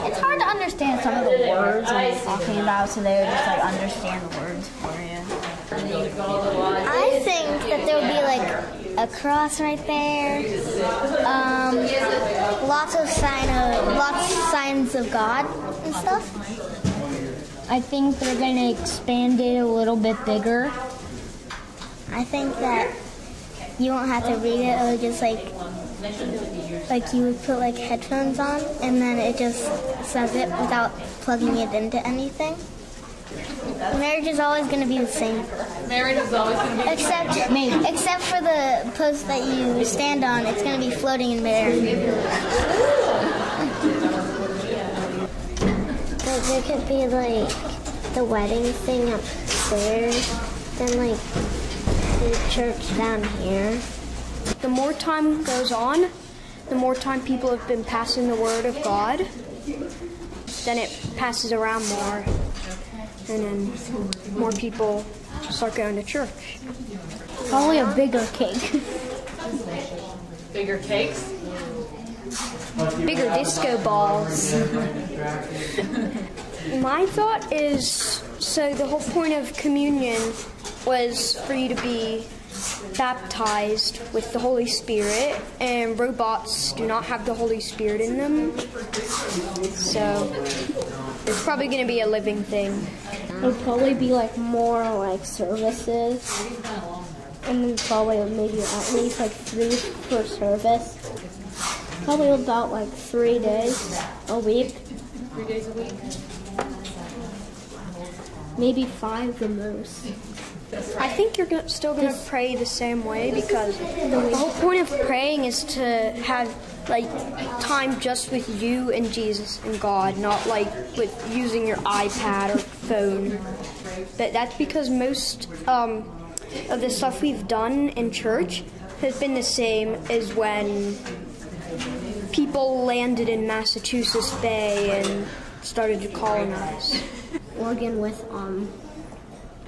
Speaker 20: it's hard to understand some of the words that you're talking about, so they would just like understand the words for you.
Speaker 11: I think that there would be like a cross right there. Lots of signs of God and stuff.
Speaker 20: I think they're going to expand it a little bit bigger.
Speaker 11: I think that you won't have to read it. It'll just like you would put like headphones on, and then it just says it without plugging it into anything. Marriage is always going to be the same.
Speaker 7: Marriage is always going to be
Speaker 11: except for the post that you stand on, it's going to be floating in midair. But there could be like the wedding thing upstairs, then like the church down here.
Speaker 12: The more time goes on, the more time people have been passing the word of God, then it passes around more. And then more people start going to church.
Speaker 11: Probably a bigger cake.
Speaker 7: Bigger cakes?
Speaker 12: Bigger disco balls. My thought is, so the whole point of communion was for you to be baptized with the Holy Spirit, and robots do not have the Holy Spirit in them. So it's probably going to be a living thing.
Speaker 11: It'll probably be like more like services, and then probably maybe at least like 3 per service. Probably about like 3 days a week.
Speaker 7: 3 days a week?
Speaker 11: Maybe 5 the most.
Speaker 12: I think you're still going to pray the same way, because the whole point of praying is to have like time just with you and Jesus and God, not like with using your iPad or phone. That's because most of the stuff we've done in church has been the same as when people landed in Massachusetts Bay and started to colonize.
Speaker 11: Organ with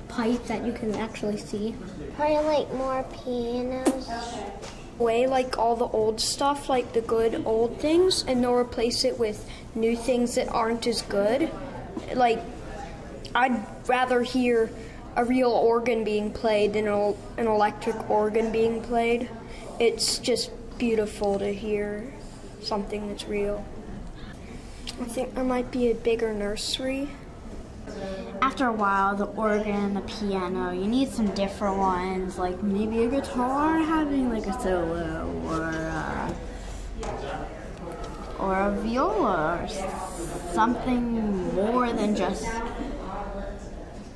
Speaker 11: pipe that you can actually see. Probably like more pianos.
Speaker 12: Away like all the old stuff, like the good old things, and they'll replace it with new things that aren't as good. Like, I'd rather hear a real organ being played than an electric organ being played. It's just beautiful to hear something that's real. I think there might be a bigger nursery.
Speaker 20: After a while, the organ, the piano, you need some different ones, like maybe a guitar having like a solo, or a viola, or something more than just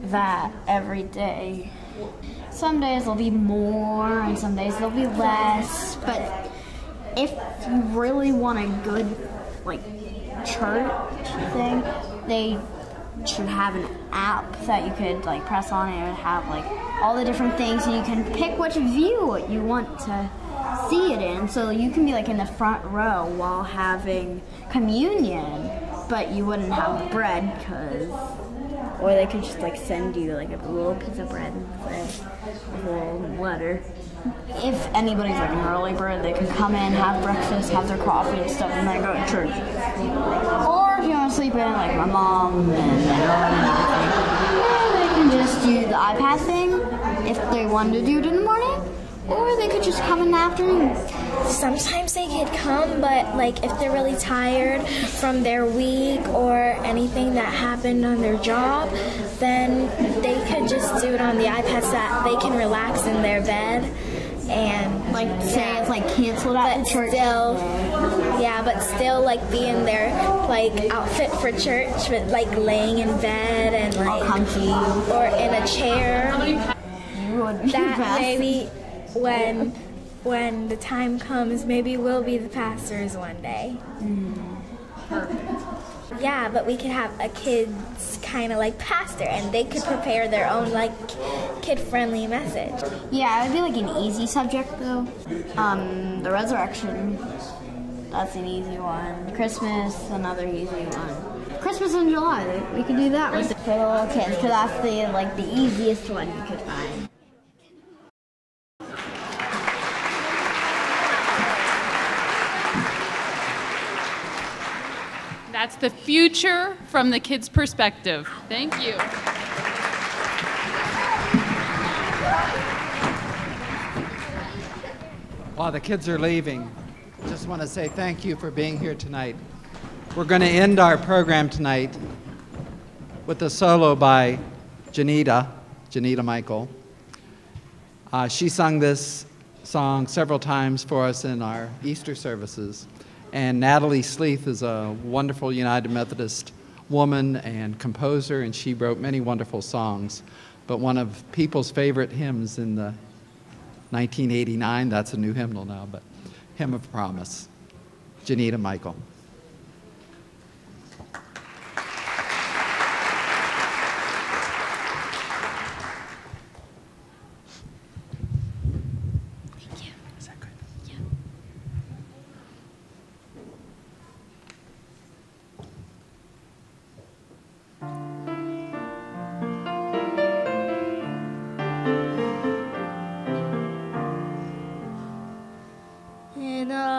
Speaker 20: that every day. Some days there'll be more, and some days there'll be less, but if you really want a good, like, church thing, they should have an app that you could like press on, and it would have like all the different things, and you can pick which view you want to see it in, so you can be like in the front row while having communion, but you wouldn't have bread, or they could just like send you like a little piece of bread and say a little letter. If anybody's like an early bird, they can come in, have breakfast, have their coffee and stuff, and then go to church. Or if you want to sleep in, like my mom and everything, they can iPad thing if they wanted to do it in the morning, or they could just come in the afternoon.
Speaker 11: Sometimes they could come, but like if they're really tired from their week or anything that happened on their job, then they could just do it on the iPad so that they can relax in their bed. And
Speaker 20: like say it's like canceled at the church.
Speaker 11: But still like be in their like outfit for church, but like laying in bed and like
Speaker 20: comfy
Speaker 11: or in a chair.
Speaker 20: That
Speaker 11: maybe when the time comes, maybe we'll be the pastors one day. Yeah, but we could have a kids kind of like pastor, and they could prepare their own like kid-friendly message.
Speaker 20: Yeah, it would be like an easy subject though. The resurrection, that's an easy one. Christmas, another easy one. Christmas in July, we could do that with for the little kids, because that's the easiest one you could find.
Speaker 7: That's the future from the kids' perspective. Thank you.
Speaker 14: While the kids are leaving, I just want to say thank you for being here tonight. We're going to end our program tonight with a solo by Janita Michael. She sung this song several times for us in our Easter services. And Natalie Sleeth is a wonderful United Methodist woman and composer, and she wrote many wonderful songs. But one of people's favorite hymns in the 1989, that's a new hymnal now, but Hymn of Promise, Janita Michael.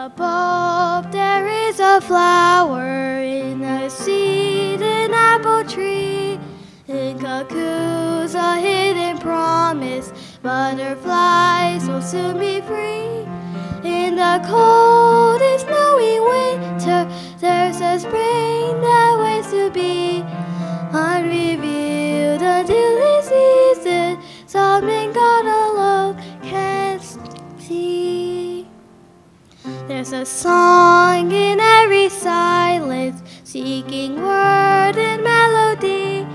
Speaker 11: Above there is a flower in a seed, an apple tree. In cuckoos a hidden promise, butterflies will soon be free. In the cold and snowy winter, there's a spring that waits to be unrevealed until the season, something God alone can see. There's a song in every silence, seeking word and melody.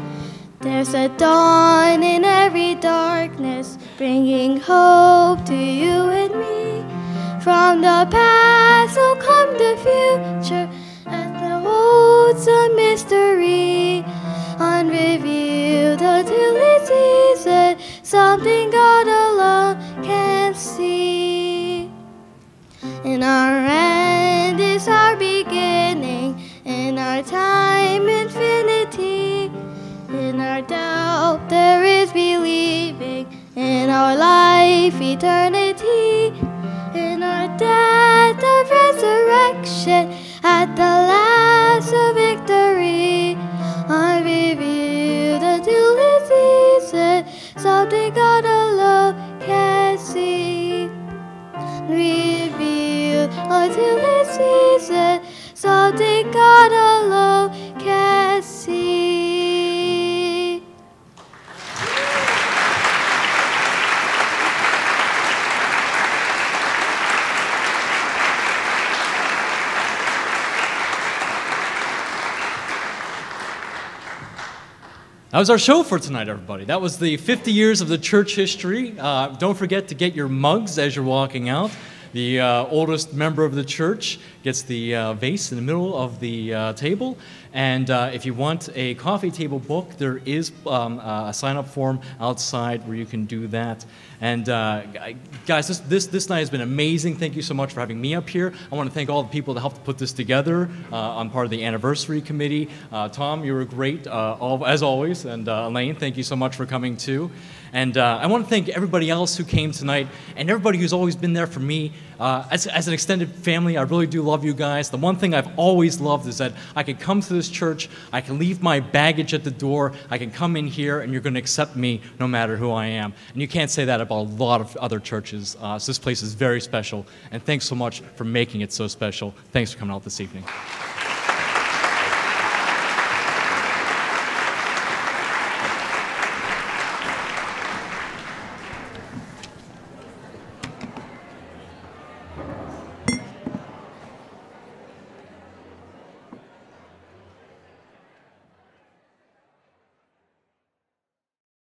Speaker 11: There's a dawn in every darkness, bringing hope to you and me. From the past will come the future, and the holds a mystery, unrevealed until it's season, something God alone can see. In our end is our beginning, in our time infinity. In our doubt there is believing, in our life eternity. In our death of resurrection, at the last of victory. Unrevealed until it's season, something God alone can see. Revealed until it's season, something God alone can see.
Speaker 4: That was our show for tonight, everybody. That was the 50 years of the church history. Don't forget to get your mugs as you're walking out. The oldest member of the church gets the vase in the middle of the table. And if you want a coffee table book, there is a sign-up form outside where you can do that. And guys, this night has been amazing. Thank you so much for having me up here. I want to thank all the people that helped put this together. I'm part of the anniversary committee. Tom, you were great, as always. And Elaine, thank you so much for coming too. And I want to thank everybody else who came tonight and everybody who's always been there for me. As an extended family, I really do love love you guys. The one thing I've always loved is that I can come to this church, I can leave my baggage at the door, I can come in here, and you're going to accept me no matter who I am. And you can't say that about a lot of other churches. So this place is very special, and thanks so much for making it so special. Thanks for coming out this evening.